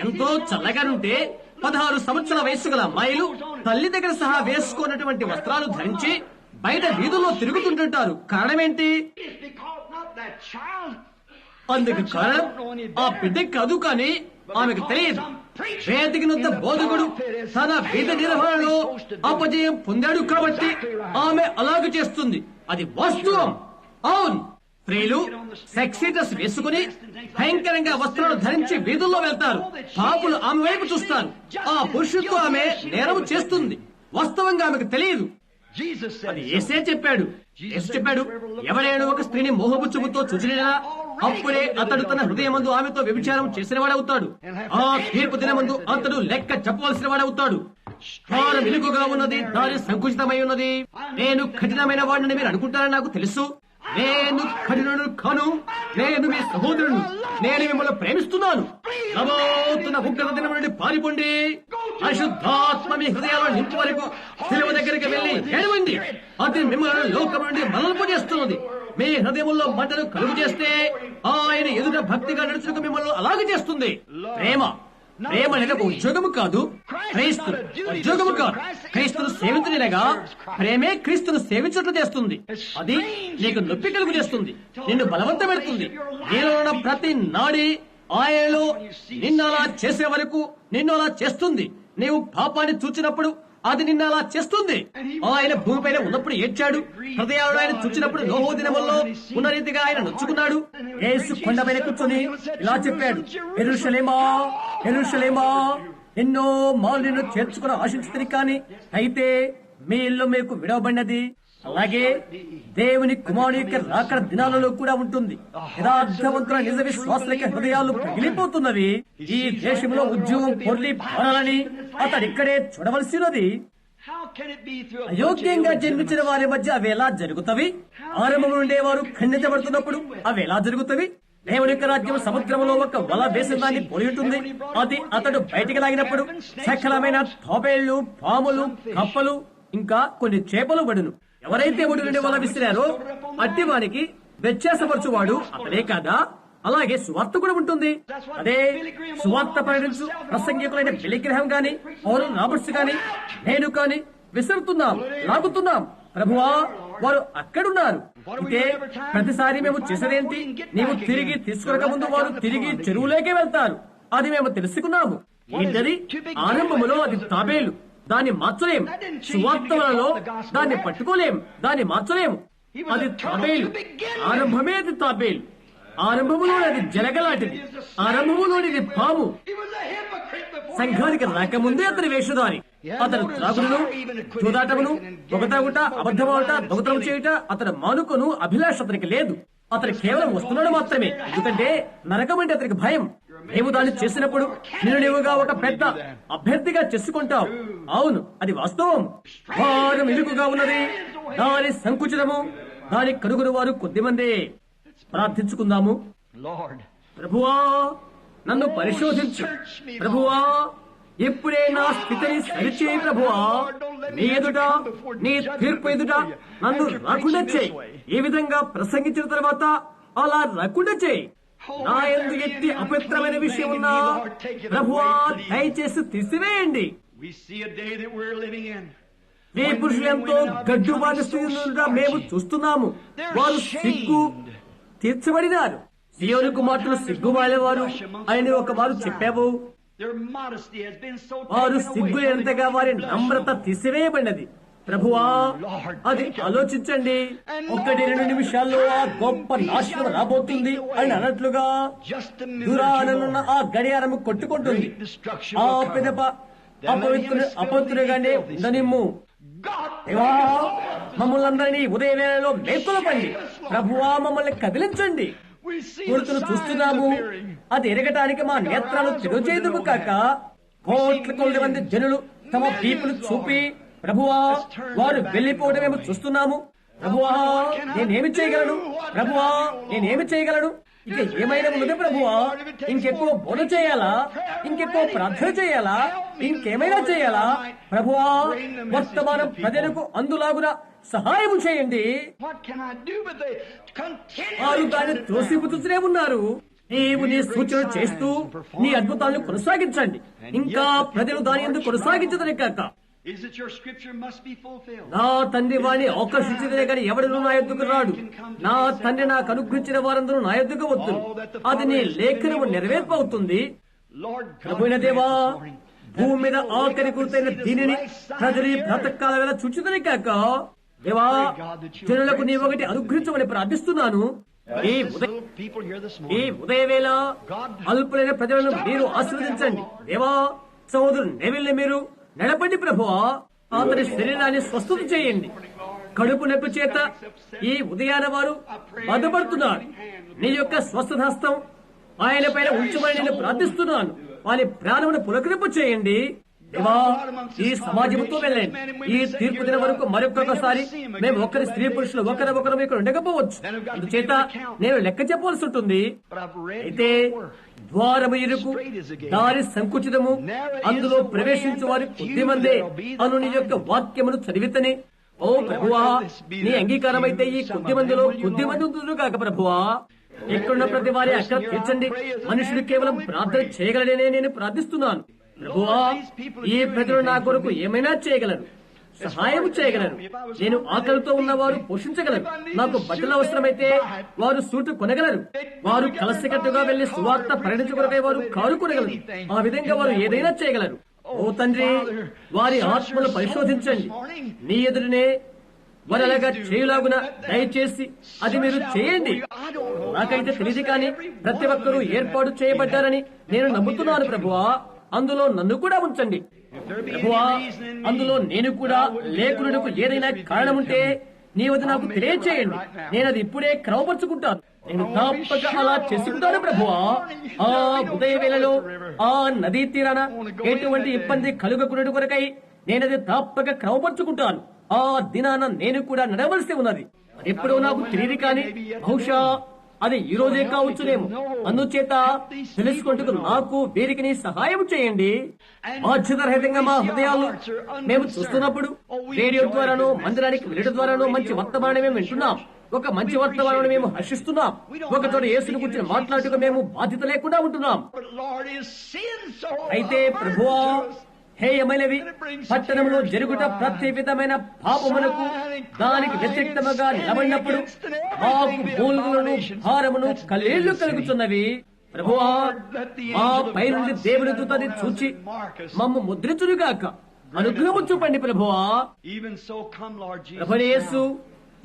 ఎంతో చల్లగానుంటే 16 సంవత్సరాల వయస్సు గల అమ్మాయిలు తల్లి దగ్గర సహా వేసుకున్నటువంటి వస్త్రాలు ధరించి బయట వీధుల్లో తిరుగుతుంటుంటారు. కారణమేంటి? అందుకు కారణం ఆ బిడ్డ కాదు, కానీ ఆమెకు తెలియదు. వేదికనున్న బోధకుడు తన వీధ నిర్వహణలో అపజయం పొందాడు కాబట్టి ఆమె అలాగే చేస్తుంది. అది వాస్తవం. అవును, స్త్రీలు సెక్సీ డ్రెస్ వేసుకుని భయంకరంగా వస్త్రాలు ధరించి వీధుల్లో వెళ్తారు. పాపులు ఆమె వైపు చూస్తారు. ఆ పురుషుడితో ఆమె నేరం చేస్తుంది. వాస్తవంగా ఆమెకు తెలియదు. అది యేసే చెప్పాడు. యేసు చెప్పాడు, ఎవరైనా ఒక స్త్రీని మోహపు చూపుతో చూసినా అప్పుడే అతడు తన హృదయమందు ఆమెతో వ్యభిచారం చేసిన వాడవుతాడు. ఆ తీర్పు దినమందు అతడు లెక్క చెప్పవలసిన వాడవుతాడు. వారు వెలుగుగా ఉన్నది, దాని సంకుచితమై ఉన్నది. నేను కఠినమైన వాడిని మీరు అనుకుంటారని నాకు తెలుసు. నేను కఠినుడు కాను. నేను మీ సహోదరుడు. నేను మిమ్మల్ని ప్రేమిస్తున్నాను. నమోతున్న ఉగ్రత దినం నుండి పారిపోండి. పరిశుద్ధాత్మ మీ హృదయాల్లో నింపు వరకు శిలువ దగ్గరికి వెళ్లి ఏడవండి. అది మిమ్మల్ని లోకం నుండి మరల్పజేస్తున్నది. మీ హృదయంలో మంటను కలుగు చేస్తే ఆయన ఎదుట భక్తిగా నడుచుకు మిమ్మల్ని అలాగే చేస్తుంది. ప్రేమ ప్రేమ అనేది ఒక ఉద్యోగము కాదు, క్రైస్తు ఉద్యోగము కాదు. క్రీస్తును సేవించలేగా ప్రేమే క్రీస్తును సేవించట్లు చేస్తుంది. అది నీకు నొప్పి కలుగు చేస్తుంది, నిన్ను బలవంతం పెడుతుంది. నీలో ఉన్న ప్రతి నాడి ఆయనలో నిన్ను అలా చేసే వరకు నిన్ను అలా చేస్తుంది. నీవు పాపాన్ని చూచినప్పుడు అది నిన్ను అలా చేస్తుంది. ఆయన భూమిపైన ఉన్నప్పుడు ఏడ్చాడు. హృదయాలు ఆయన చూచినప్పుడు నోహు దినముల్లో ఉన్న రీతిగా ఆయన నొచ్చుకున్నాడు. యేసు కొండపైన కూర్చొని ఇలా చెప్పాడు, యెరూషలేమా యెరూషలేమా, ఎన్నో మాలు నిన్ను చేర్చుకుని ఆశించుతుంది, కానీ అయితే మీ ఇల్లు మీకు విడవబడినది. అలాగే దేవుని కుమారుని యొక్క రాకడ దినాలలో కూడా ఉంటుంది. యథార్థవంతుల నిజ విశ్వాసులకి హృదయాలు పగిలిపోతున్నవి. ఈ దేశంలో ఉద్యోగం పొర్లి పారాలని అతడిక్కడే చూడవలసినది. అయోగ్యంగా జన్మించిన వారి మధ్య అవి ఎలా జరుగుతవి? ఆరంభం నుండే వారు ఖండించబడుతున్నప్పుడు అవి ఎలా జరుగుతవి? దేవుని యొక్క రాజ్యం సముద్రంలో ఒక వల వేసిన దాన్ని పోలి ఉంటుంది. అది అతడు బయటికి లాగినప్పుడు సకలమైన తాబేళ్లు, పాములు, కప్పలు, ఇంకా కొన్ని చేపలు పడును. ఎవరైతే ఒడి నుండి వల విసిరారో అట్టి వానికి వ్యత్యాసపరచువాడు అతడే కాదా? అలాగే సువార్త కూడా ఉంటుంది. అదే సువార్త ప్రకటించు ప్రసంగికులైన బెలిగ్రహం గాని పౌరులు రాబర్ట్స్ గాని నేను కాని విసురుతున్నాం, లాగుతున్నాం. ప్రభువా, వారు అక్కడున్నారు. అయితే ప్రతిసారి మేము చేసేదేంటి? నీవు తిరిగి తీసుకురక ముందు వారు తిరిగి చెరువులోకే వెళ్తారు. అది మేము తెలుసుకున్నాము. ఏంటది? ఆరంభములో అది తాబేలు, దాన్ని మార్చలేం. సువార్తలలో దాన్ని పట్టుకోలేం, దాన్ని మార్చలేము. అది తాబేలు. ఆరంభమే అది తాబేలు. ఆరంభములోని అది జలగలాంటిది. ఆరంభములోనిది పాము. సంఘానికి రాకముందే అతని వేషధారి. అతను త్రాగుడును, చూదాటమును, దొంగతాగుట, అబద్ధమాట, దొంగతనం చేయుట అతని మానుకొను అభిలాష అతనికి లేదు. అతను కేవలం వస్తున్నాడు మాత్రమే. ఎందుకంటే నరకం అంటే అతనికి భయం. నీవు దాన్ని చేసినప్పుడు నిన్ను నీవుగా ఒక పెద్ద అభ్యర్థిగా చేసుకుంటావు. అవును, అది వాస్తవం. వారు ఇరుకుగా ఉన్నది, దాని సంకుచితము, దాని కనుగొని వారు కొద్దిమందే. ప్రార్థించుకుందాము. ప్రభువా నన్ను పరిశోధించు. ప్రభువా ఇప్పుడే నా స్థితిని సరిచేయి. ప్రభువా నీ ఎదుట, నీ తీర్పు ఎదుట నన్ను రాకుండా చేయి. ఈ విధంగా ప్రసంగించిన తర్వాత అలా రాకుండా చేయి. నా యందు ఎట్టి అపవిత్రమైన విషయం ఉన్నా ప్రభువా దయచేసి తీసివేయండి. ఈ పురుషులు ఎంతో గడ్డు బాధిస్తున్న మేము చూస్తున్నాము. వారు సిగ్గు తీర్చబడినారు. సియోను కుమార్తెలు సిగ్గుమాలేవారు అని ఒక వారు చెప్పావు. వారు సిగ్గు ఎంతగా వారి నమ్రత తీసివేయబడినది. ప్రభువా అది ఆలోచించండి. 1-2 నిమిషాల్లో ఆ గొప్ప నాశనం రాబోతుంది అని అన్నట్లుగా దూరాననున్న ఆ గడియారము కొట్టుకుంటుంది. ఆ పిదప అపవిత్రుగానే ఉండనిమ్ము. దేవా మమ్మల్ని అందరినీ ఉదయ వేళలో మేల్కొలపండి. ప్రభువా మమ్మల్ని కదిలించండి. కొడుకును చూస్తున్నాము, అది ఎరగటానికి మా నేత్రాలు తెరుచేదుము కాక కోట్ల కొద్ది మంది జనులు తమ పీపులు చూపి ప్రభువా వారు వెళ్లిపోవడం మేము చూస్తున్నాము. ప్రభువా నేనేమి చేయగలను? ప్రభువా నేనేమి చేయగలను? ఇక ఏమైనా ఉన్నది ప్రభువా? ఇంకెక్కువ బోధ చేయాలా? ఇంకెక్కువ ప్రార్థన చేయాలా? ఇంకేమైనా చేయాలా? ప్రభువా వర్తమానం ప్రజలకు అందులాగున సహాయం చేయండి. వారు దాన్ని త్రోసిపుతూనే ఉన్నారు. నీవు నీ సూచన చేస్తూ నీ అద్భుతాలను కొనసాగించండి. ఇంకా ప్రజలు దాని ఎందుకు కొనసాగించదని కాక నా తండ్రి వారిని ఆకర్షించదే గాని ఎవడను నా యొద్దకు రాడు. నా తండ్రి నాకు అనుగ్రహించిన వారందరూ నా యొద్దకు వద్దు. అది నీ లేఖనము నెరవేర్పవుతుంది. ప్రభువైన దేవా భూమి మీద ఆఖరి గుర్తైన దీనిని ప్రజలు బ్రతకాల వేళ చూచుదని కాక దేవా జనులకు నీ ఒకటి అనుగ్రహించమని ప్రార్థిస్తున్నాను. ఈ ఉదయ వేళ అల్పులైన ప్రజలను మీరు ఆశీర్వదించండి. దేవా సహోదరు నెవిల్ని మీరు నడపండి. ప్రభువా అతని శరీరాన్ని స్వస్థత చేయండి. కడుపు నొప్పి చేత ఈ ఉదయాన వారు బాధపడుతున్నారు. నీ యొక్క స్వస్థత హస్తం ఆయన పైన ఉంచమని నేను ప్రార్థిస్తున్నాను. వారి ప్రాణమును పులకరింపు చేయండి. దేవా ఈ సమాజంతో వెళ్ళండి. ఈ తీర్పు దిన వరకు మరొకసారి మేము ఒకరి స్త్రీ పురుషులు ఒకరొకరు ఇక్కడ ఉండకపోవచ్చు. అందుచేత నేను లెక్క చెప్పవలసి ఉంటుంది. అయితే ద్వారము ఇరుకు, దారి సంకుచితము, అందులో ప్రవేశించు వారి కొద్దిమందే అను నీ యొక్క వాక్యమును చదివితనే ఓ ప్రభువా నీ అంగీకారం అయితే ఈ కొద్ది మందిలో కొద్ది మంది ఉంటున్నారు కాక ప్రభువా ఇక్కడున్న ప్రతి వారి అక్కడ తీర్చండి. మనుషులు కేవలం ప్రార్థన చేయగలడనే నేను ప్రార్థిస్తున్నాను. ప్రభువా ఈ ప్రజలు నా కొరకు ఏమైనా చేయగలరు, సహాయం చేయగలరు. నేను ఆకలితో ఉన్నవారు పోషించగలరు. నాకు బట్టలు అవసరమైతే వారు సూటు కొనగలరు. వారు కలసికట్టుగా వెళ్లి సువార్త ప్రకటించుకొరకై వారు కారు కొనగలరు. ఆ విధంగా వారు ఏదైనా చేయగలరు. ఓ తండ్రి వారి ఆత్మను పరిశోధించండి. నీ ఎదురునే వారలాగా చేయులాగున దయచేసి అది మీరు చేయండి. నాకైతే తెలియదు కానీ ప్రతి ఒక్కరూ ఏర్పాటు చేయబడ్డారని నేను నమ్ముతున్నాను. ప్రభువా అందులో నన్ను కూడా ఉంచండి. ప్రభువా అందులో నేను కూడా లేకునకు ఏదైనా కారణముంటే నీ వద్ద నాకు తెలియచేయండి. నేను అది ఇప్పుడే క్రమపరుచుకుంటాను. నేను తప్పక అలా చేసుకుంటాను. ప్రభువా ఆ ఉదయ వేళలో ఆ నదీ తీరాన ఎటువంటి ఇబ్బంది కలుగకున్నట్టు కొరకై నేనది తప్పక క్రమపరుచుకుంటాను. ఆ దినాన నేను కూడా నడవలసి ఉన్నది. ఎప్పుడో నాకు తెలియదు కానీ బహుశా అది ఈ రోజే కావచ్చునేమో. అందుచేత తెలుసుకుంటూ నాకు వీరికి నీ సహాయం చేయండి. బాధ్యతారహితంగా మా హృదయాలు మేము చూస్తున్నప్పుడు రేడియో ద్వారానో మందిరానికి వెళ్ళడం ద్వారానో మంచి వర్తమానం మేము వింటున్నాం. ఒక మంచి వర్తమానం మేము హర్షిస్తున్నాం. ఒక చోట యేసుని గురించి మాట్లాడుతూ మేము బాధ్యత లేకుండా ఉంటున్నాం. అయితే ప్రభువా హేయమైనవి పట్టణంలో జరుగుట ప్రతి విధమైన పాపమునకు దానికి వ్యతిరేక్తముగా నిలబడినప్పుడు మాకు మూలుగులను భారమును కలేళ్లు కలుగుతున్నవి. ప్రభువా మా పై నుండి దేవుని దూతని చూచి మమ్ము ముద్రించునుగాక. అనుగ్రహము చూపండి ప్రభువా. ప్రభు యేసు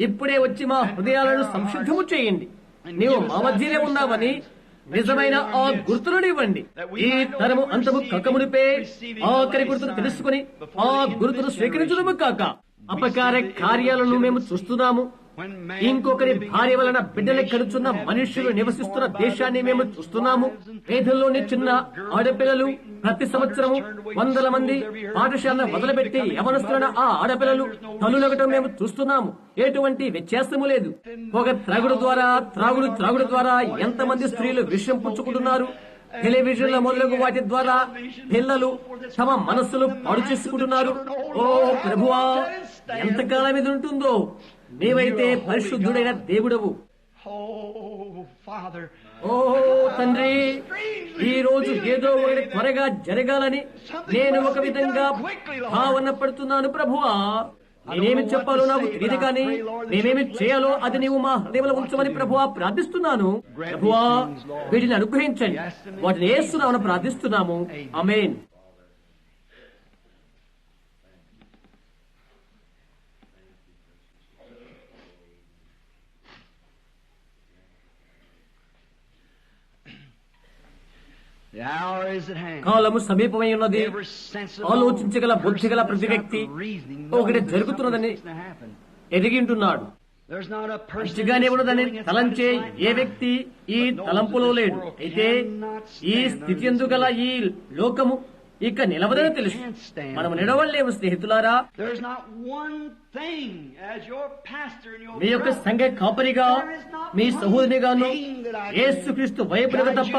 ఇప్పుడే వచ్చి మా హృదయాలను సంసిద్ధము చేయండి. నీవు మా మధ్యనే ఉన్నావని నిజమైన ఆ గుర్తులను ఇవ్వండి. ఈ తరము అంతము కకమునిపే ఆఖరి గుర్తును తెలుసుకుని ఆ గుర్తును స్వీకరించడము కాక అపకార కార్యాలను మేము చూస్తున్నాము. ఇంకొకరి భార్య వలన బిడ్డలు కడుచున్న మనుష్యులు నివసిస్తున్న దేశాన్ని మేము చూస్తున్నాము. పేదల్లోని చిన్న ఆడపిల్లలు ప్రతి సంవత్సరము 100 మంది పాఠశాలను మొదలుపెట్టి యవనస్తున్న ఆ ఆడపిల్లలు తల్లులగటం మేము చూస్తున్నాము. ఎటువంటి వ్యత్యాసము లేదు. ఒక త్రాగుడు ద్వారా ఎంతమంది స్త్రీలు విషయం పుచ్చుకుంటున్నారు. టెలివిజన్ల మొదలగు వాటి ద్వారా పిల్లలు తమ మనస్సులు పాడు చేసుకుంటున్నారు. ఓ ప్రభువా, ఎంతకాలం ఇది ఉంటుందో? నీవైతే పరిశుద్ధుడైన దేవుడవు. ఓ తండ్రి, ఈ రోజు ఏదో ఒకటి త్వరగా జరగాలని నేను ఒక విధంగా భావన పడుతున్నాను. ప్రభువా, నేనేమి చెప్పాలో నాకు తెలియదు, కానీ నేనేమి చేయాలో అది నీవు మా హృదయంలో ఉంచమని ప్రభువా ప్రార్థిస్తున్నాను. ప్రభువా, వీటిని అనుగ్రహించండి. వాటిని యేసునామమున ప్రార్థిస్తున్నాము. ఆమేన్. కాలము సమీపమై ఉన్నది. ఆలోచించగల బుద్ధిగల ప్రతి వ్యక్తి ఒకటి జరుగుతున్నదని ఎదిగింటున్నాడు. మంచిగానే ఉన్నదని తలంచే ఏ వ్యక్తి ఈ తలంపులో లేడు. అయితే ఈ స్థితి ఎందుగల ఈ లోకము ఇక నిలవదని తెలుసు. మనం నిలవలేము స్నేహితులారా. మీ యొక్క సంఘ కాపరిగా, మీ సహోదరిగాను యేసుక్రీస్తు వైపునకు తప్ప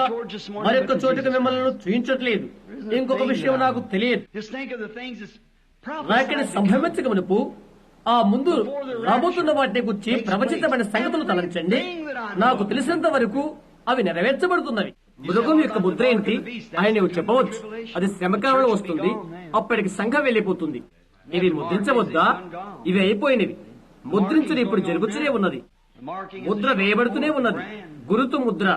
మరొక చోటుకు మిమ్మల్ని చూయించట్లేదు. ఇంకొక విషయం నాకు తెలియదు. నాకని సంభవించక మునుపు ఆ ముందు రాబోతున్న వాటిని గురించి ప్రవచించబడిన సంగతులు తలంచండి. నాకు తెలిసినంత వరకు అవి నెరవేర్చబడుతున్నవి. మృగం యొక్క ముద్ర ఏంటి ఆయన చెప్పవచ్చు. అది శ్రమకాలంలో వస్తుంది. అప్పటికి సంఘం వెళ్లిపోతుంది. ఇవి ముద్రించవద్దా? ఇవి అయిపోయినవి. ముద్రించుడు ఇప్పుడు జరుగుతూనే ఉన్నది. ముద్ర వేయబడుతూనే ఉన్నది. గురుతు ముద్ర.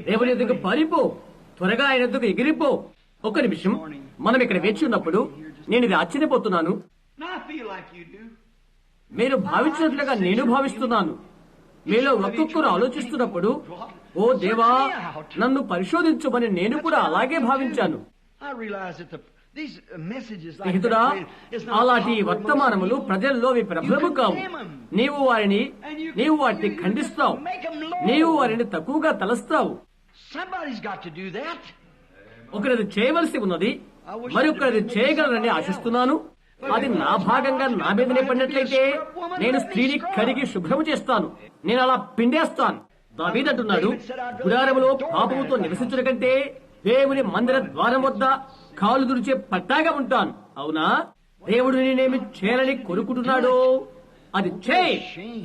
దేవుని ఎదుగు పారిపో, త్వరగా ఆయన ఎదుగు ఎగిరిపో. ఒక నిమిషం, మనం ఇక్కడ వేచి ఉన్నప్పుడు నేను ఇది ఆశ్చర్యపోతున్నాను. మీరు భావించినట్లుగా నేను భావిస్తున్నాను. మీలో ఒక్కొక్కరు ఆలోచిస్తున్నప్పుడు, ఓ దేవా, నన్ను పరిశోధించమని నేను కూడా అలాగే భావించాను. స్నేహితుడా, అలాంటి వర్తమానములు ప్రజల్లో విప్రబలము కావు. నీవు వాటిని ఖండిస్తావు. నీవు వారిని తక్కువగా తలస్తావు. ఒకరిది చేయవలసి ఉన్నది, మరొకరిది చేయగలరని ఆశిస్తున్నాను. అది నా భాగంగా నా మీదనే పడినట్లయితే నేను స్త్రీని కడిగి శుభ్రము చేస్తాను. నేను అలా పిండేస్తాను. దావీదు అంటున్నాడు, గుడారములో పాపముతో నివసించడం కంటే దేవుని మందిర ద్వారం వద్ద కాలు దుడిచే పట్టాగా ఉంటాను. అవునా? దేవుడు నేనేమి చేయాలని కోరుకుంటున్నాడో అది చేయి.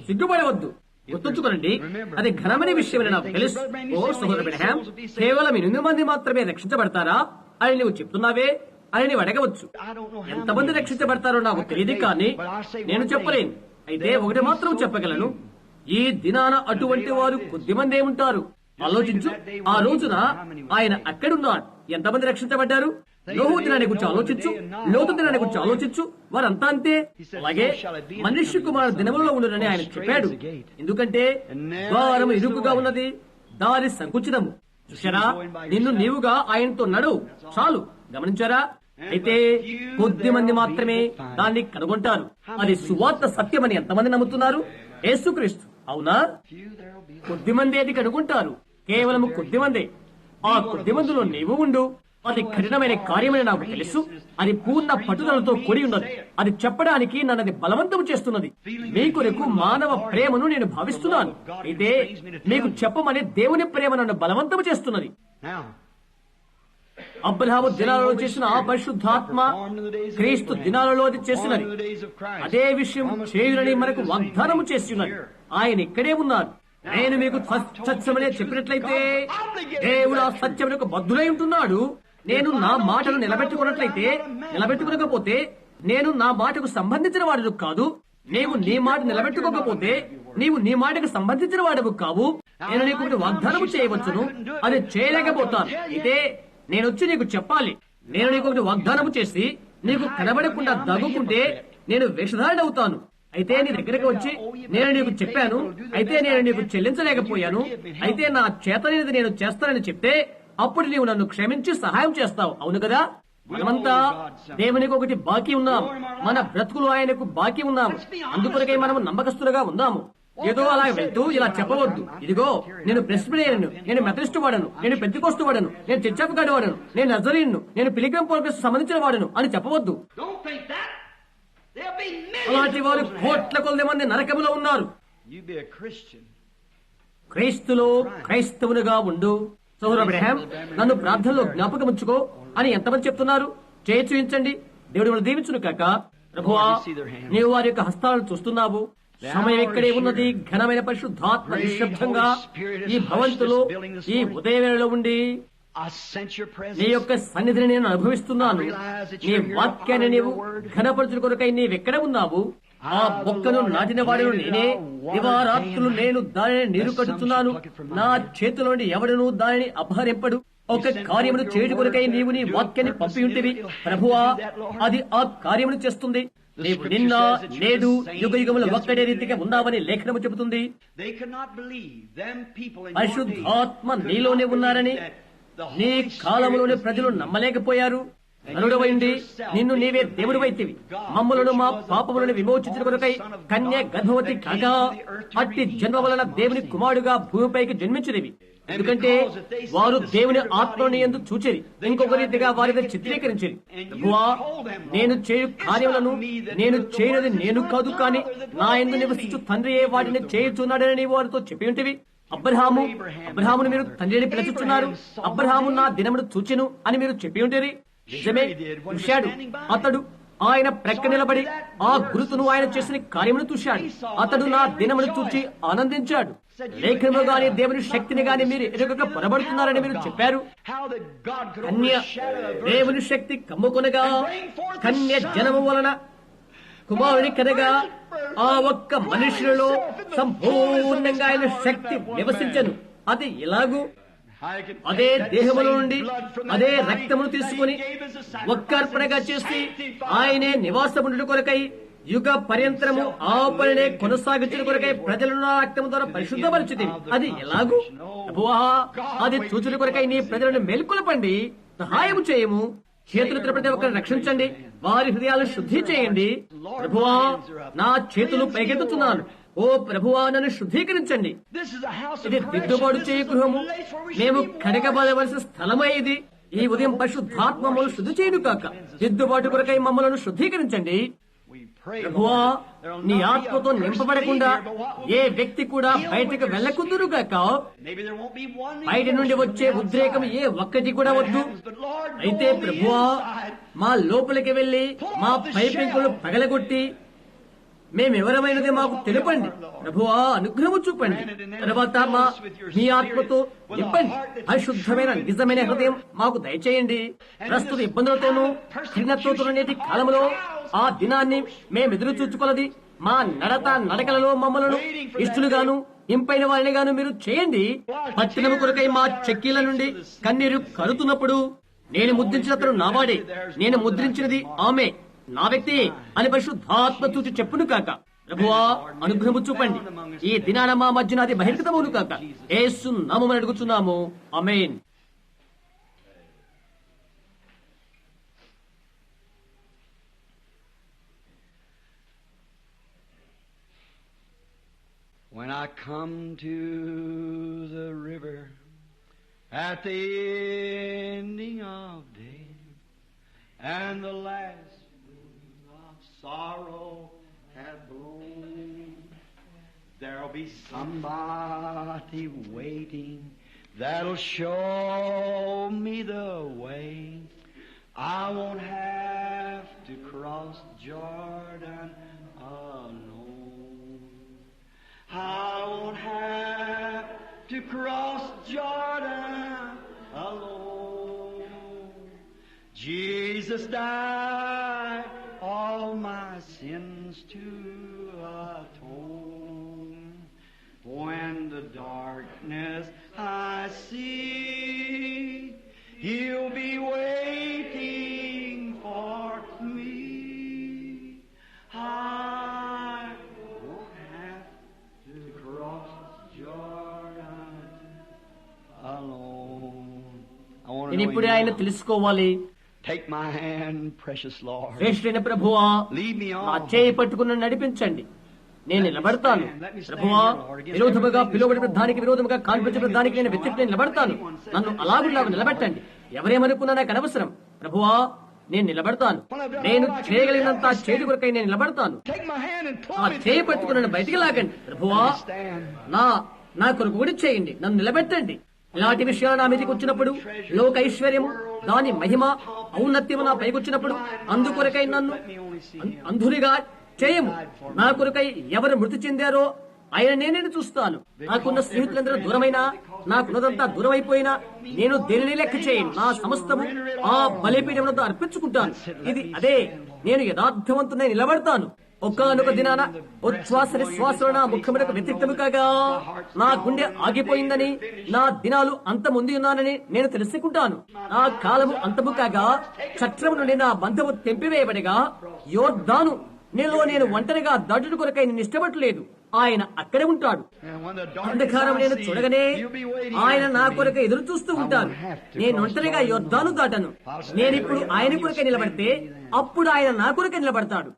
సిగ్గుపడవద్దు. గుర్తుంచుకోనండి, అది ఘనమైన విషయమని నాకు తెలుసు. ఓ సహోదరు బ్రహ్యాం, కేవలం 8 మంది మాత్రమే రక్షించబడతారా అని నువ్వు చెప్తున్నావే అని నీవు అడగవచ్చు. ఎంతమంది రక్షించబడతారో నాకు తెలియదు, కానీ నేను చెప్పలేను. అయితే ఒకటి మాత్రం చెప్పగలను, ఈ దినాన అటువంటి వారు కొద్దిమంది ఉంటారు. ఆలోచించు, ఆ రోజున ఆయన అక్కడున్నాడు. ఎంతమంది రక్షించబడ్డారు? నోహు దినాన్ని గురించి ఆలోచించు, లోతు దినాన్ని గురించి ఆలోచించు. వారంతా అంతే. అలాగే మనుష్య కుమారుడు దినములలో ఉండునని ఆయన చెప్పాడు. ఎందుకంటే ద్వారం ఇరుకుగా ఉన్నది, దారి సంకుచితము. చూశారా? నిన్ను నీవుగా ఆయనతో నడు చాలు. గమనించారా? అయితే కొద్ది మంది మాత్రమే దాన్ని కనుగొంటారు. అది సువార్త సత్యమని ఎంతమంది నమ్ముతున్నారు? యేసుక్రీస్తు. అవునా? కొద్ది మంది అది కనుగొంటారు. కేవలం కొద్ది మంది. ఆ కొద్ది మందిలో నీవు ఉండు. అది కఠినమైన కార్యమని నాకు తెలుసు. అది పూర్ణ పట్టుదలతో కూడి ఉన్నది. అది చెప్పడానికి నన్నది బలవంతం చేస్తున్నది. మీ కొరకు మానవ ప్రేమను నేను భావిస్తున్నాను. అయితే మీకు చెప్పమని దేవుని ప్రేమ నన్ను బలవంతం చేస్తున్నది. అబ్రహాము దినాలలో చేసిన ఆ పరిశుద్ధాత్మ క్రీస్తు దినాలలో చేసినది. అదే విషయం చేయునని మనకు వాగ్దానము చేస్తున్నది. ఆయన ఇక్కడే ఉన్నారు. నేను మీకు సత్యమనే చెప్పినట్లయితే దేవుడు ఆ సత్యమునకు బద్ధులై ఉంటున్నాడు. నేను నా మాటను నిలబెట్టుకోకపోతే నేను నా మాటకు సంబంధించిన వాడు కాదు. నీవు నీ మాట నిలబెట్టుకోకపోతే నీవు నీ మాటకు సంబంధించిన వాడవు కావు. నేను నీకు ఒకటి వాగ్దానము చేయవచ్చును, అది చేయలేకపోతాను. అయితే నేను వచ్చి నీకు చెప్పాలి. నేను నీకు ఒకటి వాగ్దానము చేసి నీకు కనబడకుండా దగ్గుకుంటే నేను వేషధారుడవుతాను. అయితే నీ దగ్గరకు వచ్చి నేను నీకు చెప్పాను, అయితే నేను నీకు చెల్లించలేకపోయాను, అయితే నా చేతనేది నేను చేస్తానని చెప్తే అప్పుడు నీవు నన్ను క్షమించి సహాయం చేస్తావు. అవును కదా? మనమంతా దేవునికి ఒకటి బాకీ ఉన్నాము. మన బ్రతుకులు ఆయనకు బాకీ ఉన్నాము. అందుకొరకై మనము నమ్మకస్తులుగా ఉందాము. ఏదో అలా వెళ్తూ ఇలా చెప్పవద్దు, ఇదిగో నేను ప్రెస్బిటేరియన్, నేను మెథడిస్ట్ వాడను, నేను పెంతెకోస్తు వాడను, నేను చర్చ్ ఆఫ్ గాడ్ వాడను, నేను నజరీన్, నేను పిలిగ్రిమ్ ప్రోగ్రెస్ సంబంధించిన వాడను అని చెప్పవద్దు. అలాంటి వారు కోట్ల కొలది మంది నరకములో ఉన్నారు. క్రైస్తులో క్రైస్తవునిగా ఉండు. సోదరు అబ్రహాం, నన్ను ప్రార్థనలో జ్ఞాపకం ఉంచుకో అని ఎంతమంది చెప్తున్నారు? చేయి చూపించండి, దేవుడు మిమ్మల్ని దీవించును కాక. ప్రభువా, నీవు వారి యొక్క హస్తాలను చూస్తున్నావు. సమయం ఇక్కడే ఉన్నది. ఘనమైన పరిశుద్ధాత్మ నిశ్శబ్దంగా ఈ భవంతులో ఈ ఉదయవేళలో ఉండి నీ యొక్క సన్నిధిని నేను అనుభవిస్తున్నాను. నీ వాక్యాన్ని నీవు ఘనపరచుల కొరకై నీవెక్కడ ఉన్నావు? ఆ మొక్కను నాటిన వాడును నేనే. దివారాత్రులు నేను దానిని నీరు కట్టుతున్నాను. నా చేతిలో నుండి ఎవడను దానిని అపహరింపడు. ఒక కార్యమును చేయడం కొరకై నీవు నీ వాక్యాన్ని పంపి ఉంటివి ప్రభువా, అది ఆ కార్యమును చేస్తుంది. నీవు నిన్న నేడు యుగ యుగములు ఒక్కడే రీతిగా ఉన్నావని లేఖనము చెబుతుంది. పరిశుద్ధాత్మ నీలోనే ఉన్నారని నీ కాలములోని ప్రజలు నమ్మలేకపోయారు. నరుడవైండి నిన్ను నీవే దేవుడు వైతివి. మమ్మలను మా పాపములను విమోచించిన కొరకై కన్య గర్భవతి కాగా అట్టి జన్మ వలన దేవుని కుమారుడుగా భూమిపైకి జన్మించినవి. ఎందుకంటే వారు దేవుని ఆత్మని ఎందుకు చూచేది, ఇంకొక రీతిగా వారిని చిత్రీకరించేది. నేను చేయు కార్యములను నేను చేయనది నేను కాదు, కానీ నా యందు నివసించు తండ్రియే వాటిని చేయుచున్నాడని నీవు వారితో చెప్పి ఉంటివి. అబ్రహామును మీరు తండ్రిని పిలుచుచున్నారు. అబ్రహాము నా దినమును చూచెను అని మీరు చెప్పి ఉంటేరి. నిజమే చూశాడు. అతడు ఆయన ప్రక్క నిలబడి ఆ గురుతును ఆయన చేసిన కార్యమును చూశాడు. అతడు నా దినమును చూచి ఆనందించాడు. లేఖనము గాని దేవుని శక్తిని గాని మీరు ఎదుగక పొరబడుతున్నారని మీరు చెప్పారు. కన్య దేవుని శక్తి కమ్ముకొనగా కన్య జనము వలన కుమారుని కనగా ఆ ఒక్క మనుషులలో సంపూర్ణంగా ఆయన శక్తి నివసించను. అది ఎలాగూ అదే దేహములో నుండి అదే రక్తమును తీసుకుని ఒక్క అర్పణగా చేసి ఆయనే నివాసముండు కొరకై యుగ పర్యంతరము ఆ పనినే కొనసాగించిన కొరకై ప్రజలను రక్తము ద్వారా పరిశుద్ధపరిచింది. అది ఎలాగూ ప్రభువా, అది చూచుట కొరకై నీ ప్రజలను మేల్కొల్పండి, సహాయము చేయము. చేతులు ప్రతి ఒక్కరిని రక్షించండి, వారి హృదయాలను శుద్ధి చేయండి. ప్రభువా, నా చేతులు పైకెత్తుతున్నాను. ఓ ప్రభువా, నన్ను శుద్ధీకరించండి. ఇది దిద్దుబాటు చేయ గృహము, మేము కడగబడవలసిన స్థలమే ఇది. ఈ ఉదయం పరిశుద్ధాత్మను శుద్ధి చేయను కాక దిద్దుబాటు కొరకై మమ్మలను శుద్ధీకరించండి. ప్రభువా, నీ ఆత్మతో నింపబడకుండా ఏ వ్యక్తి కూడా బయటకు వెళ్ళకుందురు గాక. బయట నుండి వచ్చే ఉద్రేకం ఏ ఒక్కటి కూడా వద్దు. అయితే ప్రభువా, మా లోపలికి వెళ్లి మా పైపెంకులు పగలగొట్టి మేమెవరమైనది మాకు తెలుపండి. ప్రభువా, అనుగ్రహము చూపండి. తర్వాత మీ ఆత్మతో నింపండి. పరిశుద్ధమైన నిజమైన హృదయం మాకు దయచేయండి. ప్రస్తుత ఇబ్బందులతోనూ చిన్నతోనూ నేటి కాలంలో ఆ దినాన్ని మేమెదురు చూచుకొలది మా నడకలలో మమ్మలను ఇష్టలుగాను ఇంపైన వారిని గాను మీరు చేయండి. పట్టణము కొరకై మా చెక్కీల నుండి కన్నీరు కరుతున్నప్పుడు నేను ముద్రించిన అతను నావాడే, నేను ముద్రించినది ఆమె నా వ్యక్తి అని పరిశుద్ధాత్మ చూచి చెప్పును కాక. ప్రభువా, అనుగ్రహము చూపండి. ఈ దినాన మా మధ్యన అది బహిర్గతమును కాక. యేసు నామమున అడుగుచున్నాము, ఆమేన్. When I come to the river at the ending of day and the last wind of sorrow hath blown, there'll be somebody waiting that'll show me the way. I won't have to cross Jordan alone. I won't have to cross Jordan alone. Jesus died all my sins to atone. When the darkness I see, He'll be waiting for me. I won't have to cross Jordan alone. నేను ఇప్పుడే ఆయన తెలుసుకోవాలి. Take my hand, precious Lord. శ్రేష్ఠైన ప్రభువా, Lead me నా on. చేయి పట్టుకుని నడిపించండి. నేను నిలబడతాను. ప్రభువా, విరోధముగా పిలువబడిన దానికి విరోధముగా కాన్పించిన దానికి నేను వ్యతిరేకంగా నిలబడతాను. నన్ను అలాగులాగా నిలబెట్టండి. ఎవరేమనుకున్నా నాకు అనవసరం. ప్రభువా, నేను నిలబడతాను. నేను చేయగలిగినంత చేతి కొరకై నేను నిలబడతాను. Take my hand and pull ఆ me చేయి through, పట్టుకుని నన్ను Lord. బయటికి లాగండి. ప్రభువా, Stand. నా కొరకు కూడా చేయండి. నన్ను నిలబెట్టండి. ఇలాంటి విషయాలు నా మీదకి వచ్చినప్పుడు, లోక ఐశ్వర్యం, దాని మహిమ, ఔన్నత్యము నా పైకి వచ్చినప్పుడు, అందుకొరకై నన్ను అంధునిగా చేయము. నా కొరకై ఎవరు మృతి చెందారో ఆయన నేనే చూస్తాను. నాకున్న స్నేహితులందరూ దూరమైనా, నాకున్నదంతా దూరం అయిపోయినా, నేను దేనిని లెక్క చేయను. నా సమస్తము ఆ బలిపీఠములతో అర్పించుకుంటాను. ఇది అదే, నేను యథార్థవంతునై నిలబడతాను. ఒక్కనొక దినాన ఉచ్ఛ్వాస నిశ్వాసంలో నా ముఖమునకు వ్యతిరేక్తము కాగా నా గుండె ఆగిపోయిందని, నా దినాలు అంతముంది ఉన్నానని నేను తెలుసుకుంటాను. నా కాలము అంతము కాగా చట్రము నుండి నా బంధము తెంపివేయబడిగా యోర్దాను నేను ఒంటరిగా దాటుడు కొరకై నేను ఇష్టపడలేదు. ఆయన అక్కడే ఉంటాడు. అంధకారం నేను చూడగానే ఆయన నా కొరకు ఎదురు చూస్తూ ఉంటాను. నేను ఒంటరిగా యోర్దాను దాటను. నేనిప్పుడు ఆయన కొరకై నిలబడితే అప్పుడు ఆయన నా కొరకై నిలబడతాడు.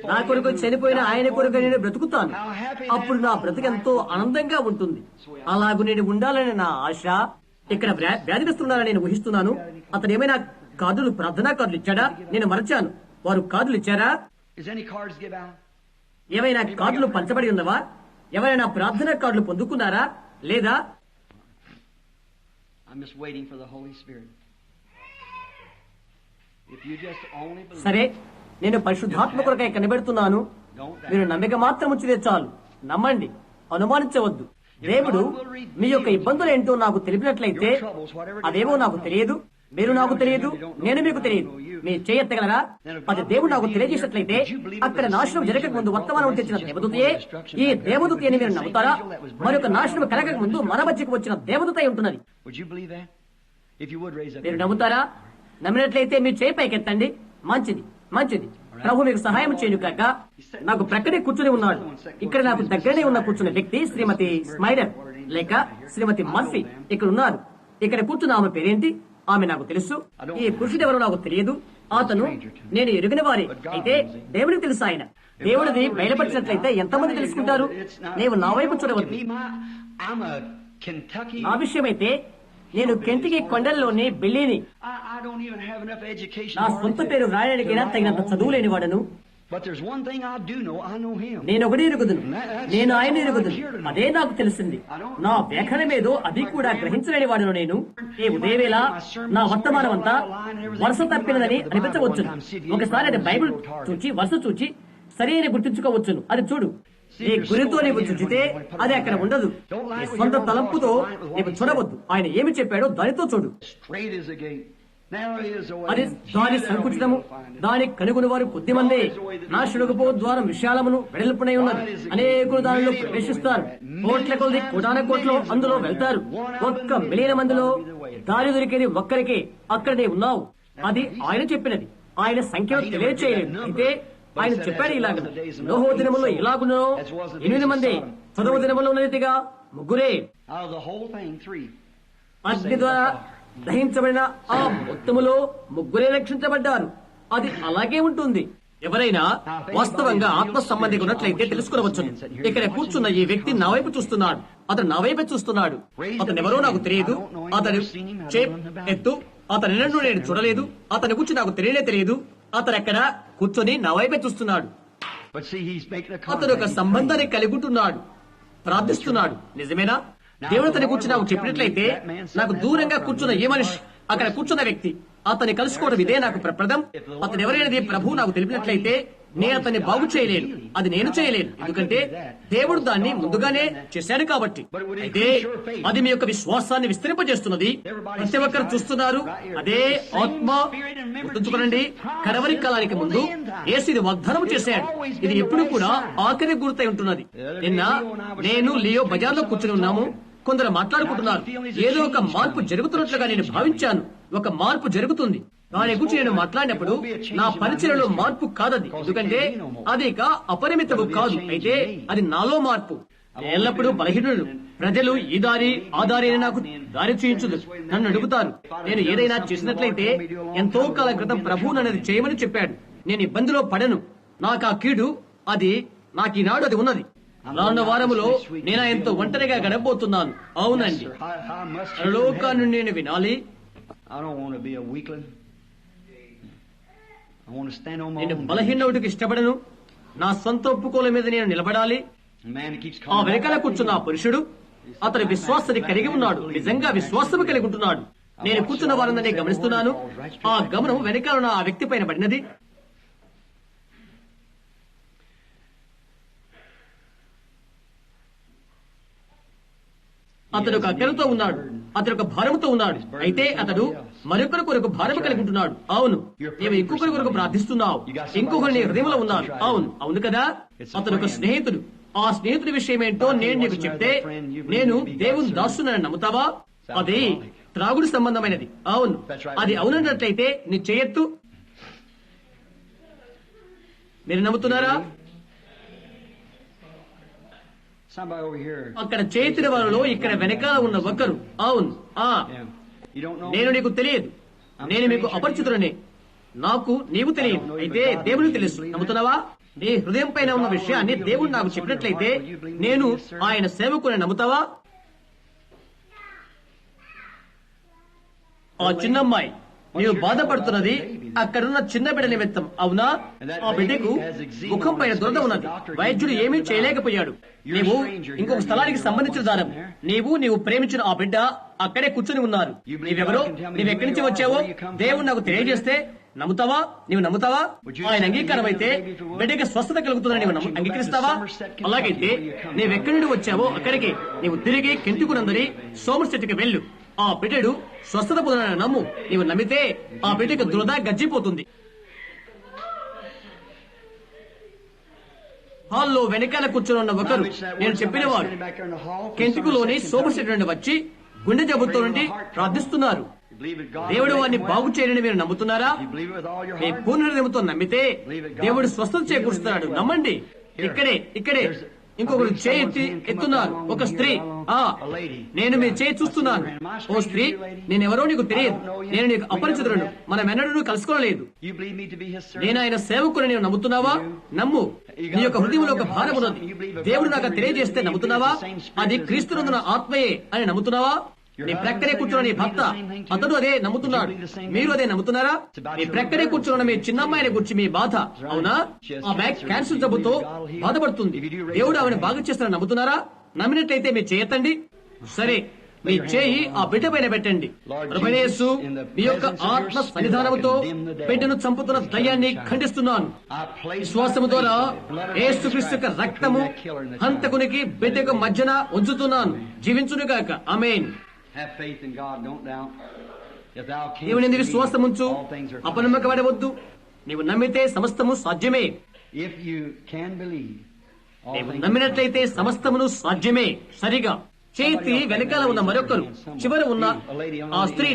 నా కొరకు చనిపోయిన ఆయన కొరకు నేను బ్రతుకుతాను. అప్పుడు నా బ్రతుకెంతో ఆనందంగా ఉంటుంది. అలాగూ నేను ఉండాలని నా ఆశ. ఇక్కడ వ్యాధిగ్రస్తున్నానని నేను ఊహిస్తున్నాను. అతను ఏమైనా కార్డులు, ప్రార్థనా కార్డులు ఇచ్చాడా? నేను మరచాను. వారు కార్డులు ఇచ్చారా? Is any cards give out? ఏమైనా కార్డులు పంచబడి ఉన్నవా? ఎవరైనా ప్రార్థనా కార్డులు పొందుకున్నారా లేదా? I'm just waiting for the Holy Spirit. If you just only believe. సరే, నేను పరిశుద్ధాత్మ కొరకై కనిపెడుతున్నాను. మీరు నమ్మిక మాత్రం ఉంచితే చాలు. నమ్మండి, అనుమానించవద్దు. దేవుడు మీ యొక్క ఇబ్బందులు ఏంటో నాకు తెలిపినట్లయితే, అదేమో నాకు తెలియదు, మీరు నాకు తెలియదు, నేను మీకు తెలియదు, మీరు చేయెత్తగలరా? అది దేవుడు నాకు తెలియజేసినట్లయితే, అక్కడ నాశనం జరగక ముందు వర్తమానం తెచ్చిన దేవదూతయే ఈ దేవదూత అని మీరు నమ్ముతారా? మరొక నాశనం కలగక ముందు మన మధ్యకు వచ్చిన దేవదూత అయి ఉంటున్నది. Would you believe that? If you would, raise up. మీరు నమ్ముతారా? నమ్మినట్లయితే మీరు చేయి పైకెత్తండి. మంచిది, మంచిది. ప్రభు మీకు సహాయం చేయను కాక. నాకు ప్రక్కనే కూర్చుని ఉన్నాడు. ఇక్కడ నాకు దగ్గరనే ఉన్న కూర్చున్న వ్యక్తి శ్రీమతి స్మైడర్ లేక శ్రీమతి మర్ఫీ ఇక్కడ ఉన్నారు. ఇక్కడ కూర్చున్న ఆమె పేరేంటి? ఆమె నాకు తెలుసు. ఈ పురుషుడు ఎవరో నాకు తెలియదు. అతను నేను ఎరిగిన వారి అయితే దేవుడికి తెలుసు. ఆయన దేవుడిని బయలుపరిచినట్లయితే ఎంతమంది తెలుసుకుంటారు? నేను నా వైపు చూడవద్దు. నా విషయమైతే నేను కెంటికి కొండల్లోని బిల్లీని. I don't even have enough education. నా సొంత పేరు రాయడానికైనా తగినంత చదువు లేని వాడను. But there's one thing I do know. I know him. నేను ఒకటి ఎరుగుదును, నేను ఆయన ఎరుగుదును. అదే నాకు తెలిసింది. నా వ్యాఖ్యానమేదో అది కూడా గ్రహించలేని వాడును. నేను ఈ ఉదయవేళ నా వర్తమానం అంతా వరుస తప్పినదని అనిపించవచ్చును. ఒకసారి అది బైబిల్ చూచి వరుస చూచి సరైన గుర్తించుకోవచ్చును. అది చూడు, నీ గురితో నీవు చూచితే అది అక్కడ ఉండదు. నీ సొంత తలంపుతో నీవు చూడవద్దు. ఆయన ఏమి చెప్పాడో దానితో చూడు. Straight is the gate. Narrow is the way. అది దాని సంకుచితము, దాని కనుగొని వారు కొద్దిమందే. నాశనకపో ద్వారం విశాలమును వెడల్పునై ఉన్నది. అనేకులు దానిలో ప్రవేశిస్తారు. కోట్ల కొలది కోటాన కోట్లు అందులో వెళ్తారు. 1 మిలియన్ మందిలో దారి దొరికేది ఒక్కరికే. అక్కడనే ఉన్నావు. అది ఆయన చెప్పినది. ఆయన సంఖ్యను తెలియచేయలేదు. అయితే ఆయన చెప్పాడు ఇలాగ, నోహు దినములో ఇలాగునో 8 మంది, చదువు దినములో ఉన్నదిగా 3. Out of the whole thing, 3. అగ్ని ద్వారా దహించబడిన ఆ మొత్తములో 3 రక్షించబడ్డారు. అది అలాగే ఉంటుంది. ఎవరైనా వాస్తవంగా ఆత్మ సంబంధిగా ఉన్నట్లయితే తెలుసుకోవచ్చు. ఇక్కడ కూర్చున్న ఈ వ్యక్తి నా వైపు చూస్తున్నాడు. అతను నా వైపే చూస్తున్నాడు. అతను ఎవరో నాకు తెలియదు. అతను ఎత్తు, అతను నిన్ను నేను చూడలేదు. అతని గురించి నాకు తెలియదు. అతను ఎక్కడ కూర్చొని నా వైపే చూస్తున్నాడు. అతను ఒక సంబంధాన్ని కలిగి ఉంటున్నాడు, ప్రార్థిస్తున్నాడు. నిజమేనా? దేవుడు తన గురించి నాకు చెప్పినట్లయితే, నాకు దూరంగా కూర్చున్న ఏ మనిషి, అక్కడ కూర్చున్న వ్యక్తి, అతన్ని కలుసుకోవడం ఇదే నాకు ప్రప్రదం. అతను ఎవరైనది ప్రభు నాకు తెలిపినట్లయితే నేను అతన్ని బాగు చేయలేను. అది నేను చేయలేను, ఎందుకంటే దేవుడు దాన్ని ముందుగానే చేశాడు కాబట్టి. అయితే అది మీ యొక్క విశ్వాసాన్ని విస్తరింపజేస్తున్నది. ప్రతి ఒక్కరు చూస్తున్నారు. అదే ఆత్మ. గుర్తుంచుకోనండి, కడవరి కాలానికి ముందు యేసు ఇది వాగ్దానం చేశాడు. ఇది ఎప్పుడు కూడా ఆఖరి గుర్తై ఉంటున్నది. నిన్న నేను లియో బజార్ లో కూర్చుని ఉన్నాము. కొందరు మాట్లాడుకుంటున్నారు. ఏదో ఒక మార్పు జరుగుతున్నట్లుగా నేను భావించాను. ఒక మార్పు జరుగుతుంది. దాని గురించి నేను మాట్లాడినప్పుడు నా పరిచయలో మార్పు కాదది, ఎందుకంటే అది ఇక అపరిమితము కాదు. అయితే అది నాలో మార్పు. ఎల్లప్పుడూ బలహీనుడు. ప్రజలు ఈ దారి ఆ దారి అని నాకు దారి చూయించదు. నన్ను అడుగుతారు. నేను ఏదైనా చేసినట్లయితే ఎంతో కాలం క్రితం ప్రభువు నన్నది చేయమని చెప్పాడు. నేను ఇబ్బందిలో పడను. నాకు ఆ కీడు అది నాకు ఈనాడు అది ఉన్నది. రానున్న వారములో నేను ఎంతో ఒంటరిగా గడపబోతున్నాను. అవునండి, లోకాన్ని నేను వినాలి. నేను బలహీనుడికి ఇష్టపడను. నా సొంత ఒప్పుకోల మీద నేను నిలబడాలి. ఆ వెనకాల కూర్చున్న ఆ పురుషుడు అతని విశ్వాసాన్ని కలిగి ఉన్నాడు. నిజంగా విశ్వాసము కలిగి ఉంటున్నాడు. నేను కూర్చున్న వారందరినీ గమనిస్తున్నాను. ఆ గమనం వెనకాల ఉన్న ఆ వ్యక్తి పైన పడినది. అతడు ఒక అక్కరతో ఉన్నాడు. అతడు ఒక భారముతో ఉన్నాడు. అయితే అతడు మరొకరి కొరకు భారము కలిగి ఉంటున్నాడు. అవును, నీవు ఇంకొకరి కొరకు ప్రార్థిస్తున్నావు. ఇంకొకరు నీ హృదయంలో ఉన్నారు. అవును, అవును కదా. అతడు ఒక స్నేహితుడు. ఆ స్నేహితుడి విషయం ఏంటో నేను నీకు చెప్తే, నేను దేవుని దాసునని నమ్ముతావా? అది త్రాగుడు సంబంధమైనది. అవును, అది అవునన్నట్లయితే నీ చేయొత్తు. మీరు నమ్ముతున్నారా? అక్కడ చేతిన వారిలో ఇక్కడ వెనకాల ఉన్న ఒకరు. అవును, నేను నీకు తెలియదు. నేను మీకు అపరిచితుడనే. నాకు నీవు తెలియదు. అయితే దేవునికి తెలుసు. నమ్ముతున్నావా? నీ హృదయం పైన ఉన్న విషయాన్ని దేవుడు నాకు చెప్పినట్లయితే నేను ఆయన సేవకుని నమ్ముతావా? ఆ చిన్నమ్మాయి, నీవు బాధపడుతున్నది అక్కడున్న చిన్న బిడ్డ నిమిత్తం. అవునా? ఆ బిడ్డకు ముఖం పైన దురద ఉన్నది. వైద్యుడు ఏమీ చేయలేకపోయాడు. నీవు ఇంకొక స్థలానికి సంబంధించిన దానం. నీవు ప్రేమించిన ఆ బిడ్డ అక్కడే కూర్చొని ఉన్నారు. నీవెవరో, నీవెక్కడి నుంచి వచ్చావో దేవుడు నాకు తెలియజేస్తే నమ్ముతావా? నీవు నమ్ముతావా? ఆయన అంగీకారం అయితే బిడ్డకి స్వస్థత కలుగుతుందని నీవు అంగీకరిస్తావా? అలాగైతే నీవెక్కడి నుండి వచ్చావో అక్కడికి నీవు తిరిగి కెంటుకునందని సోమర్శెట్టికి వెళ్ళు. ఆ బిడ్డడు స్వస్థత పొందనని నమ్ము. నీవు నమ్మితే ఆ బిడ్డకు దురద గజ్జిపోతుంది. హాల్లో వెనకాల కూర్చొని ఉన్న ఒకరు, నేను చెప్పినవారు కెంటుకులోని సోమర్శెట్టి నుండి వచ్చి గుండె జబ్బుతో నుండి ప్రార్థిస్తున్నారు. దేవుడు వారిని బాగు చేయని మీరు నమ్ముతున్నారా? మీ పూర్ణ హృదయంతో నమ్మితే దేవుడు స్వస్థత చేకూరుస్తున్నాడు. నమ్మండి. ఇక్కడే ఇంకొకరు చేయి ఎత్తున్నారు. ఒక స్త్రీ. నేను మీ చేయి చూస్తున్నాను. ఓ స్త్రీ, నేనెవరో నీకు తెలియదు. నేను నీకు అపరిచితులను. మనం ఎన్నడూ కలుసుకోలేదు. నేను ఆయన సేవకుని నీవు నమ్ముతున్నావా? నమ్ము. నీ యొక్క హృదయంలో ఒక భారం ఉన్నది. దేవుడు నాకు తెలియజేస్తే నమ్ముతున్నావా? అది క్రీస్తునందున ఆత్మయే అని నమ్ముతున్నావా? నీ ప్రక్కనే కూర్చున్న నీ భర్త, అతడు అదే నమ్ముతున్నాడు. మీరు అదే నమ్ముతున్నారా? నీ ప్రక్కనే కూర్చున్న మీ చిన్నమ్మాయిని గురించి మీ బాధ. అవునా? ఆ బ్యాక్ క్యాన్సర్ జబ్బుతో బాధపడుతుంది. దేవుడు ఆమెను బాగా చేస్తారని నమ్ముతున్నారా? నమ్మినట్లయితే మీరు చేయతండి. సరే, మీ చేయి ఆ బిడ్డ పైన పెట్టండి. ప్రభుయేసు, మీ యొక్క ఆత్మ సన్నిధానముతో బిడ్డను చంపుతున్న దయ్యాన్ని ఖండిస్తున్నాను. విశ్వాసము ద్వారా యేసుక్రీస్తు యొక్క రక్తము హంతకునికి బిడ్డకు మధ్యన ఉంచుతున్నాను. జీవించునుగాక. ఆమేన్. దేవుని యందు విశ్వాసముంచు, అపనమ్మకపడవద్దు. నీవు నమ్మితే సమస్తము సాధ్యమే. నీవు నమ్మినట్లయితే సమస్తమును సాధ్యమే. సరిగా చేతి వెనకాల ఉన్న మరొకరు, చివర ఉన్న ఆ స్త్రీ,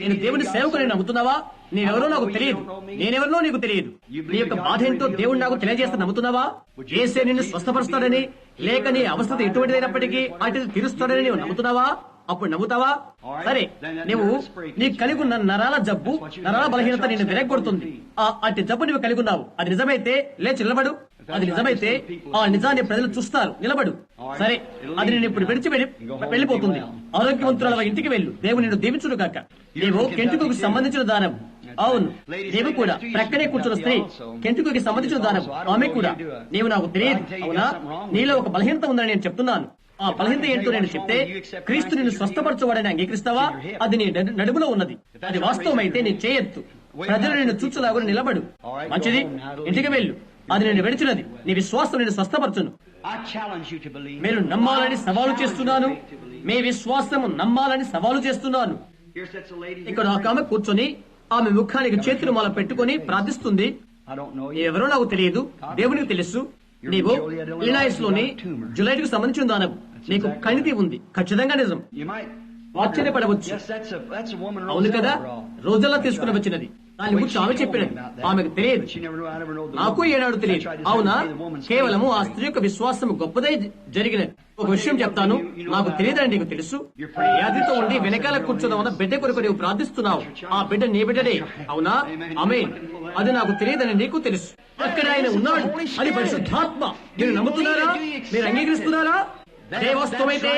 నేను దేవుని సేవకుని నమ్ముతున్నావా? నేనెవరో నాకు తెలియదు. నేనెవరినో నీకు తెలియదు. నీ యొక్క బాధ ఏంటో దేవుడు నాకు తెలియజేస్తే నమ్ముతున్నావా? యేసే నిన్ను స్వస్థపరుస్తాడని, లేక నీ అవస్థ ఎటువంటిదైనప్పటికీ అటు తీరుస్తాడని నీవు నమ్ముతున్నావా? అప్పుడు నమ్ముతావా? సరే, నువ్వు నీకు కలిగి ఉన్న నరాల జబ్బు, నరాల బలహీనత నిన్ను విరగొడుతుంది. అట్టి జబ్బు నువ్వు కలిగి ఉన్నావు. అది నిజమైతే లేచి నిలబడు. అది నిజమైతే ఆ నిజాన్ని ప్రజలు చూస్తారు. నిలబడు. సరే, అది నేను ఇప్పుడు విడిచి వెళ్లిపోతుంది. ఆరోగ్యవంతుల ఇంటికి వెళ్ళు. దేవుడు నిన్ను దీవించును గాక. నీవు కెంటుకు సంబంధించిన దానం. అవును, నీవు కూడా ప్రక్కనే కూర్చున్న స్త్రీ, కెంటుకు సంబంధించిన దానం. ఆమె కూడా, నీవు నాకు తెలియదు. అవునా? నీలో ఒక బలహీనత ఉందని నేను చెప్తున్నాను. ఆ బలహీనత ఏంటో నేను చెప్తే క్రీస్తు నిన్ను స్వస్థపరచవాడని అంగీకరిస్తావా? అది నీ నడుములో ఉన్నది. అది వాస్తవమైతే నీ చేయొత్తు. ప్రజలు నిన్ను చూచులాగా నిలబడు. మంచిది, ఇంటికి వెళ్ళు. అది నేను విడిచినది. నీ విశ్వాసం నేను స్వస్థపరచును. మీరు నమ్మాలని సవాలు చేస్తున్నాను. మీ విశ్వాసం నమ్మాలని సవాలు చేస్తున్నాను. ఇక్కడ ఒక ఆమె కూర్చొని ఆమె ముఖానికి చేతులు మాల పెట్టుకుని ప్రార్థిస్తుంది. ఎవరో నాకు తెలియదు, దేవునికి తెలుసు. నీవు ఇలినాయిస్ లోని జులైట్ కు సంబంధించిన దానవు. నీకు కణితి ఉంది. ఖచ్చితంగా నిజం. ఆశ్చర్యపడవచ్చు. అవును కదా, రోజుల్లో తీసుకుని వచ్చినది. దాని గురించి ఆమె చెప్పినది ఆమెకు తెలియదు, నాకు ఏనాడు తెలియదు. అవునా, కేవలము ఆ స్త్రీ యొక్క విశ్వాసం గొప్పదై జరిగినది. ఒక విషయం చెప్తాను, నాకు తెలియదని నీకు తెలుసు. వ్యాధితో ఉండి వెనకాల కూర్చున్న బిడ్డ కొరకు నీవు ప్రార్థిస్తున్నావు. ఆ బిడ్డ నీ బిడ్డనే, అవునా? ఆమేన్. అది నాకు తెలియదని నీకు తెలుసు. అక్కడ ఆయన ఉన్నాడు, అది పరిశుద్ధాత్మ. మీరు నమ్ముతున్నారా? మీరు అంగీకరిస్తున్నారా? దేవస్థమైతే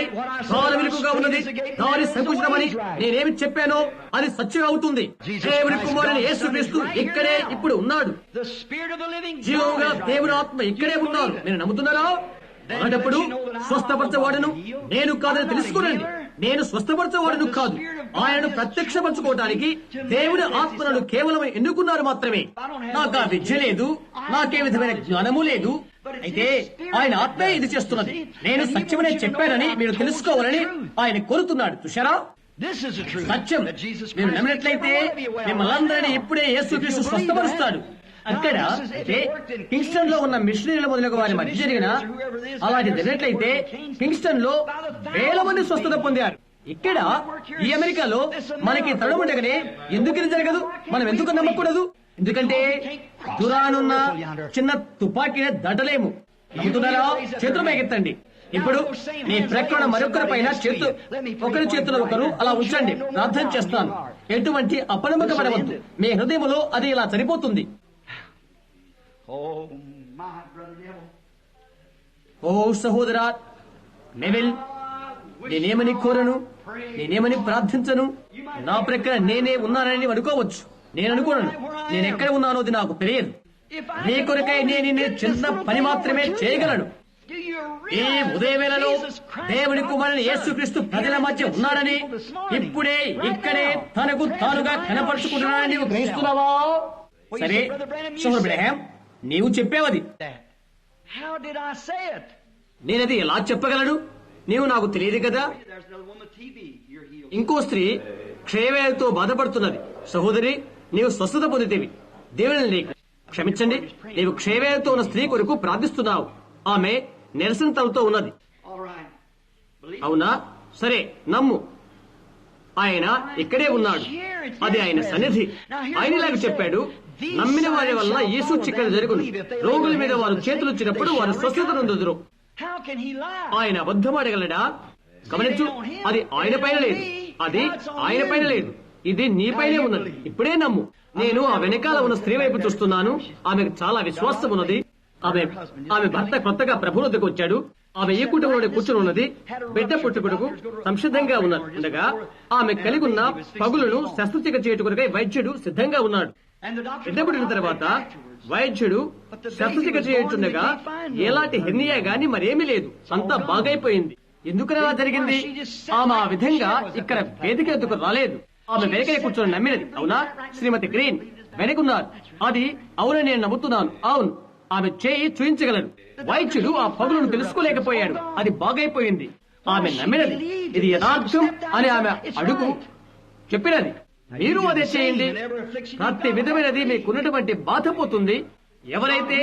దాని వెనుకగా ఉన్నది, దాని సంకుచితమని నేనేమి చెప్పానో అది సత్యం అవుతుంది. దేవుని కుమారుని యేసుక్రీస్తు ఇక్కడే ఇప్పుడు ఉన్నాడు. జీవంగా దేవుని ఆత్మ ఇక్కడే ఉన్నారు. మీరు నమ్ముతున్నారా? అలాంటప్పుడు స్వస్థపరచవాడను నేను కాదని తెలుసుకోనండి. నేను స్వస్థపరచవాడను కాదు, ఆయనను ప్రత్యక్షపరచుకోవడానికి దేవుని ఆత్మలను కేవలం ఎన్నుకున్నారు మాత్రమే. నాకు ఆ విద్య లేదు, నాకే విధమైన జ్ఞానము లేదు. అయితే ఆయన ఆత్మే ఇది చేస్తున్నది. నేను సత్యమనే చెప్పానని మీరు తెలుసుకోవాలని ఆయన కోరుతున్నాడు. చూశారా? సత్యం మీరు నమ్మినట్లయితే మిమ్మల్ని ఇప్పుడే యేసుక్రీస్తు స్వస్థపరుస్తాడు. అక్కడ అయితే కింగ్స్టన్ లో ఉన్న మిషనరీల మొదలగు వారి మధ్య జరిగిన అలాంటి జరిగినట్లయితే కింగ్స్టన్ లో వేల మంది స్వస్థత పొందారు. ఇక్కడ ఈ అమెరికాలో మనకి తడముండగానే ఎందుకు ఇది జరగదు? మనం ఎందుకు నమ్మకూడదు? ఎందుకంటే దూరానున్న చిన్న తుపాకీని దట్టలేము. నమ్ముతున్నారా? చేతులు మేకెత్తండి. ఇప్పుడు మీ ప్రక్కన మరొకరి పైన ఒకరి చేతులు ఒకరు అలా ఉంచండి. ప్రార్థన చేస్తాను. ఎటువంటి అపనమ్మకపడవద్దు. మీ హృదయంలో అది ఇలా సరిపోతుంది. ఓ సహోదరా నెవిల్, నేనేమని కోరను, నేనేమని ప్రార్థించను. నా ప్రక్కన నేనే ఉన్నానని అనుకోవచ్చు. నేను అనుకోను. నేను ఎక్కడ ఉన్నానో అది నాకు తెలియదు. నీ కొరకై నేను చిన్న పని మాత్రమే చేయగలను. ఈ ఉదయవేళలో దేవుని కుమారుని యేసుక్రీస్తు ప్రజల మధ్య ఉన్నాడని, ఇప్పుడే ఇక్కడే తనకు తానుగా కనపరుచుకుంటున్నాడని నీవు గ్రహిస్తున్నావా? సరే సోదరుడు బ్రహ్యాం, నీవు చెప్పేవది. నేనది ఎలా చెప్పగలను? నీవు నాకు తెలియదు కదా. ఇంకో స్త్రీ క్షయవ్యాధితో బాధపడుతున్నది. సహోదరి, నీవు స్వస్థత పొందితేవి. దేవుని నీకు క్షమించండి. నీవు క్షయవ్యాధితో ఉన్న స్త్రీ కొరకు ప్రార్థిస్తున్నావు. ఆమె నిరసనతలతో ఉన్నది. అవునా? సరే, నమ్ము. ఆయన ఇక్కడే ఉన్నాడు. అది ఆయన సన్నిధి. ఆయన ఇలాగ చెప్పాడు, నమ్మిన వారి వల్ల ఈ సూచక్రియ జరుగును. రోగుల మీద వారు చేతులు ఇచ్చినప్పుడు వారు స్వస్థత నొందుదురు. ఆయన అబద్ధం ఆడగలడా? గమనించు, అది ఆయన పైన లేదు, అది ఆయన పైన లేదు, ఇది నీ పైనే ఉన్నది. ఇప్పుడే నమ్ము. నేను ఆ వెనకాల ఉన్న స్త్రీ వైపు చూస్తున్నాను. ఆమెకు చాలా విశ్వాసం ఉన్నది. ఆమె భర్త కొత్తగా ప్రభువుకు వచ్చాడు. ఆమె ఈ కుటుంబంలో కూర్చుని ఉన్నది. బిడ్డ పుట్టుకుడుకు సంసిద్ధంగా ఉండగా ఆమె కలిగి ఉన్న పగులను శస్త్రచికిత్స చేయటకునకై వైద్యుడు సిద్ధంగా ఉన్నాడు. బిడ్డ పుట్టిన తర్వాత వైద్యుడు శస్త్రచికిత్స చేయుచుండగా ఎలాంటి హెర్నియా గాని మరేమీ లేదు. అంతా బాగైపోయింది. ఎందుకు అలా జరిగింది? ఆమె ఆ విధంగా ఇక్కడ వేదిక ఎదుకు రాలేదు. ఆమె వెనకనే కూర్చొని నమ్మినది. అవునా? శ్రీమతి గ్రీన్ వెనుకున్నారు. అది అవునని నేను నమ్ముతున్నాను. అవును, ఆమె చేయి చూయించగలరు. వైద్యుడు ఆ పగులను తెలుసుకోలేకపోయాడు. అది బాగైపోయింది. ఆమె నమ్మినది. ఇది యథార్థం అని ఆమె అడుగు చెప్పినది. మీరు అదే చేయండి. ప్రతి విధమైనది మీకున్నటువంటి బాధ పోతుంది. ఎవరైతే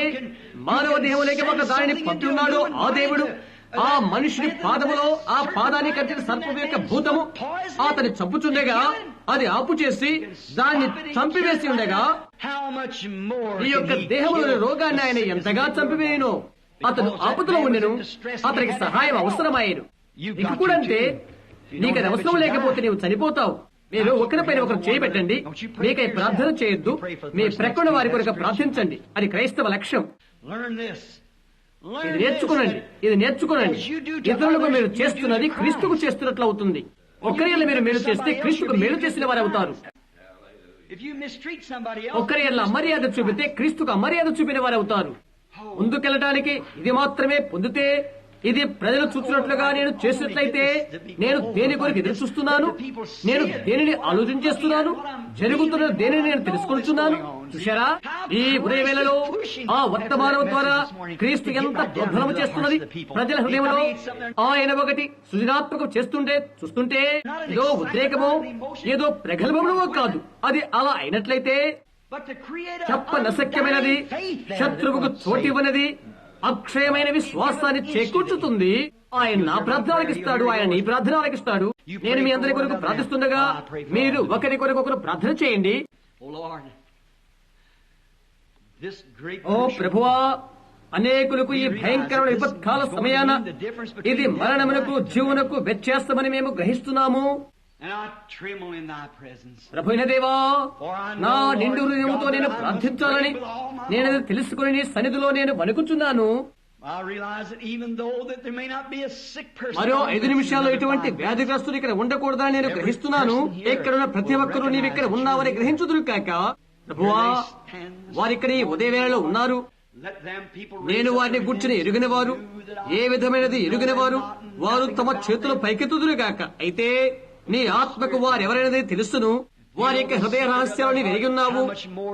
మానవ దేహంలోకి ఒక దానిని పంపుతున్నాడో ఆ దేవుడు ఆ మనుషుని పాదములో ఆ పాదాన్ని కట్టిన సర్పం యొక్క భూతము అతని చంపుచుండగా అది ఆపు చేసి దాన్ని చంపివేసి ఉండగా ఈ యొక్క దేహంలోని రోగాన్ని ఆయన ఎంతగా చంపివేయను. అతను ఆపదలో ఉండెను. అతనికి సహాయం అవసరమయ్యేను. నీకు కూడా అంటే నీకు అది అవసరం లేకపోతే నీవు చనిపోతావు. మీరు ఒకరిపైన ఒకరు చేయబెట్టండి. మీకై ప్రార్థన చేయొద్దు. మీ ప్రక్కన వారి కొరకు ప్రార్థించండి. అది క్రైస్తవ లక్ష్యం. ఇది నేర్చుకోనండి. ఇది నేర్చుకోనండి. ఇతరులకు మీరు చేస్తున్నది క్రీస్తుకు చేస్తున్నట్లు అవుతుంది. ఒకరి మీరు మేలు చేస్తే క్రీస్తుకు మేలు చేసిన వారు అవుతారు. ఒకరి అమర్యాద చూపితే క్రీస్తుకు అమర్యాద చూపిన వారు అవుతారు. ముందుకెళ్ళటానికి ఇది మాత్రమే పొందితే, ఇది ప్రజలు చూస్తున్నట్లుగా నేను చేసినట్లయితే నేను దేని కొరకు ఎదురు చూస్తున్నాను, నేను దేనిని ఆలోచన చేస్తున్నాను, జరుగుతున్న దేనిని నేను తెలుసుకుంటున్నాను. చూశారా? ఈ ఉదయ వేళలో ఆ వర్తమానం ద్వారా క్రీస్తు ఎంత ప్రోద్బలం చేస్తున్నది ప్రజల హృదయంలో. ఆయన ఒకటి సృజనాత్మకం చూస్తుంటే ఏదో ఉద్రేకమో ఏదో ప్రగల్భమో కాదు. అది అలా అయినట్లయితే చెప్పనశక్యమైనది, శత్రువుకు చోటివ్వనది, అక్షయమైన విశ్వాసాన్ని చేకూర్చుతుంది. ఆయన నా ప్రార్థనలకు ఇస్తాడు, ఆయన నీ ప్రార్థనలకు ఇస్తాడు. నేను మీ అందరి కొరకు ప్రార్థిస్తుండగా మీరు ఒకరి కొరకు ఒకరు ప్రార్థన చేయండి. ఓ ప్రభువా, అనేకులకు ఈ భయంకరమైన విపత్కాల సమయాన ఇది మరణమునకు జీవనకు వ్యత్యాసమని మేము గ్రహిస్తున్నాము. ప్రభువైన దేవా, నా నిండు హృదయముతో నేను ప్రార్థించాలని నేను తెలుసుకుని నీ సన్నిధిలో నేను వణుకుచున్నాను. మరో 5 నిమిషాల్లో ఎటువంటి వ్యాధిగ్రస్తులు ఇక్కడ ఉండకూడదని నేను గ్రహిస్తున్నాను. ఎక్కడున్న ప్రతి ఒక్కరూ నీవు ఇక్కడ ఉన్నావని గ్రహించుదురు కాక. ప్రభువా, వారిక్కడ ఈ ఉదయ వేళలో ఉన్నారు. నేను వారిని గుర్చిన ఎరుగిన వారు, ఏ విధమైనది ఎరుగిన వారు, వారు తమ చేతులు పైకెత్తుదురు గాక. అయితే నీ ఆత్మకు వారెవరైనది తెలుసును. వారి యొక్క హృదయ రహస్యాలను ఎరిగి ఉన్నావు.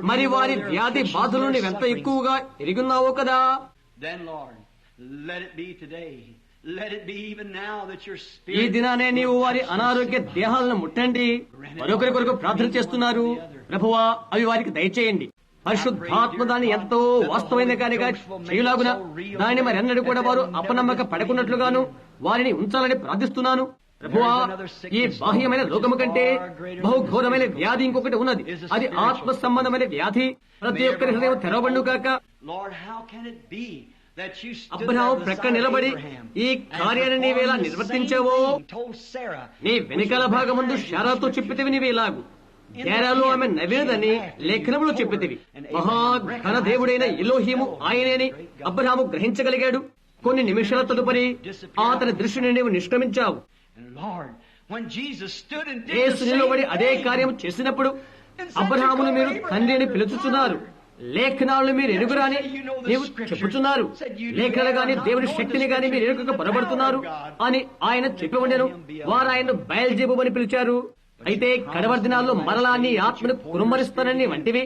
మరి వారి వ్యాధి బాధలు నీవెంత ఎక్కువగా ఎరిగి ఉన్నావు కదా. ఈ దినానే నీవు వారి అనారోగ్య దేహాలను ముట్టండి. మరొకరి కొరకు ప్రార్థన చేస్తున్నారు. ప్రభువా, అవి వారికి దయచేయండి. పరిశుద్ధాత్మ దాన్ని ఎంతో వాస్తవమైన కానిగా చేయలాగున దాన్ని మరెన్నడూ కూడా వారు అపనమ్మక పడకున్నట్లుగాను వారిని ఉంచాలని ప్రార్థిస్తున్నాను. ప్రభువా, ఈ బాహ్యమైన రోగము కంటే బహుఘోరమైన వ్యాధి ఇంకొకటి ఉన్నది. అది ఆత్మ సంబంధమైన వ్యాధి. ప్రతి ఒక్కరి హృదయం తెరవబడును కాక. అబ్రహాము ప్రక్క నిలబడి ఈ కార్యాన్ని నీవేలా నిర్వర్తించావో, నీ వెనుకల భాగముందు శారాతో చెప్పితివి నీవేలాగు. తేరాలో ఆమె నవ్వినదని లేఖనములో చెప్పితివి. మహాఘన దేవుడైన ఎలోహీము ఆయనేని అబ్రహాము గ్రహించగలిగాడు. కొన్ని నిమిషాల తదుపరి అతని దృష్టిని నీవు నిష్క్రమించావు. యేసు నిలబడి అదే కార్యం చేసినప్పుడు అబ్రహామును మీరు తండ్రిని పిలుచుచున్నారు, లేఖనాలను మీరు ఎరుగురాని నీవు చెప్పుచున్నారు, లేఖనాలు గాని దేవుని శక్తిని గాని మీరు ఎరుగక పొరబడుతున్నారు అని ఆయన చెప్పి ఉండెను. వారు ఆయన్ను బయల్జెబుమని పిలిచారు. అయితే కడవరి దినాల్లో మరలా నీ ఆత్మను కురుమరిస్తానని వంటివి.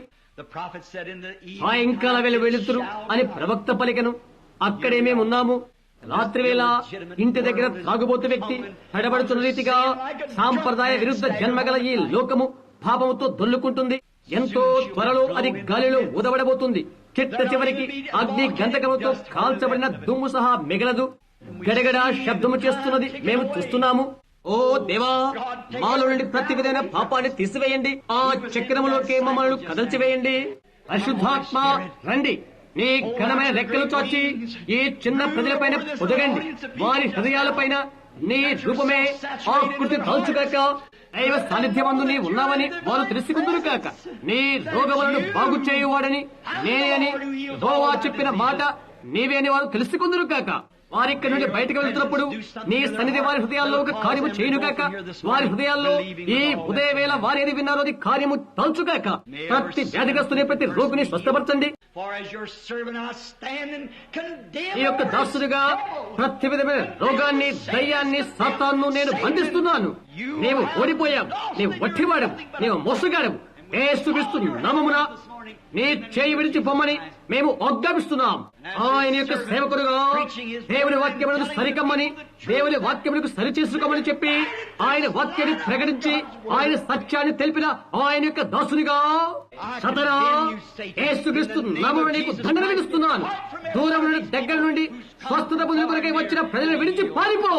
సాయంకాల వేళ వెళుతురు అని ప్రవక్త పలికెను. అక్కడే మేమున్నాము. రాత్రి వేళ ఇంటి దగ్గర త్రాగుబోతు వ్యక్తి తడబడుతున్న రీతిగా సాంప్రదాయ విరుద్ధ జన్మగల ఈ లోకము పాపముతో దొల్లుకుంటుంది. ఎంతో త్వరలో అది గాలిలో ఊదబడబోతుంది. చిట్ట చివరికి అగ్ని గంధకముతో కాల్చబడిన దుమ్ము సహా మిగలదు. గడగడ శబ్దము చేస్తున్నది మేము చూస్తున్నాము. ఓ దేవా, మాలో నుండి ప్రతి విధమైన పాపాన్ని తీసివేయండి. ఆ చక్రములోకి మమ్మల్ని కదల్చివేయండి. పరిశుద్ధాత్మ రండి, నీ ఘనమైన రెక్కలు చాచి ఈ చిన్న ప్రజలపైన పొదగండి. వారి హృదయాలపైన నీ రూపమే ఆకృతి దాల్చుగాక. దైవ సాన్నిధ్యమందు నీ ఉన్నావని వారు తెలుసుకుందురు కాక. నీ రోగములను బాగు చేయువాడని నేనే అని యెహోవా చెప్పిన మాట నీవే అని వారు తెలుసుకుందురు కాక. వారిక్కడి నుండి బయటకు వెళ్తున్నప్పుడు నీ సన్నిధి వారి హృదయాల్లో ఒక కార్యము చేయునుగాక. వారి హృదయాల్లో ఈ ఉదయ వేళ వారు ఏది విన్నారో అది కార్యము తలుచుగాక. ప్రతి వ్యాధిగ్రస్తుని ప్రతి రోగిని స్వస్థపరచండి. ఈ యొక్క దాసుడిగా ప్రతి విధమైన రోగాన్ని, దయ్యాన్ని, సాతాన్ను నేను బంధిస్తున్నాను. నీవు ఓడిపోయావు, నీవు వట్టివాడవు, నీవు మోసగాడవు. యేసుక్రీస్తు నామమున నీ చేయి విడిచి పొమ్మని మేము ఆజ్ఞాపిస్తున్నాం. ఆయన యొక్క సేవకుడుగా దేవుని వాక్యములకు సరికమ్మని, దేవుని వాక్యములకు సరి చేసుకోమని చెప్పి ఆయన వాక్యాన్ని ప్రకటించి ఆయన సత్యాన్ని తెలిపిన ఆయన యొక్క దాసునిగా సతరా యేసుక్రీస్తు నామమున నీకు దండన విధిస్తున్నాను. దూరం నుండి దగ్గర నుండి స్వస్థత పొందిన కొరకై వచ్చిన ప్రజలను విడిచి పారిపో.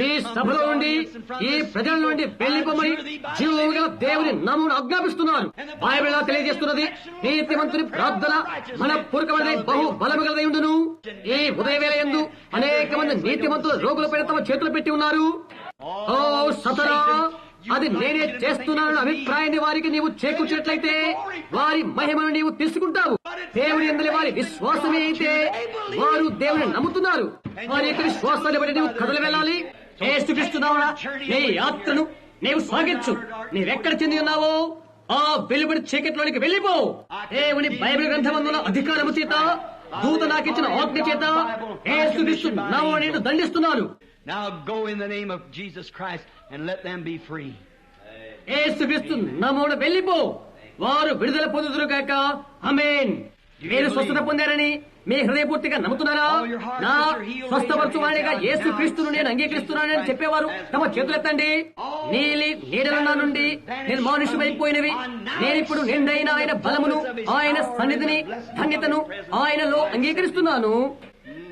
ఈ సభలో నుండి ఈ ప్రజల నుండి వెళ్లిపోమని జీవముగా దేవుని నామమున ఆజ్ఞాపిస్తున్నాను. బైబిల్ తెలియజేస్తున్నది, నీతిమంతుని ప్రార్థన మనపూర్వకమైన బహు బలముగలదై ఉండును. ఈ ఉదయవేళ యందు అనేక మంది నీతిమంతుల రోగులపైన తమ చేతులు పెట్టి ఉన్నారు. ఓ సతరా, అది నేనే చేస్తున్నానన్న అభిప్రాయాన్ని వారికి నీవు చేకూర్చినట్లయితే వారి మహిమను నీవు తీసుకుంటావు. దేవుని యందలి వారి విశ్వాసమే అయితే వారు దేవుని నమ్ముతున్నారు. వారి యొక్క విశ్వాసాన్ని బట్టి నీవు కదలి వెళ్ళాలి. యేసుక్రీస్తునామమున నీ యాత్రను నీవు సాగించు. నీవెక్కడ చెంది ఉన్నావో ఆ వెలుబడి చీకట్లోనికి వెళ్ళిపో. దేవుని బైబిల్ గ్రంథమందున అధికారము చేత, దూత నాకిచ్చిన ఆజ్ఞ చేత యేసుక్రీస్తు నామమున నేను దండిస్తున్నాను. Now go in the name of Jesus Christ and let them be free. యేసుక్రీస్తు నామమున వెళ్ళిపో, వారు విడుదల పొందుదురు గాక. ఆమేన్. మీరు స్వస్థత పొందారని మీ హృదయపూర్తిగా నమ్ముతున్నారా? నా స్వస్థపరచువాడిగా యేసుక్రీస్తును నేను అంగీకరిస్తున్నానని చెప్పేవారు తమ చేతులెత్తండి. నీలి నీడల నుండి నేను మానుషమైపోయినవి నేనిప్పుడు నిండైన ఆయన బలమును, ఆయన సన్నిధిని, ధన్యతను ఆయనలో అంగీకరిస్తున్నాను.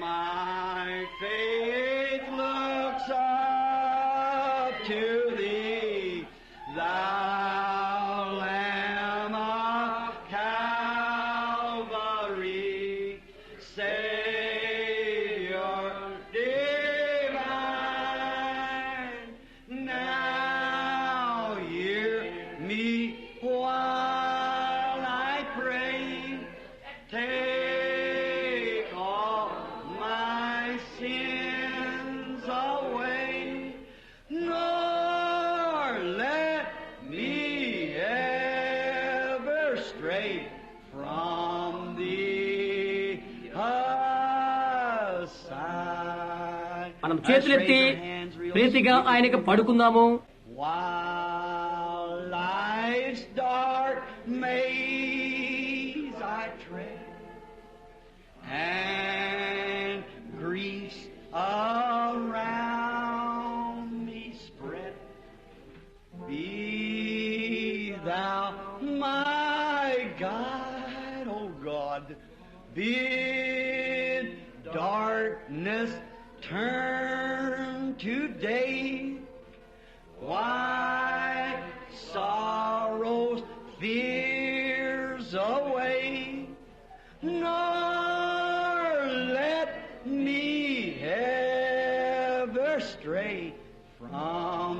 My faith looks up to thee, thou Lamb of Calvary, Savior divine. Now hear me while I pray. Take all my sins away, nor let me ever stray from thee aside. మనం చేతులెత్తి ప్రీతిగా ఆయనకు పడుకుందాము. While life's dark maze I tread, and griefs around me spread, be thou my guide, O God. Bid darkness turn to day, why sorrows, fears away, nor let me ever stray from